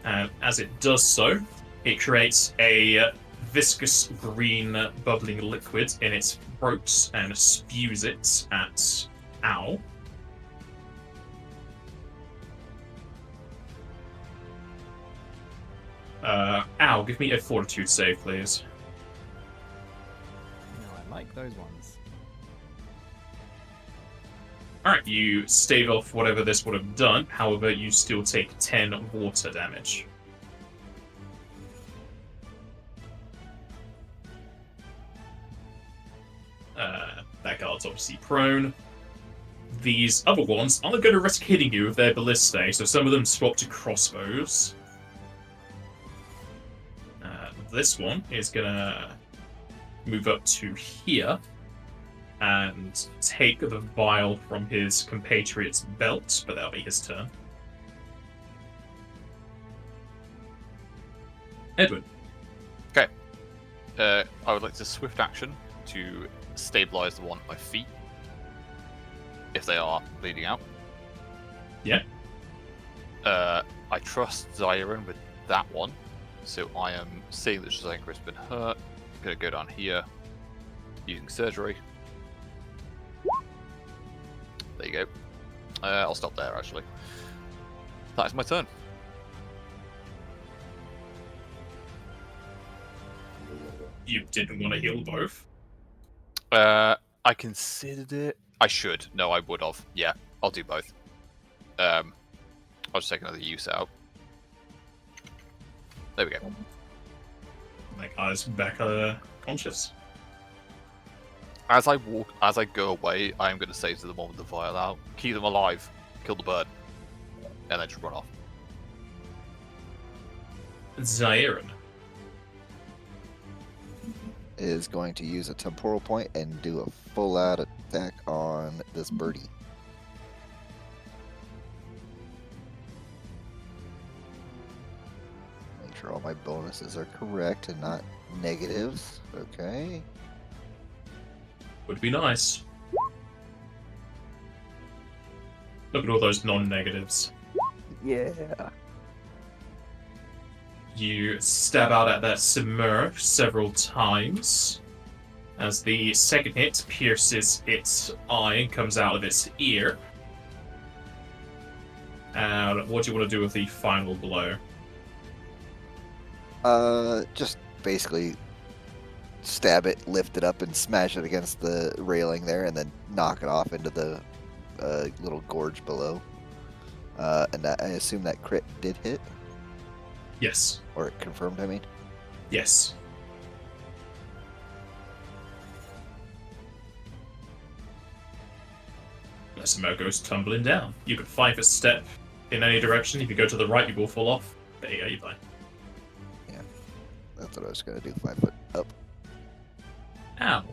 And as it does so, it creates a viscous green bubbling liquid in its throat and spews it at Owl. Owl, give me a fortitude save, please. No, I like those ones. Alright, you stave off whatever this would have done, however, you still take 10 water damage. That guard's obviously prone. These other ones aren't going to risk hitting you with their ballistae, so some of them swap to crossbows. This one is going to move up to here and take the vial from his compatriot's belt, but that'll be his turn. Edwin. I would like to swift action to stabilize the one at my feet. If they are bleeding out. Yeah. I trust Zyron with that one. So I am seeing that Drazenka has been hurt. I'm going to go down here using surgery. There you go. I'll stop there actually. That is my turn. You didn't want to heal both. I considered it. I should. No, I would have. Yeah, I'll do both. I'll just take another use out. There we go. that guy's back conscious. As I go away, I'm going to say to the one with the vial out, keep them alive, kill the bird, and then just run off. Zairin. Is going to use a temporal point and do a full out attack on this birdie. Make sure all my bonuses are correct and not negatives. Okay. Would be nice. Look at all those non-negatives. Yeah. You stab out at that Simur several times. As the second hit pierces its eye and comes out of its ear. And what do you want to do with the final blow? Just basically stab it, lift it up, and smash it against the railing there, and then knock it off into the little gorge below. And I assume that crit did hit, Yes. or it confirmed, I mean. Yes. Massimo goes tumbling down. You could 5 a step in any direction. If you go to the right, you will fall off. There you go, you're fine. That's what I was going to do, 5 foot up. Ow.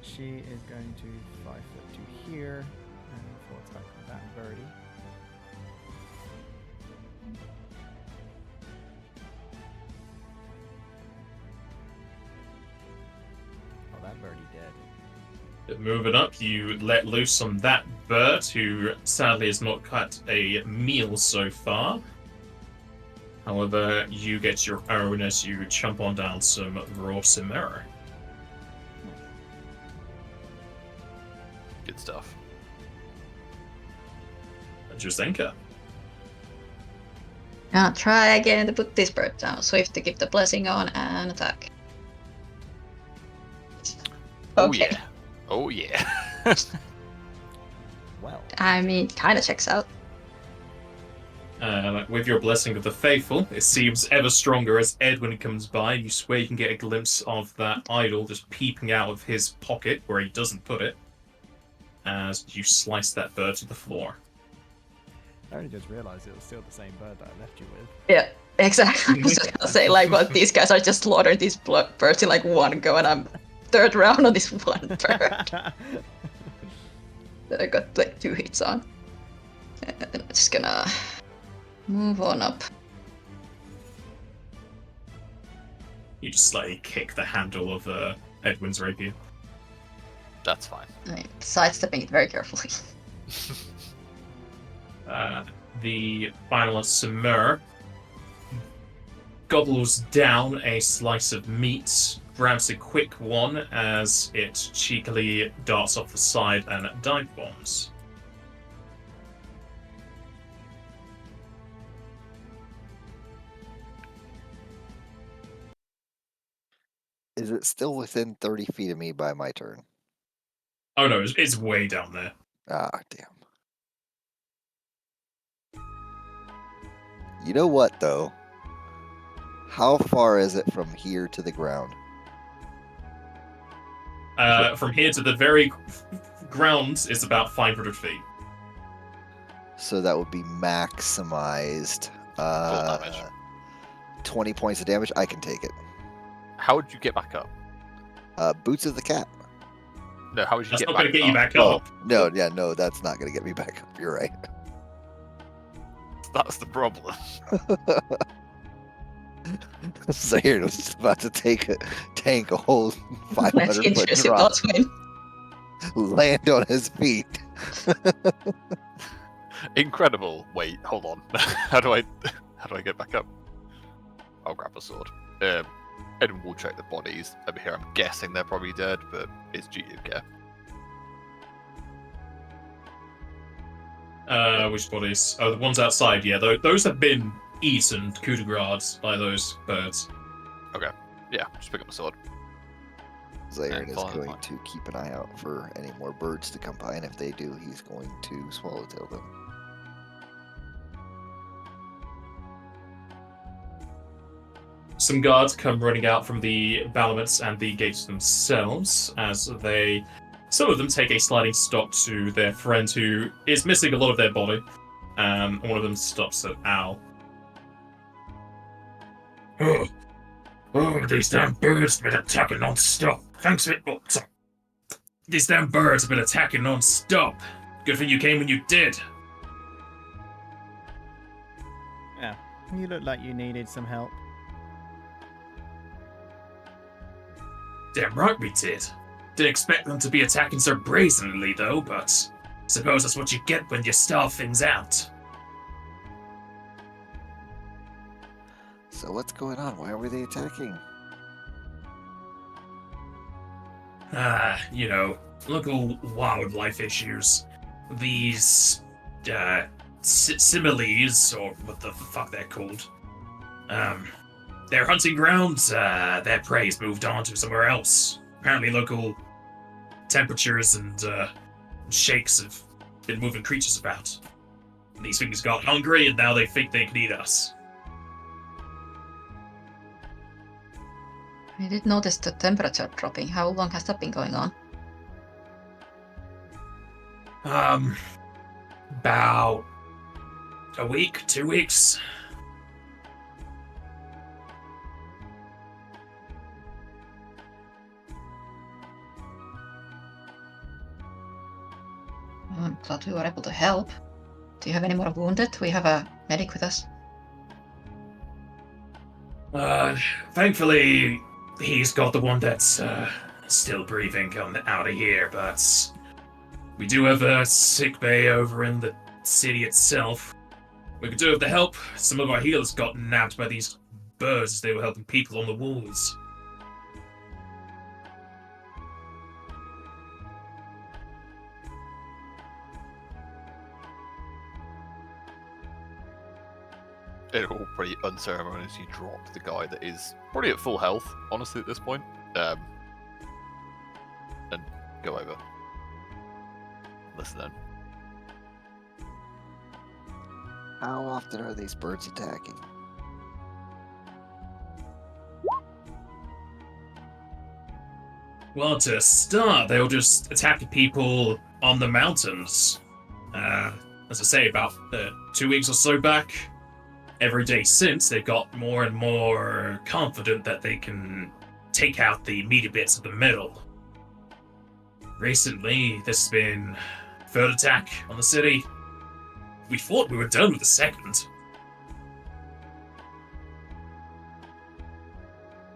She is going to 5 foot to here and full attack on that birdie. Oh, that birdie dead. Moving up, you let loose on that bird, who sadly has not cut a meal so far. However, you get your own as you chomp on down some raw Simera. Good stuff. Drazenka. I'll try again to put this bird down. Swift to give the blessing on and attack. Oh Okay. yeah. Oh yeah. Well, I mean, kind of checks out. With your blessing of the faithful, it seems ever stronger as Edwin comes by. You swear you can get a glimpse of that idol just peeping out of his pocket where he doesn't put it, as you slice that bird to the floor. I only just realised it was still the same bird that I left you with. Yeah, exactly. I was just gonna say, like, what these guys are just slaughtering these birds in like one go, and I'm third round on this one bird that I got like 2 hits on. And I'm just gonna move on up. You just slightly kick the handle of Edwin's rapier. That's fine. I'm sidestepping it very carefully. The finalist Simur gobbles down a slice of meat, grabs a quick one as it cheekily darts off the side and dive bombs. Is it still within 30 feet of me by my turn? Oh no, it's way down there. Ah, damn. You know what, though? How far is it from here to the ground? From here to the very ground is about 500 feet. So that would be maximized. Full damage. 20 points of damage. I can take it. How would you get back up? Boots of the cat. No, how would you That's get not back going to get up? you back Oh, up. no, yeah, no, that's not going to get me back up. You're right. That's the problem. Zaire was just about to tank a whole Let's 500 foot introduce it, drop, Edwin. land on his feet. Incredible. Wait, hold on. How do I get back up? I'll grab a sword. Edwin will check the bodies over here. I'm guessing they're probably dead, but it's duty of care. Which bodies? Oh, the ones outside, yeah. Those have been eaten, coup de grace, by those birds. Yeah, just pick up my sword. Zaire And is follow going mine. to keep an eye out for any more birds to come by, and if they do, he's going to swallowtail them. Some guards come running out from the battlements and the gates themselves as some of them take a sliding stop to their friend who is missing a lot of their body. One of them stops at Al. Oh, these damn birds have been attacking non-stop. Thanks for oh, sorry. These damn birds have been attacking non-stop. Good thing you came when you did. Yeah, you look like you needed some help. Damn right we did. Didn't expect them to be attacking so brazenly, though, but suppose that's what you get when you starve things out. So what's going on? Why were they attacking? Local wildlife issues. These, similes, or what the fuck they're called. Their hunting grounds, their prey's moved on to somewhere else. Apparently local temperatures and shakes have been moving creatures about. These things got hungry and now they think they can eat us. I did notice the temperature dropping. How long has that been going on? About a week, 2 weeks. I'm glad we were able to help. Do you have any more wounded? We have a medic with us. Thankfully, he's got the one that's still breathing coming out of here, but we do have a sick bay over in the city itself. We could do with the help. Some of our healers got nabbed by these birds as they were helping people on the walls. It all pretty unceremoniously dropped the guy that is probably at full health, honestly, at this point. And go over. Listen then. How often are these birds attacking? Well, to start, they'll just attack people on the mountains. As I say, about 2 weeks or so back. Every day since, they've got more and more confident that they can take out the meaty bits of the middle. Recently, there's been a third attack on the city. We thought we were done with the second.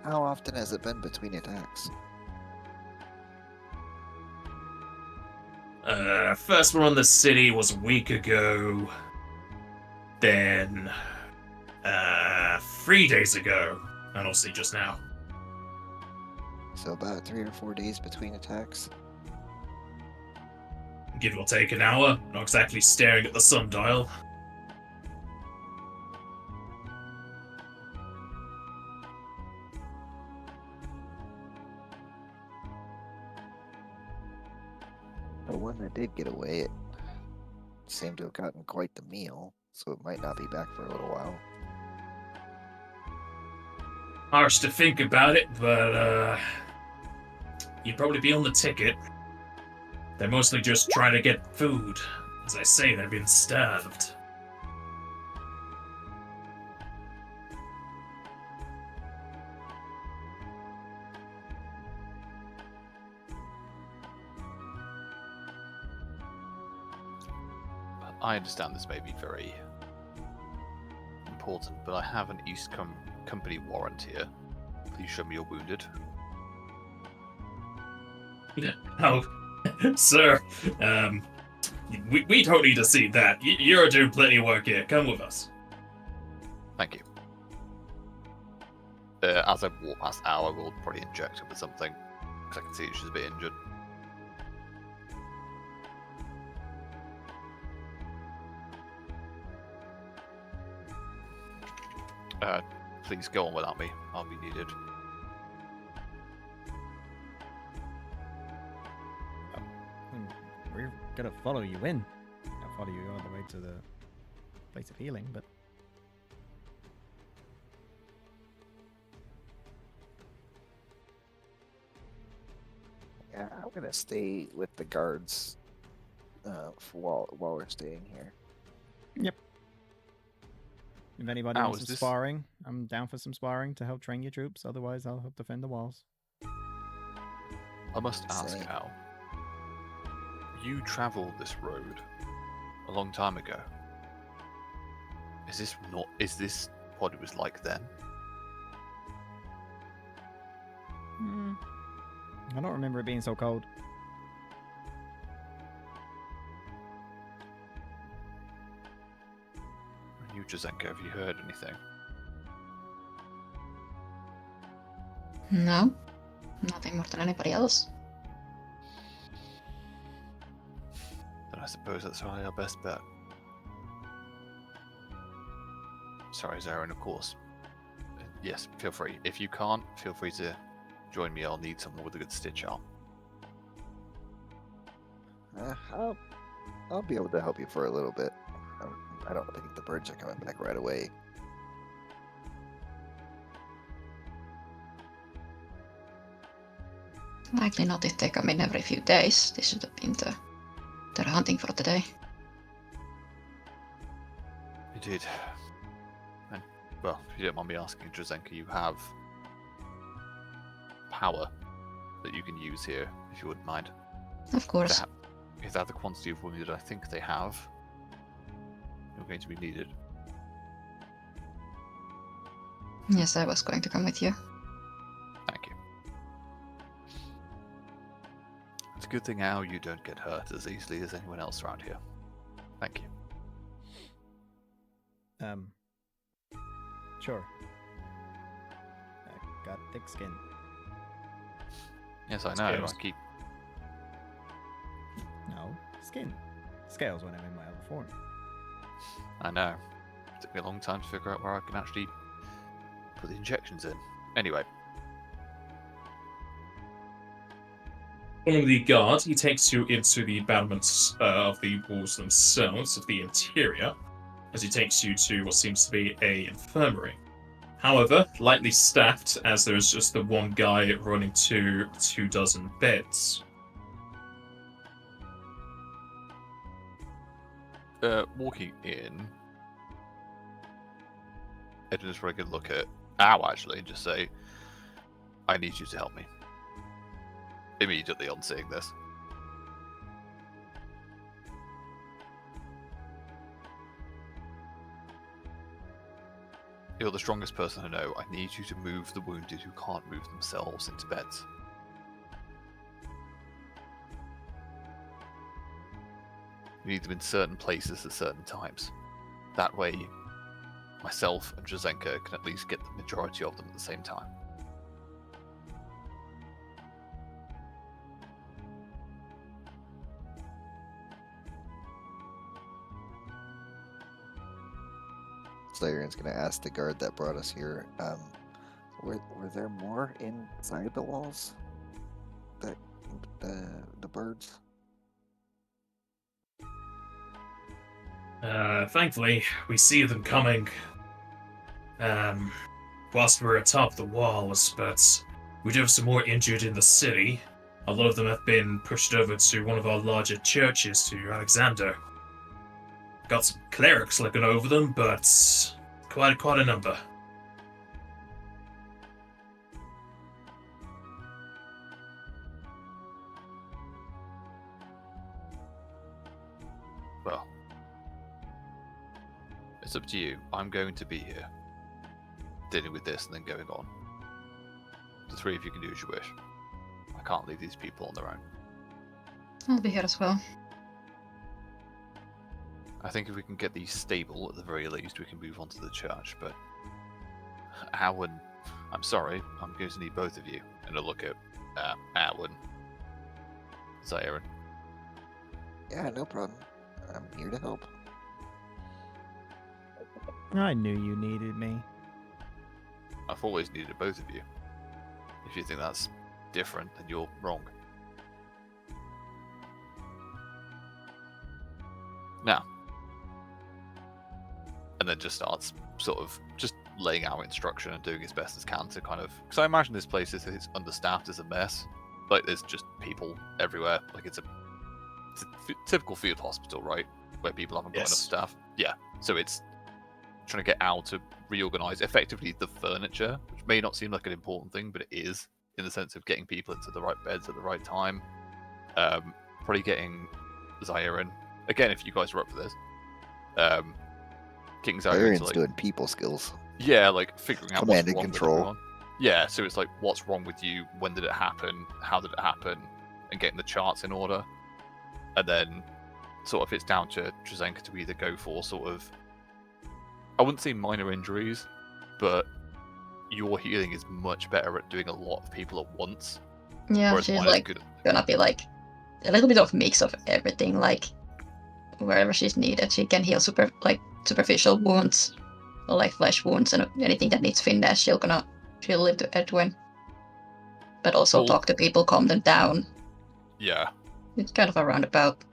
How often has it been between attacks? First one on the city was a week ago. Then 3 days ago, and obviously just now. So about 3 or 4 days between attacks? Give or take an hour, not exactly staring at the sundial. The one that did get away, it seemed to have gotten quite the meal, so it might not be back for a little while. Harsh to think about it, but you'd probably be on the ticket. They're mostly just trying to get food. As I say, they've been starved. I understand this may be very important, but I have an East Company warrant here. Please show me you're wounded. Oh, sir, we don't need to see that. You're doing plenty of work here. Come with us. Thank you. As I walk past Al, I will probably inject her with something, because I can see she's a bit injured. Please go on without me. I'll be needed. We're gonna follow you in. I'll follow you all the way to the place of healing, but Yeah, I'm gonna stay with the guards while we're staying here. If anybody Ow, wants is some this- sparring, I'm down for some sparring to help train your troops. Otherwise, I'll help defend the walls. I must ask, Same. Al. You travelled this road a long time ago. Is this what it was like then? I don't remember it being so cold. And you, Drazenka, have you heard anything? No, nothing more than anybody else. Then I suppose that's probably our best bet. Sorry, Zarin, of course. Yes, feel free. If you can't, feel free to join me. I'll need someone with a good stitch arm. I'll be able to help you for a little bit. I don't think the birds are coming back right away. Likely not if they come in every few days. This should have been their hunting for the day. Indeed. And, well, if you don't mind me asking, Drazenka, you have power that you can use here, if you wouldn't mind. Of course. Is that the quantity of wounded I think they have? You're going to be needed. Yes, I was going to come with you. Thank you. It's a good thing, Al, you don't get hurt as easily as anyone else around here. Thank you. Sure. I got thick skin. Yes, I know. Scales. I keep. No, skin. Scales when I'm in my other form. I know. It took me a long time to figure out where I can actually put the injections in. Anyway, Following the guard, he takes you into the battlements of the walls themselves, of the interior, as he takes you to what seems to be a infirmary. However, lightly staffed, as there is just the one guy running to 24 beds. walking in, Edwin is very good look at Al actually and just say, I need you to help me. Immediately on seeing this. You're the strongest person I know. I need you to move the wounded who can't move themselves into beds. You need them in certain places at certain times. That way, myself and Drazenka can at least get the majority of them at the same time. Slayer's gonna ask the guard that brought us here, were there more inside the walls? The birds? Thankfully, we see them coming whilst we're atop the walls, but we do have some more injured in the city. A lot of them have been pushed over to one of our larger churches, to Alexander. Got some clerics looking over them, but quite a number. Well, it's up to you. I'm going to be here, dealing with this and then going on. The three of you can do as you wish. I can't leave these people on their own. I'll be here as well. I think if we can get these stable, at the very least, we can move on to the church, but Edwin, I'm sorry, I'm going to need both of you. And a look at Edwin. Zarin. Yeah, no problem. I'm here to help. I knew you needed me. I've always needed both of you. If you think that's different, then you're wrong. Now, and then just starts sort of just laying out instruction and doing his best as can to kind of, because I imagine this place is understaffed as a mess, Like, there's just people everywhere. Like, it's a typical field hospital, right? Where people haven't got enough Yes. staff. Yeah. So it's trying to get out to reorganize effectively the furniture, which may not seem like an important thing, but it is, in the sense of getting people into the right beds at the right time. Probably getting Zaire in. Again, if you guys are up for this. Getting Zaire into, Arian's like, doing people skills. yeah, like figuring out Command what's and wrong control. with everyone. Yeah, so it's like, what's wrong with you? When did it happen? How did it happen? And getting the charts in order. And then, sort of, it's down to Drazenka to either go for sort of, I wouldn't say minor injuries, but your healing is much better at doing a lot of people at once. Yeah, Whereas she's mine is like good. gonna be like a little bit of mix of everything. Like wherever she's needed, she can heal superficial wounds, or like flesh wounds, and anything that needs finesse, she'll leave to Edwin. But also Well, talk to people, calm them down. Yeah, It's kind of a roundabout.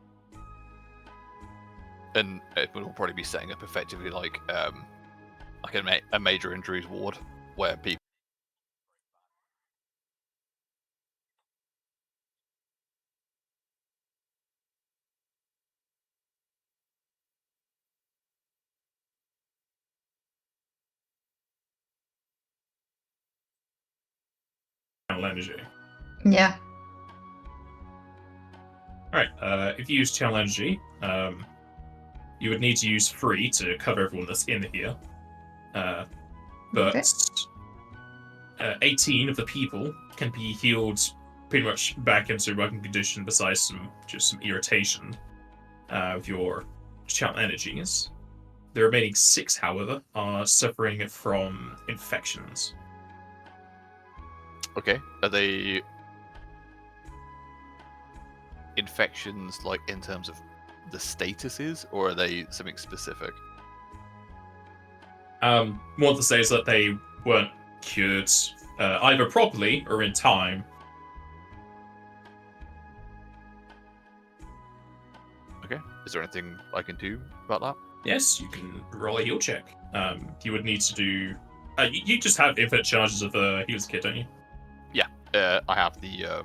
and Edwin will probably be setting up effectively like a major injuries ward where people. Channel energy. Yeah. Alright, if you use channel energy, you would need to use free to cover everyone that's in here. But Okay. 18 of the people can be healed pretty much back into working condition, besides some irritation with your channel energies. The remaining 6, however, are suffering from infections. Okay, are they infections like in terms of the statuses, or are they something specific? More to say is that they weren't cured either properly or in time. Okay, is there anything I can do about that? Yes, you can roll a heal check. You would need to do. You just have infinite charges of healer's kit, don't you? I have the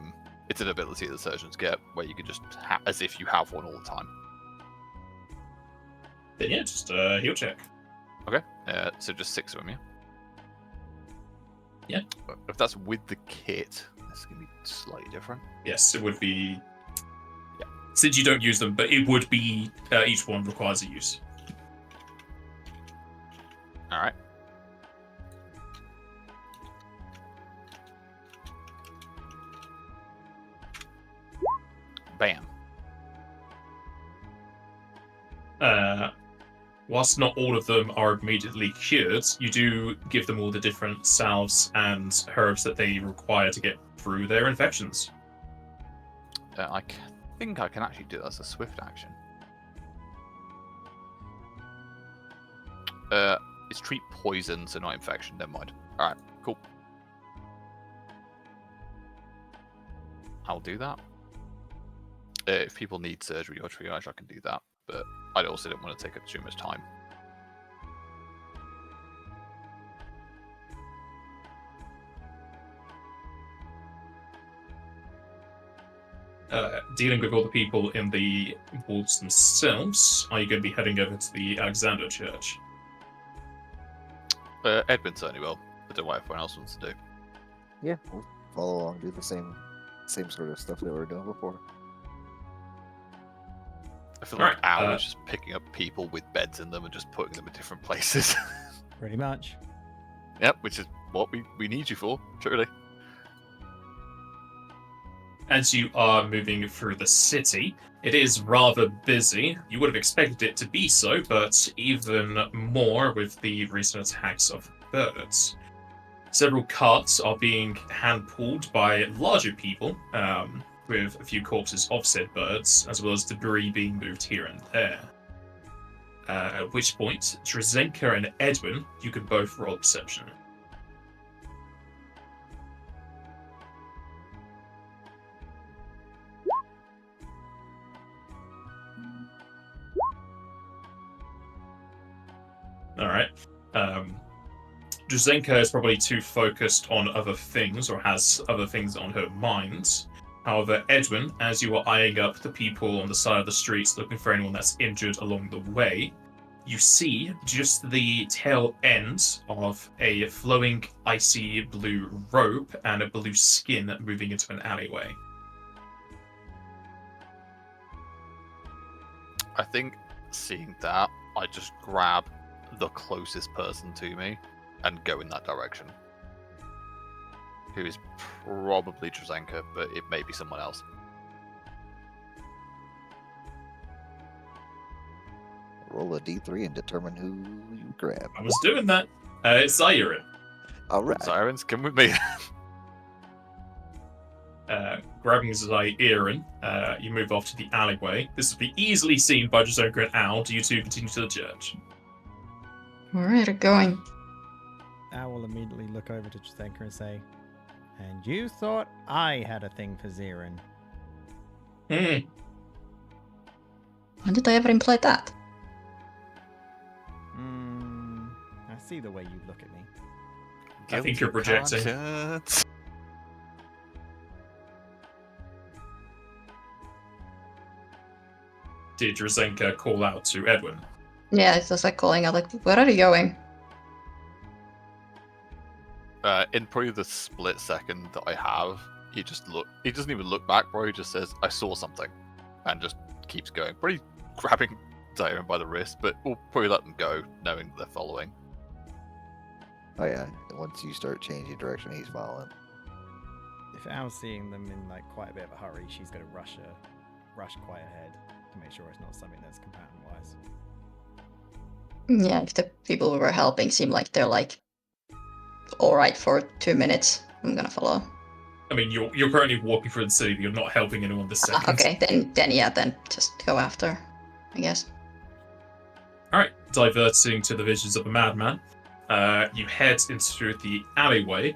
it's an ability that surgeons get where you can just as if you have one all the time. Then yeah, just heal check. Okay, so just 6 of them, yeah. Yeah. If that's with the kit, that's gonna be slightly different. Yes, it would be. Yeah. Since you don't use them, but it would be each one requires a use. All right. Bam. Whilst not all of them are immediately cured, you do give them all the different salves and herbs that they require to get through their infections. I think I can actually do that as a swift action. It's treat poison, so not infection. Never mind. All right, cool. I'll do that. If people need surgery or triage, I can do that, but I also don't want to take up too much time. Dealing with all the people in the wards themselves, are you going to be heading over to the Alexander Church? Edwin certainly will. I don't know what everyone else wants to do. Yeah, we'll follow along, do the same sort of stuff that we were doing before. I feel Alright, like hours just picking up people with beds in them and just putting them in different places. Pretty much. Yep, which is what we need you for, truly. As you are moving through the city, it is rather busy. You would have expected it to be so, but even more with the recent attacks of birds. Several carts are being hand-pulled by larger people, with a few corpses of said birds, as well as debris being moved here and there. At which point, Drazenka and Edwin, you can both roll perception. Alright. Drazenka is probably too focused on other things, or has other things on her mind, However, Edwin, as you are eyeing up the people on the side of the streets looking for anyone that's injured along the way, you see just the tail end of a flowing icy blue robe and a blue skin moving into an alleyway. I think seeing that, I just grab the closest person to me and go in that direction. Who is probably Drazenka, but it may be someone else. Roll a d3 and determine who you grab. I was doing that. It's Zyron. All right. Sirens, come with me. Grabbing Zyron, you move off to the alleyway. This will be easily seen by Drazenka and Al. Do you two continue to the church? Where are you going? I will immediately look over to Drazenka and say, "And you thought I had a thing for Zirin?" Hmm. When did I ever imply that? I see the way you look at me. I think you're projecting. Conscience. Did Drazenka call out to Edwin? Yeah, it was like calling out, like, where are you going? In probably the split second that I have, he doesn't even look back, bro. He just says, "I saw something," and just keeps going. Probably grabbing Tyron by the wrist, but we'll probably let them go, knowing that they're following. Oh yeah. Once you start changing direction, he's following. If Al's seeing them in like quite a bit of a hurry, she's gonna rush quite ahead to make sure it's not something that's combatant-wise. Yeah, if the people who were helping seem like they're like alright for 2 minutes, I'm gonna follow. I mean, you're currently walking through the city, but you're not helping anyone this second. Okay, then just go after, I guess. Alright, diverting to the visions of a madman. You head into the alleyway,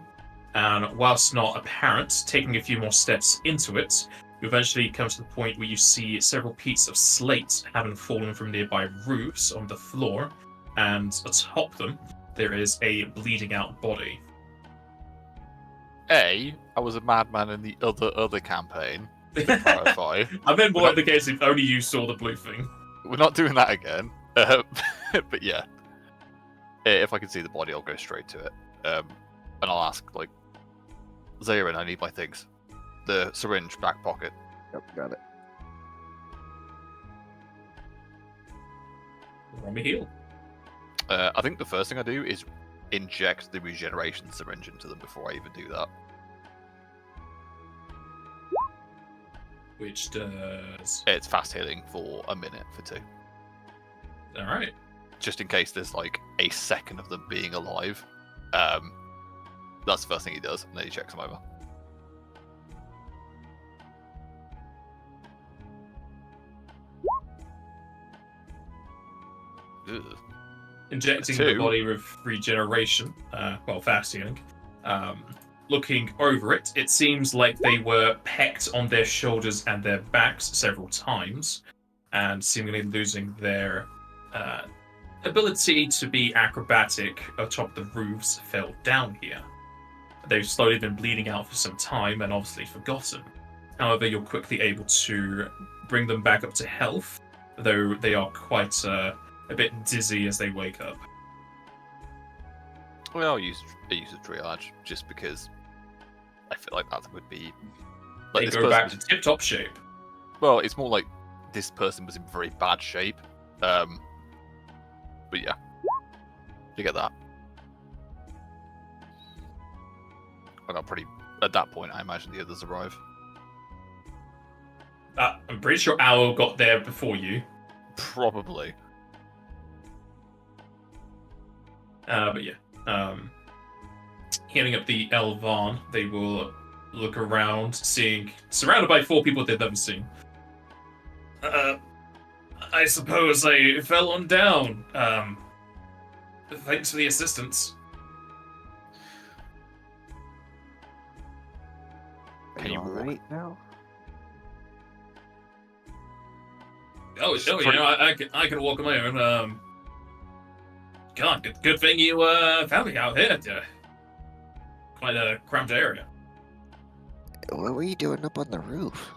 and whilst not apparent, taking a few more steps into it, you eventually come to the point where you see several pieces of slate having fallen from nearby roofs on the floor, and atop them, there is a bleeding out body. I was a madman in the other campaign. To clarify, I meant more in the case if only you saw the blue thing. we're not doing that again. But yeah, if I can see the body, I'll go straight to it. And I'll ask, like, Zarin, I need my things. The syringe, back pocket. Yep, got it. Roll me heal. I think the first thing I do is inject the regeneration syringe into them before I even do that. Which does... It's fast healing for a minute for 2. Alright. Just in case there's like a second of them being alive. That's the first thing he does, and then he checks them over. Ugh. Injecting 2. the body with regeneration, fast healing. Looking over it, it seems like they were pecked on their shoulders and their backs several times, and seemingly losing their ability to be acrobatic atop the roofs fell down here. They've slowly been bleeding out for some time and obviously forgotten. However, you're quickly able to bring them back up to health, though they are quite a bit dizzy as they wake up. Well, I use a triage just because I feel like that would be. Like, They this go person back was- to tip-top shape. Well, it's more like this person was in very bad shape. But yeah, you get that. And at that point, I imagine the others arrive. I'm pretty sure Owl got there before you. Probably. But yeah. Healing up the Elvan, they will look around, surrounded by 4 people they've never seen. I suppose I fell on down. Thanks for the assistance. Are Can you you walk? alright now? Oh, you know, I can walk on my own. God, good thing you found me out here. Quite a cramped area. What were you doing up on the roof?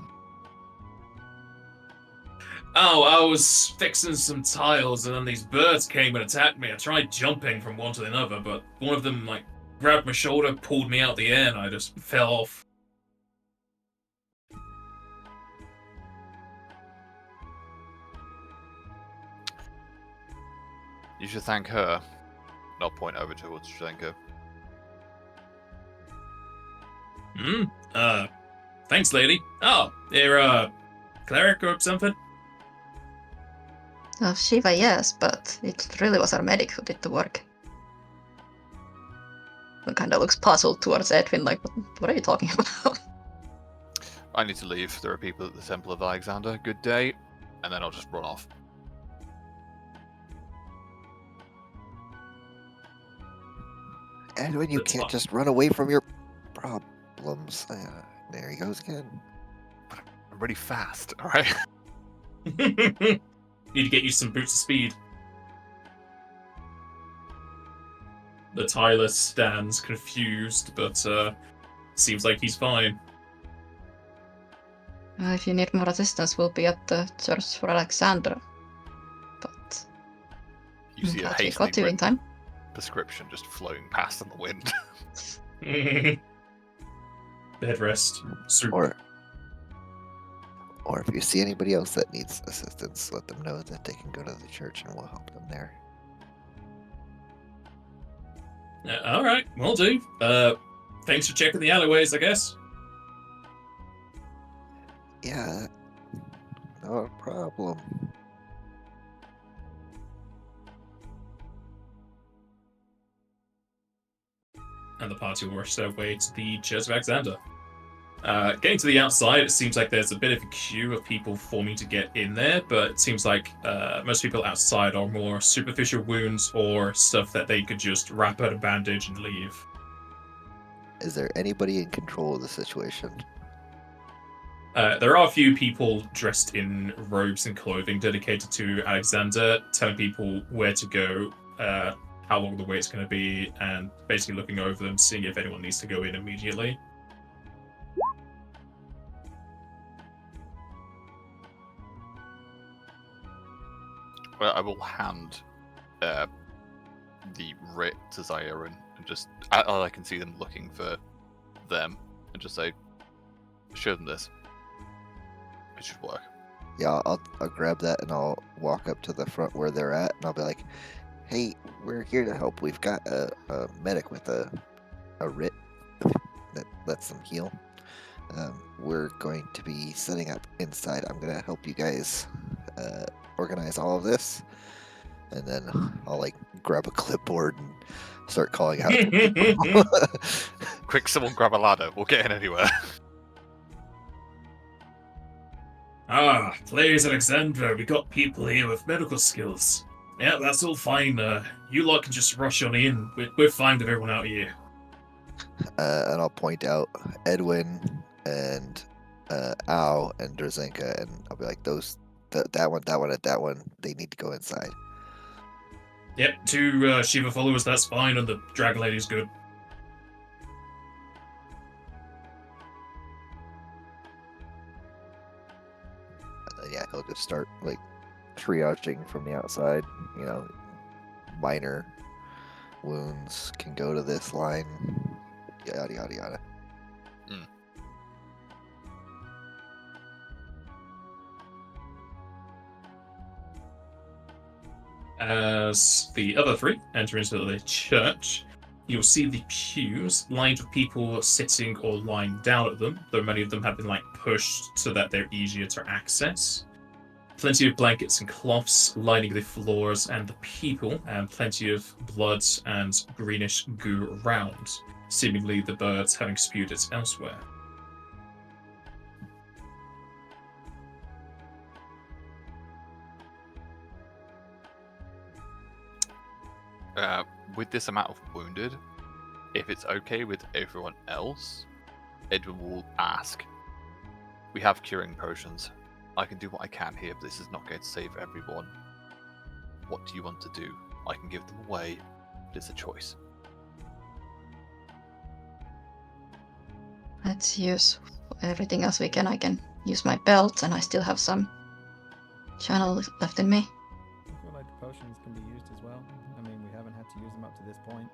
Oh, I was fixing some tiles, and then these birds came and attacked me. I tried jumping from one to the other, but one of them, like, grabbed my shoulder, pulled me out the air, and I just fell off. You should thank her. And I'll point over towards Drazenka. Thanks, lady. Oh, you're, cleric or something? Shiva, yes, but it really was our medic who did the work. He kind of looks puzzled towards Edwin, like, what are you talking about? I need to leave. There are people at the Temple of Alexander. Good day. And then I'll just run off. Edwin, you That's can't fine. just run away from your problems. There he goes again. I'm really fast, alright? Need to get you some boots of speed. The Tyler stands confused, but seems like he's fine. If you need more assistance, we'll be at the Church for Alexander. But You see a glad we hastily got you in written time. description just flowing past in the wind. Bed rest. Super. Or if you see anybody else that needs assistance, let them know that they can go to the church and we'll help them there. All right, will do. Thanks for checking the alleyways, I guess. Yeah, no problem. And the party will rush their way to the Church of Alexander. Getting to the outside, it seems like there's a bit of a queue of people forming to get in there, but it seems like most people outside are more superficial wounds or stuff that they could just wrap out a bandage and leave. Is there anybody in control of the situation? There are a few people dressed in robes and clothing dedicated to Alexander, telling people where to go, how long the wait's going to be, and basically looking over them, seeing if anyone needs to go in immediately. Well, I will hand the writ to Zaire and just, I can see them looking for them, and just say, show them this. It should work. Yeah, I'll grab that and I'll walk up to the front where they're at and I'll be like, hey, we're here to help. We've got a medic with a writ that lets them heal. We're going to be setting up inside. I'm going to help you guys organize all of this. And then I'll like grab a clipboard and start calling out to people. Quick, someone grab a ladder. We'll get in anywhere. Ah, please, Alexander, we got people here with medical skills. Yeah, that's all fine. You lot can just rush on in. We're fine with everyone out here. And I'll point out Edwin and Al and Drazenka, and I'll be like, that one, and that one, they need to go inside. Yep, 2 Shiva followers, that's fine, and the Dragon Lady's good. And then, yeah, he'll just start like triaging from the outside. You know, minor wounds can go to this line. Yada yada yada. As the other 3 enter into the church, you'll see the pews lined with people sitting or lying down at them, though many of them have been pushed so that they're easier to access. Plenty of blankets and cloths lining the floors and the people, and plenty of blood and greenish goo around, seemingly the birds having spewed it elsewhere. With this amount of wounded, if it's okay with everyone else, Edwin will ask. We have curing potions. I can do what I can here, but this is not going to save everyone. What do you want to do? I can give them away, but it's a choice. Let's use everything else I can use my belt, and I still have some channel left in me. I feel like the potions can be used as well. I mean, we haven't had to use them up to this point.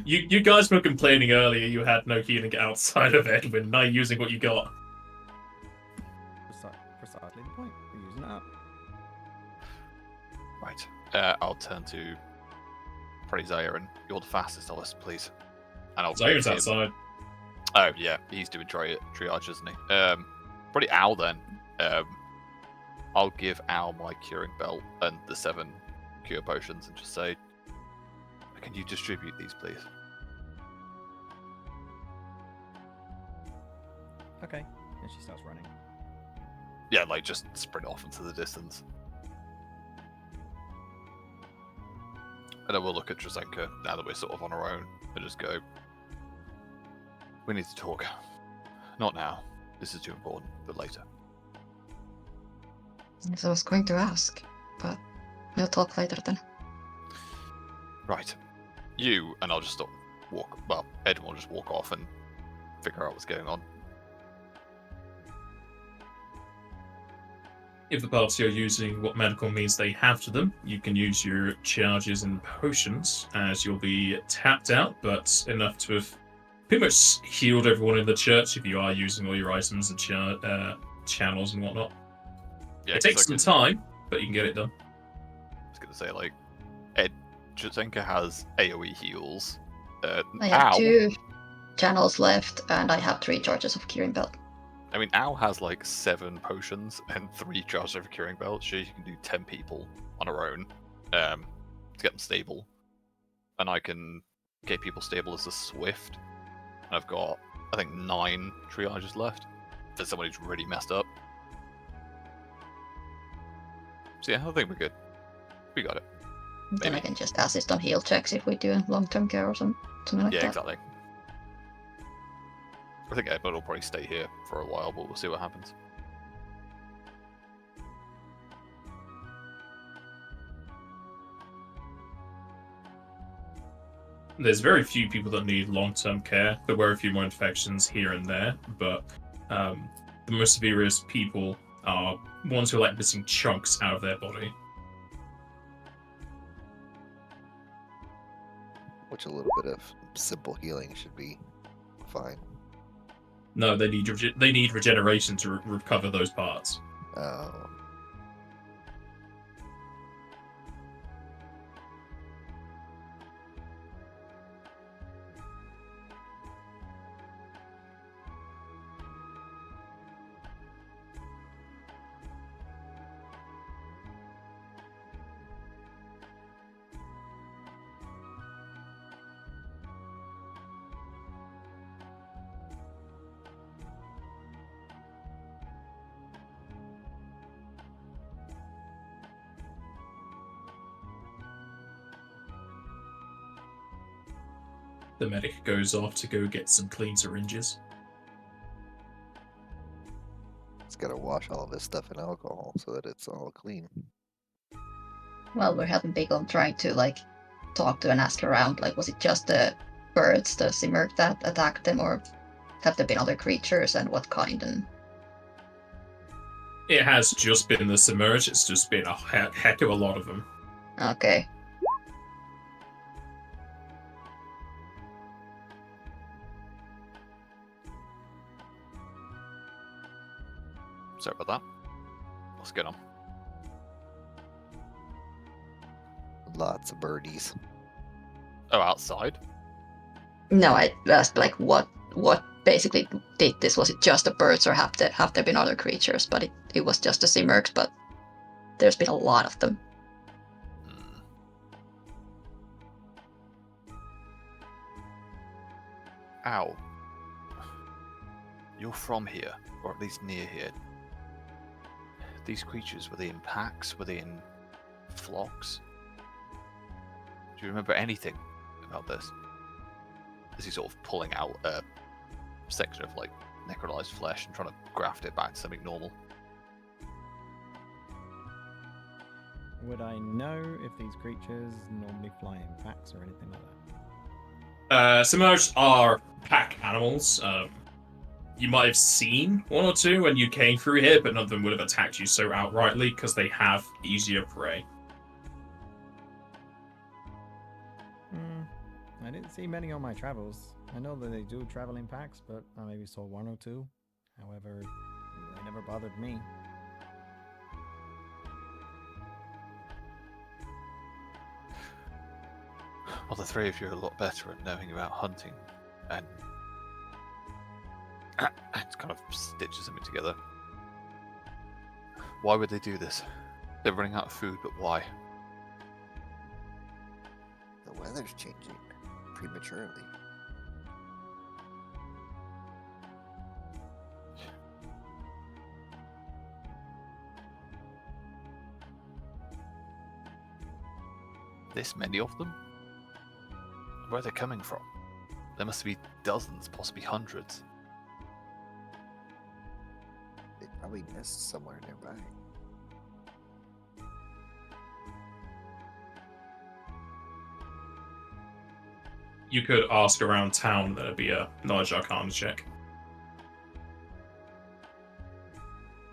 You guys were complaining earlier you had no healing outside of Edwin. Now you're using what you got. Precisely the point. We're using it up. Right. I'll turn to probably Zaire, and you're the fastest of us, please. And I'll Zaire's give him- outside. Oh yeah, he's doing triage, isn't he? Probably Al then. I'll give Al my curing belt and the 7 cure potions, and just say, "Can you distribute these, please?" Okay. And she starts running. Yeah, like just sprint off into the distance. And I will look at Drazenka now that we're sort of on our own and just go, "We need to talk. Not now. This is too important, but later." Yes, I was going to ask, but we'll talk later then. Right. You, and I'll just stop, Edwin will just walk off and figure out what's going on. If the party are using what medical means they have to them, you can use your charges and potions, as you'll be tapped out, but enough to have pretty much healed everyone in the church if you are using all your items and channels and whatnot. Yeah, It takes some time, but you can get it done. I was going to say, like, Drazenka has AoE heals. I have Al, 2 channels left, and I have 3 charges of curing belt. I mean, Al has like 7 potions and 3 charges of curing belts. She can do 10 people on her own to get them stable. And I can get people stable as a Swift. And I've got, I think, 9 triages left. If there's someone who's really messed up. So yeah, I think we're good. We got it. Then I Maybe. can just assist on heal checks if we do long-term care or something like Yeah, that. exactly. I think Edwin will probably stay here for a while, but we'll see what happens. There's very few people that need long-term care. There were a few more infections here and there, but the most severe people are ones who are like missing chunks out of their body. Which a little bit of simple healing should be fine. No, they need regeneration to recover those parts. The medic goes off to go get some clean syringes. He's got to wash all of his stuff in alcohol so that it's all clean. Well, we're helping big on trying to like talk to and ask around. Like, was it just the birds, the Simurgh, that attacked them, or have there been other creatures, and what kind? And It has just been the Submerge. It's just been a heck of a lot of them. okay, Sorry about that. What's going on? Lots of birdies. Oh, outside? no, I asked like what basically did this? Was it just the birds, or have there been other creatures? But it was just the Simurghs, but there's been a lot of them. Hmm. Ow. You're from here, or at least near here. These creatures, were they in packs? Were they in flocks? Do you remember anything about this? Is he sort of pulling out a section of like necrolized flesh and trying to graft it back to something normal? Would I know if these creatures normally fly in packs or anything like that? Submerged are pack animals. you might have seen one or two when you came through here, but none of them would have attacked you so outrightly because they have easier prey. I didn't see many on my travels. I know that they do travel in packs, but I maybe saw one or two. However, they never bothered me. Well, the three of you are a lot better at knowing about hunting, and it kind of stitches something together. Why would they do this? They're running out of food, but why? The weather's changing prematurely. This many of them? Where are they coming from? There must be dozens, possibly hundreds. They probably nest somewhere nearby. You could ask around town, that'd be a knowledge arcana check.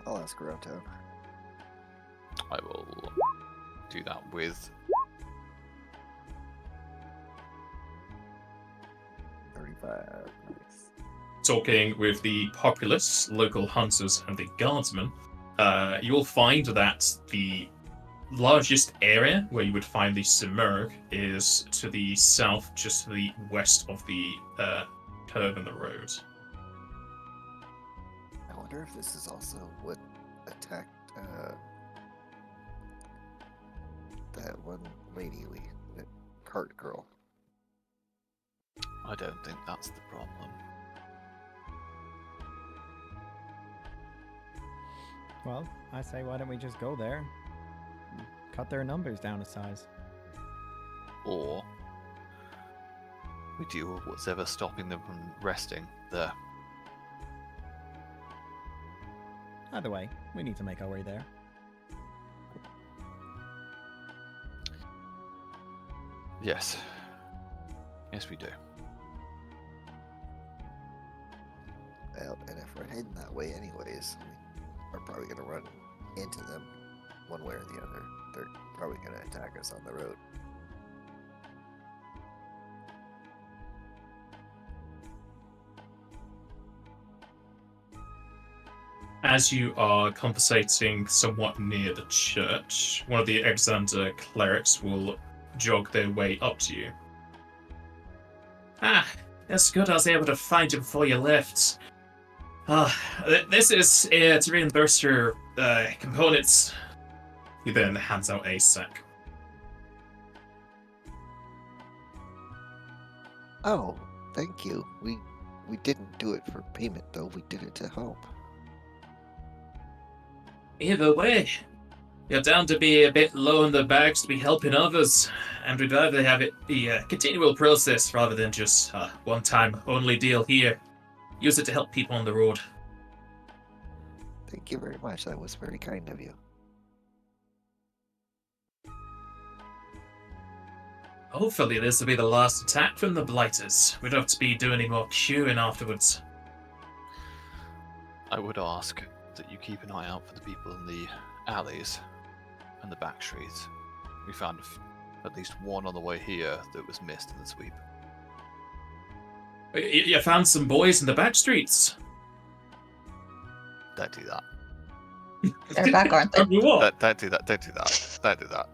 I'll ask around town. I will do that with 35. Nice. Talking with the populace, local hunters, and the guardsmen, you'll find that the largest area where you would find the Simurg is to the south, just to the west of the curve in the road. I wonder if this is also what attacked that one lady, that cart girl. I don't think that's the problem. Well, I say, why don't we just go there? Cut their numbers down a size. Or we deal with what's ever stopping them from resting there. Either way, we need to make our way there. Yes. Yes, we do. Well, and if we're heading that way anyways, we're probably going to run into them one way or the other. They're probably going to attack us on the road. As you are conversating somewhat near the church, one of the Exander clerics will jog their way up to you. Ah, that's good. I was able to find you before you left. This is to reimburse your components. He then hands out a sack. Oh, thank you. We didn't do it for payment though. We did it to help. Either way, you're down to be a bit low in the bags to be helping others, and we'd rather have it be a continual process rather than just a one-time only deal here. Use it to help people on the road. Thank you very much. That was very kind of you. Hopefully this will be the last attack from the Blighters. We don't have to be doing any more queuing afterwards. I would ask that you keep an eye out for the people in the alleys and the back streets. We found at least one on the way here that was missed in the sweep. You found some boys in the back streets. Don't do that. They're back, aren't they? What? Don't do that. Don't do that. Don't do that.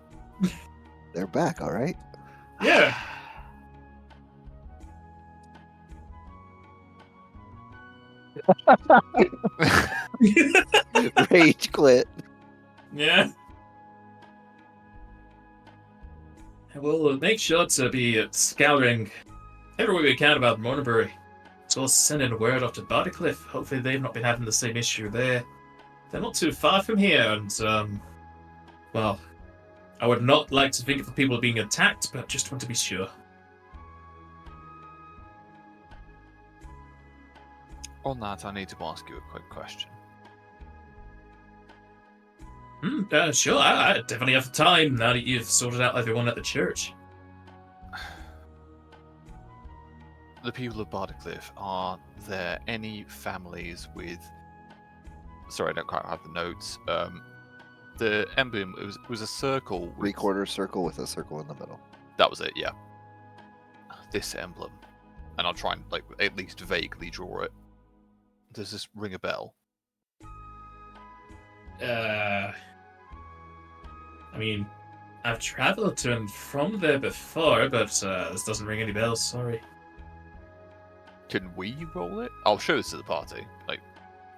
They're back, all right? Yeah. Rage quit. Yeah. We'll make sure to be scouring everywhere we can about Monabury. So we'll send in a word off to Bodycliff. Hopefully they've not been having the same issue there. They're not too far from here, and, well, I would not like to think of the people being attacked, but just want to be sure. On that, I need to ask you a quick question. Sure, I definitely have the time now that you've sorted out everyone at the church. the people of Bardacliff, are there any families with... Sorry, I don't quite have the notes. The emblem, it was a circle with... 3/4 circle with a circle in the middle. That was it, yeah. This emblem. And I'll try and, like, at least vaguely draw it. Does this ring a bell? I mean, I've traveled to and from there before, but this doesn't ring any bells, sorry. Can we roll it? I'll show this to the party. Like,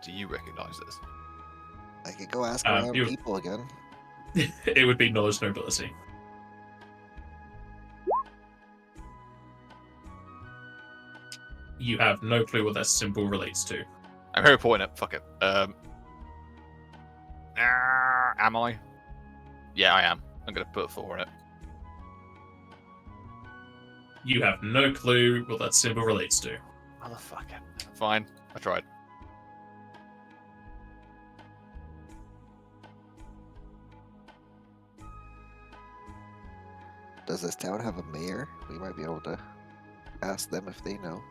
do you recognize this? I could go ask around you- people again. It would be knowledge nobility. You have no clue what that symbol relates to. I'm here pointing it. Fuck it. Am I? Yeah, I am. I'm gonna put 4 in it. You have no clue what that symbol relates to. Motherfucker. Fine. I tried. Does this town have a mayor? We might be able to ask them if they know.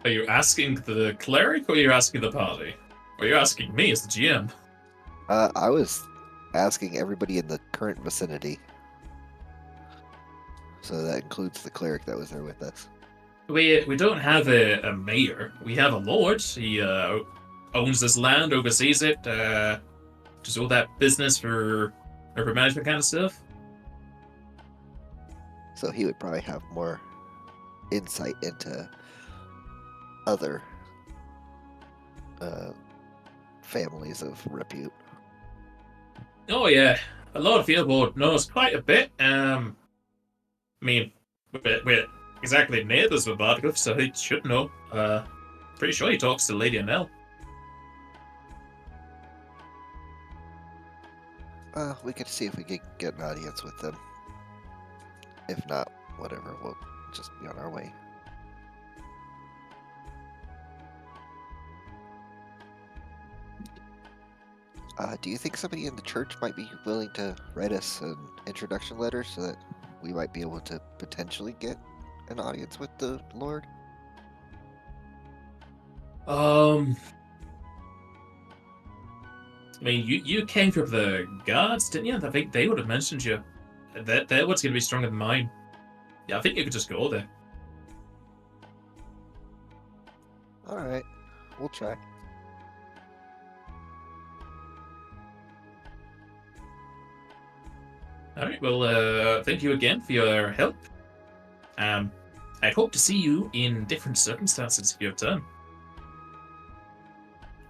Are you asking the cleric or are you asking the party? Or are you asking me as the GM? I was asking everybody in the current vicinity. So that includes the cleric that was there with us. We don't have a mayor. We have a lord. He owns this land, oversees it, does all that business for urban management kind of stuff. So he would probably have more insight into other families of repute. Oh yeah, a Lord Fieldboard knows quite a bit. I mean, we're exactly neighbours with Bardacliff, so he should know. Pretty sure he talks to Lady Annelle. We could see if we could get an audience with them. If not, whatever, we'll just be on our way. Do you think somebody in the church might be willing to write us an introduction letter so that we might be able to potentially get an audience with the Lord? I mean, you came from the guards, didn't you? I think they would have mentioned you. Their word's going to be stronger than mine. Yeah, I think you could just go there. Alright, we'll try. Alright, well, thank you again for your help. I'd hope to see you in different circumstances if you have time.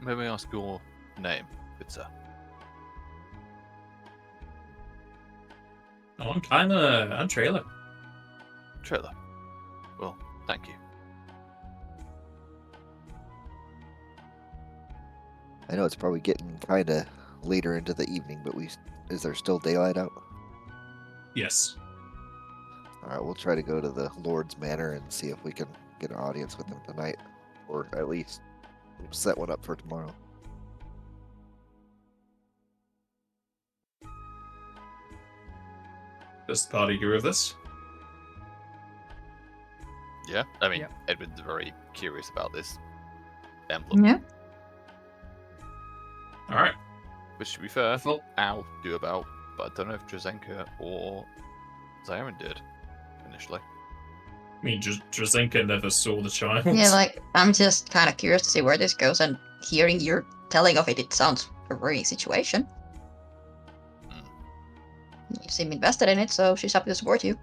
May we ask your name, good sir? Oh, I'm Trailer. Trailer. Well, thank you. I know it's probably getting kind of later into the evening, but is there still daylight out? Yes. Alright, we'll try to go to the Lord's Manor and see if we can get an audience with him tonight. Or at least set one up for tomorrow. Does the party agree with this? Yeah? I mean, Yep. Edwin's very curious about this emblem. Yeah. Alright. Which, to be fair, Well, Al knew about, but I don't know if Drazenka or Zyron did initially. I mean, Drazenka never saw the child. Yeah, like, I'm just kind of curious to see where this goes, and hearing your telling of it, it sounds a worrying situation. You seem invested in it, so she's happy to support you.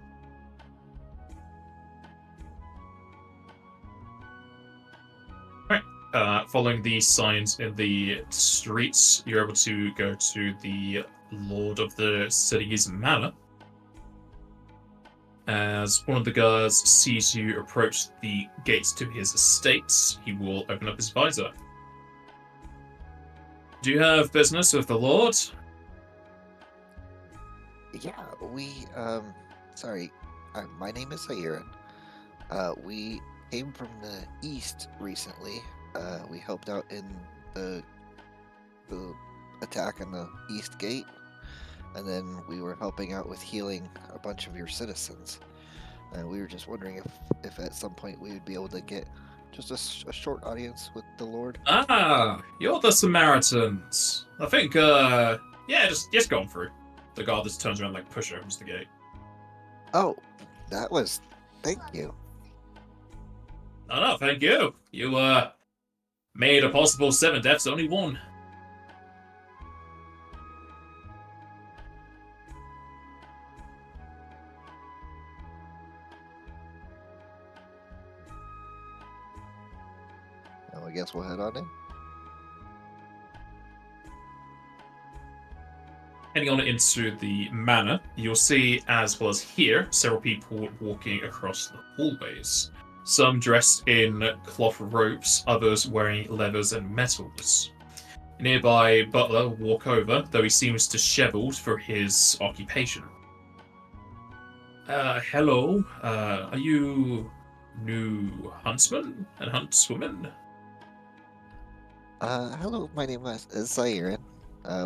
Following the signs in the streets, you're able to go to the Lord of the city's manor. As one of the guards sees you approach the gates to his estates, he will open up his visor. Do you have business with the Lord? Yeah, sorry, my name is Zyron. We came from the east recently. We helped out in the attack on the east gate, and then we were helping out with healing a bunch of your citizens. and we were just wondering if at some point we would be able to get just a short audience with the Lord. Ah, you're the Samaritans. I think, yeah, just go on through. The guard just turns around like push opens the gate. Oh, that was. Thank you. No, thank you. You, made a possible 7 deaths, only 1. Now I guess we'll head on in. Heading on into the manor, you'll see, as well as here, several people walking across the hallways. Some dressed in cloth robes, others wearing leathers and metals. A nearby butler will walk over, though he seems disheveled for his occupation. Hello, are you new huntsmen and huntswomen? Hello, my name is Zairin.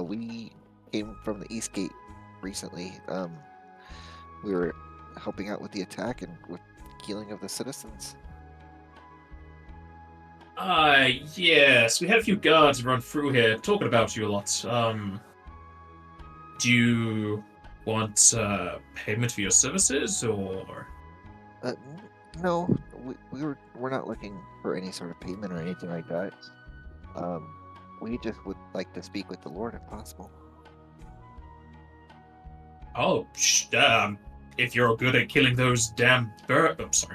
We came from the East Gate recently. We were helping out with the attack and with killing of the citizens. Yes, we had a few guards run through here talking about you a lot. Do you want, payment for your services, or? No, we're not looking for any sort of payment or anything like that. We just would like to speak with the Lord if possible. Oh, if you're good at killing those damn those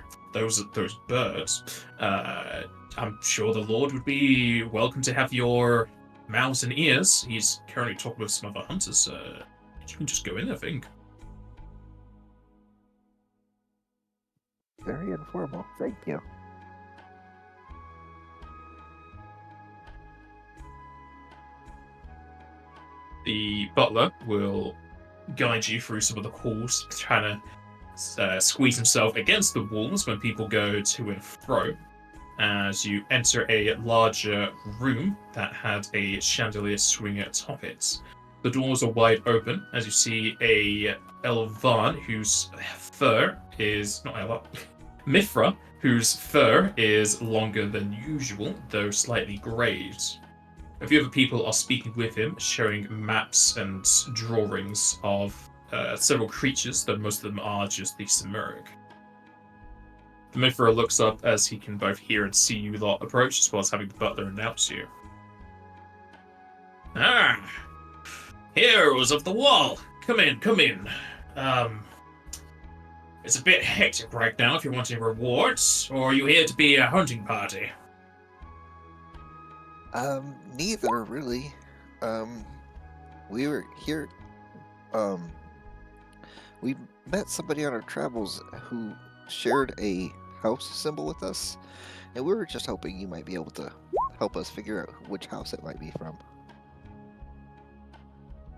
birds, I'm sure the Lord would be welcome to have your mouths and ears. He's currently talking with some other hunters. You can just go in, I think. Very informal, thank you. The butler will guide you through some of the halls, trying to squeeze himself against the walls when people go to and fro. As you enter a larger room that had a chandelier swinging atop it. The doors are wide open as you see a Elvan whose fur is not Elvan, Mithra, whose fur is longer than usual, though slightly greyed. A few other people are speaking with him, showing maps and drawings of several creatures, though most of them are just the Simurg. The Mithra looks up as he can both hear and see you lot approach, as well as having the butler announce you. Ah, heroes of the wall, come in, come in. It's a bit hectic right now if you're wanting rewards, or are you here to be a hunting party? Neither really. We were here. We met somebody on our travels who shared a house symbol with us, and we were just hoping you might be able to help us figure out which house it might be from.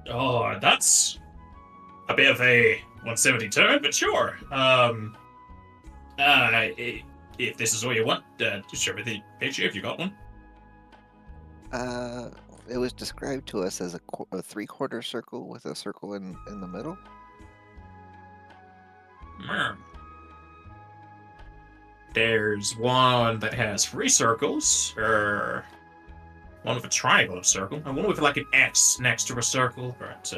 Oh, that's a bit of a 170 turn, but sure. If this is all you want, just show me the picture if you got one. It was described to us as a 3/4 circle with a circle in the middle. There's one that has 3 circles, or one with a triangle of circle, and one with like an X next to a circle, but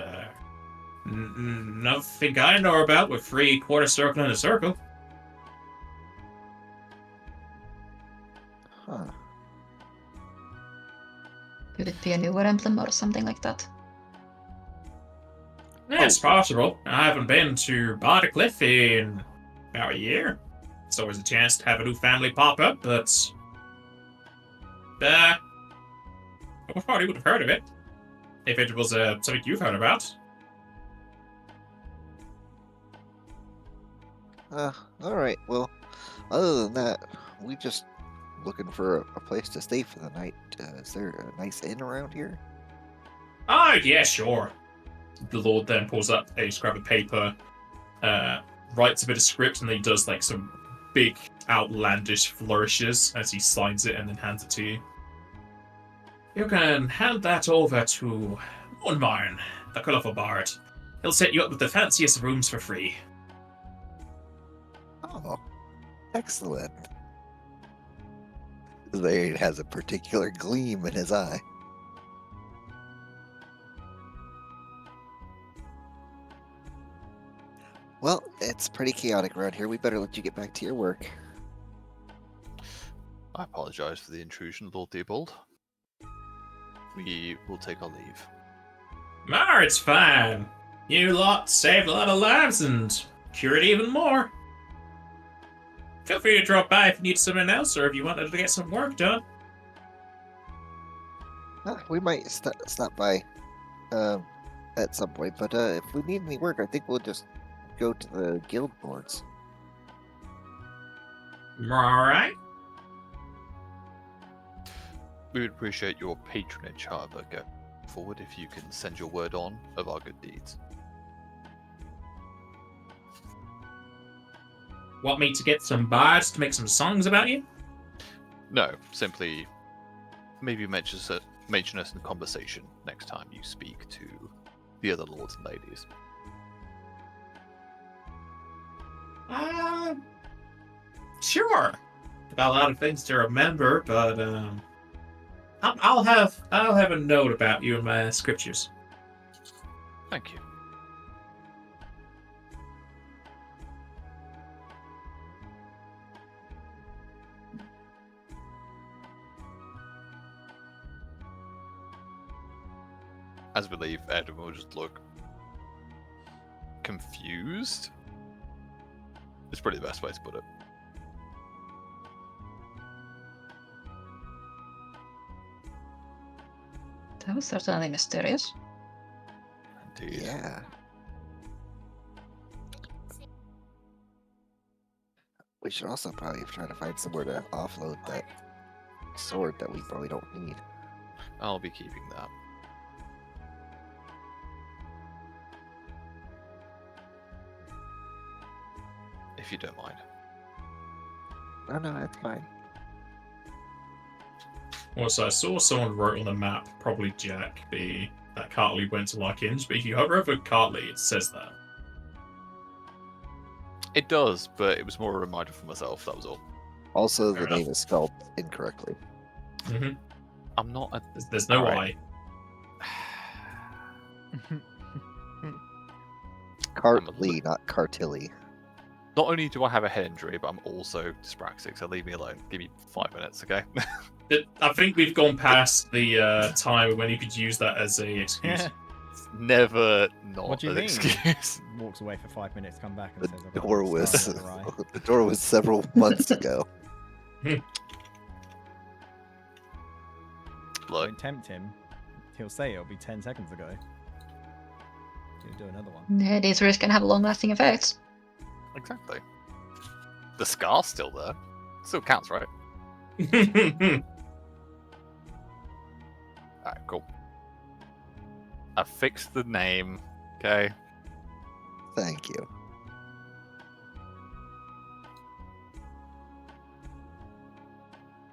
nothing I know about with 3/4 circle and a circle. Huh. Could it be a newer emblem or something like that? Yeah, it's possible. I haven't been to Bartercliff in about a year. It's always a chance to have a new family pop up, but I probably would have heard of it if it was something you've heard about. Alright, well, other than that, we just looking for a place to stay for the night. Is there a nice inn around here? Oh, yeah, sure. The Lord then pulls up a scrap of paper, writes a bit of script, and then he does like some big outlandish flourishes as he signs it and then hands it to you. You can hand that over to Moonmarn, the colourful bard. He'll set you up with the fanciest rooms for free. Oh, excellent. There has a particular gleam in his eye. Well, it's pretty chaotic around here. We better let you get back to your work. I apologize for the intrusion, Lord Theobald. We will take our leave. Mar, it's fine. You lot saved a lot of lives and cured even more. Feel free to drop by if you need something else or if you wanted to get some work done. We might stop by at some point, but if we need any work, I think we'll just go to the guild boards. Alright. We would appreciate your patronage, however, go forward if you can send your word on of our good deeds. Want me to get some bards to make some songs about you? No, simply maybe mention us in conversation next time you speak to the other lords and ladies. Sure. Got a lot of things to remember, but I'll have a note about you in my scriptures. Thank you. As we leave, Edwin will just look confused. It's probably the best way to put it. That was certainly mysterious. Indeed. Yeah. We should also probably try to find somewhere to offload that sword that we probably don't need. I'll be keeping that. If you don't mind. No, that's fine. Also, I saw someone wrote on the map, probably Jack B, that Cartley went to Larkins, but if you hover over Cartley, it says that. It does, but it was more a reminder for myself, that was all. Also, Fair the name is spelled incorrectly. Mm-hmm. I'm not a... There's no Alright. Cartley, not Cartilly. Not only do I have a head injury, but I'm also dyspraxic, so leave me alone. Give me 5 minutes, okay? I think we've gone past the time when you could use that as a excuse. Never not What do you an mean? excuse. Walks away for 5 minutes, come back and The says, "I've got door a was scar on my eye." the door was several months ago. Look, Don't tempt him. He'll say it'll be 10 seconds ago. He'll do another one. Yeah, these risks can have long-lasting effects. exactly. The scar's still there. Still counts, right? Alright, cool. I fixed the name, okay? Thank you.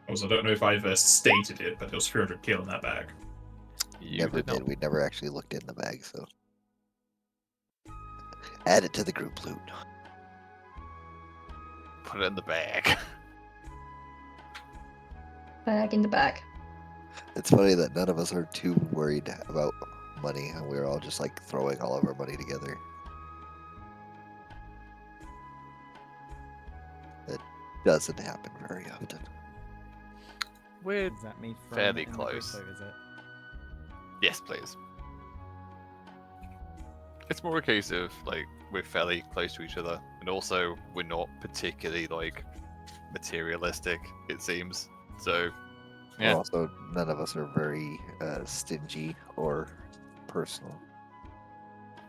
Also, I don't know if I've stated it, but there was 300 kil in that bag. You Never did did. not. We never actually looked in the bag, so add it to the group loot. Put it in the bag. Bag in the bag. It's funny that none of us are too worried about money, and we're all just like throwing all of our money together. It doesn't happen very often. We're Is that me throwing fairly it in the group close. loot, is it? Yes, please. It's more a case of like we're fairly close to each other, and also we're not particularly like materialistic. It seems so. Well, Yeah, also, none of us are very stingy or personal.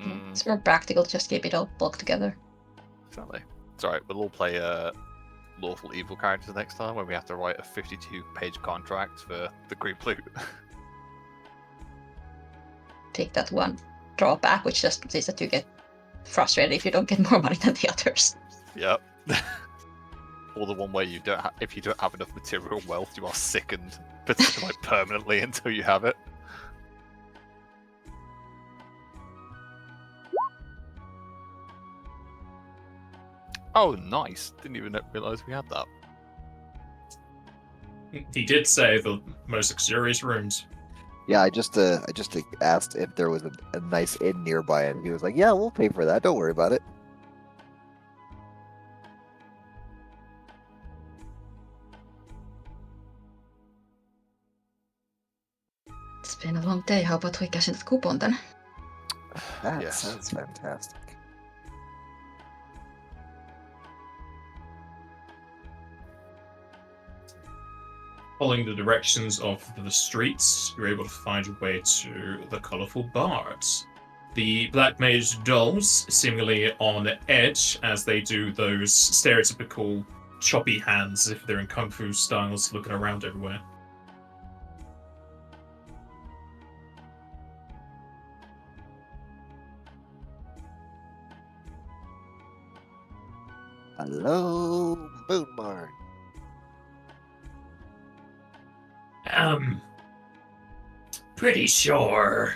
mm, It's more practical to just keep it all bulked together. exactly. It's alright. We'll all play lawful evil characters next time, where we have to write a 52-page contract for the group loot. Take that one drawback, which just is that you get frustrated if you don't get more money than the others. Yep. Or the one where you don't if you don't have enough material wealth, you are sickened, like permanently until you have it. Oh, nice. Didn't even realise we had that. He did say the most luxurious rooms. Yeah, I just asked if there was a nice inn nearby, and he was like, "Yeah, we'll pay for that. Don't worry about it." It's been a long day. How about we cash in the coupon then? That Yes. sounds fantastic. Following the directions of the streets, you're able to find your way to the colourful bars. The Black Mage dolls seemingly on edge as they do those stereotypical choppy hands if they're in kung fu styles, looking around everywhere. Hello, Moonmarn. Pretty sure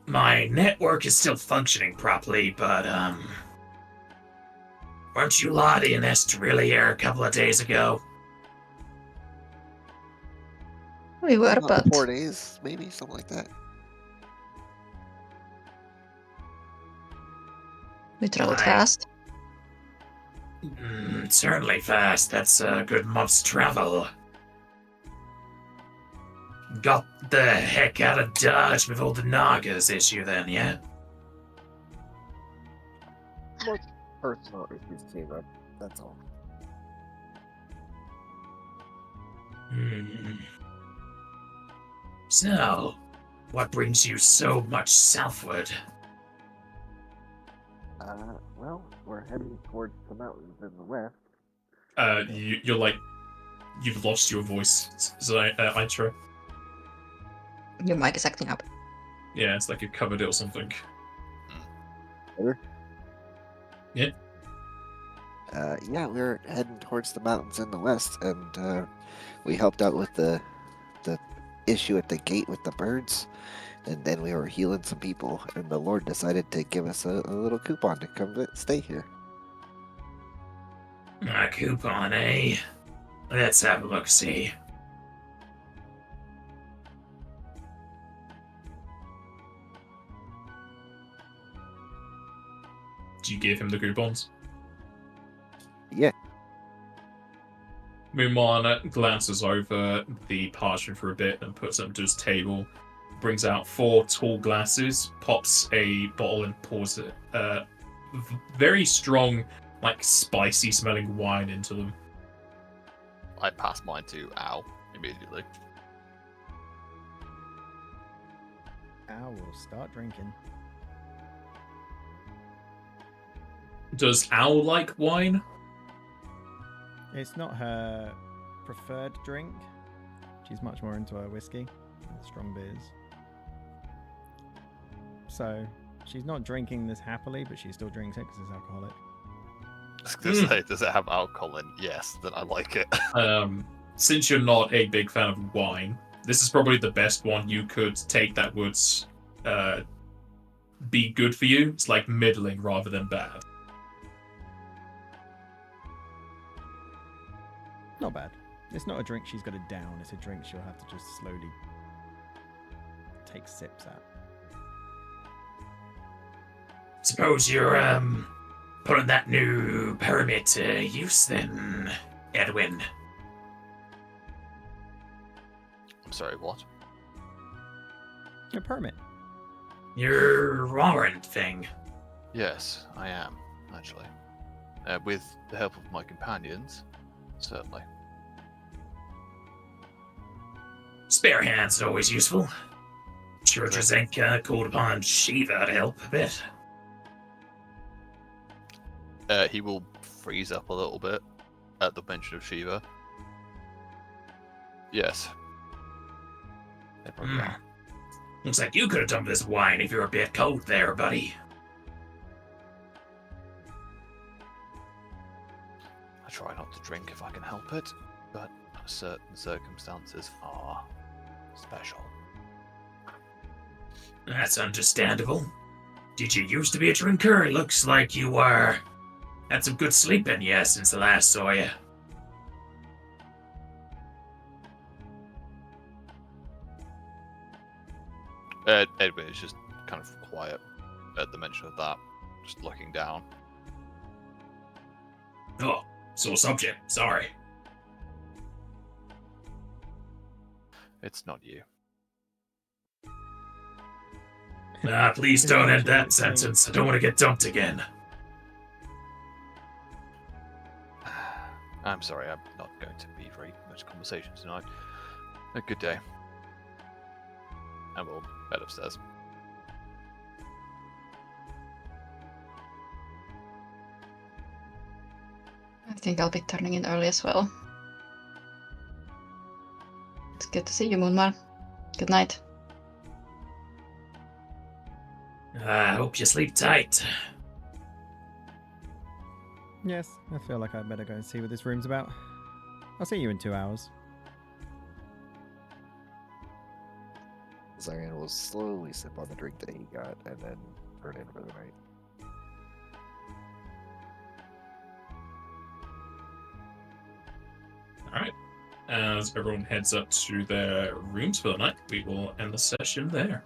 my network is still functioning properly, but, weren't you lot in Estrella here a couple of days ago? We were, About but 4 days, maybe something like that. we traveled Aye. fast. Certainly fast. That's a good month's travel. Got the heck out of Dodge before the Nagas issue then, yeah? Personal issues came up. That's all. So, what brings you so much southward? Well, we're heading towards the mountains in the west. You're like, you've lost your voice, Aitra. Your mic is acting up. Yeah, it's like you covered it or something. Better? Yeah. Yeah, we're heading towards the mountains in the west, and we helped out with the issue at the gate with the birds, and then we were healing some people, and the Lord decided to give us a little coupon to come stay here. A coupon, eh? Let's have a look-see. Do you give him the coupons? Yeah. Mumon glances over the parchment for a bit and puts it to his table, brings out 4 tall glasses, pops a bottle and pours it. Very strong, like spicy smelling wine into them. I pass mine to Al immediately. Al will start drinking. Does Al like wine? It's not her preferred drink. She's much more into her whiskey and strong beers. So she's not drinking this happily, but she still drinks it because it's alcoholic. I was gonna say, does it have alcohol in? Yes, then I like it. Since you're not a big fan of wine, this is probably the best one you could take that would be good for you. It's like middling rather than bad. Not bad. It's not a drink she's got to down. It's a drink she'll have to just slowly take sips at. Suppose you're, putting that new permit to use then, Edwin. I'm sorry, what? A permit. Your warrant thing. Yes, I am, actually. With the help of my companions, certainly. Spare hands are always useful. Sure, Drazenka called upon Shiva to help a bit. He will freeze up a little bit at the mention of Shiva. Yes. They probably are. Looks like you could have done with this wine if you're a bit cold there, buddy. I try not to drink if I can help it, but certain circumstances are special. That's understandable. Did you used to be a drinker? It looks like you were Had some good sleeping, yeah, since the last saw you. Edwin is just kind of quiet at the mention of that, just looking down. Oh, sore subject. Sorry. It's not you. Please don't end that sentence. I don't want to get dumped again. I'm sorry, I'm not going to be very much conversation tonight. A good day. And we'll head upstairs. I think I'll be turning in early as well. It's good to see you, Moonmar. Good night. I hope you sleep tight. Yes, I feel like I'd better go and see what this room's about. I'll see you in 2 hours. Zarian will slowly sip on the drink that he got and then turn in for the night. Alright. As everyone heads up to their rooms for the night, we will end the session there.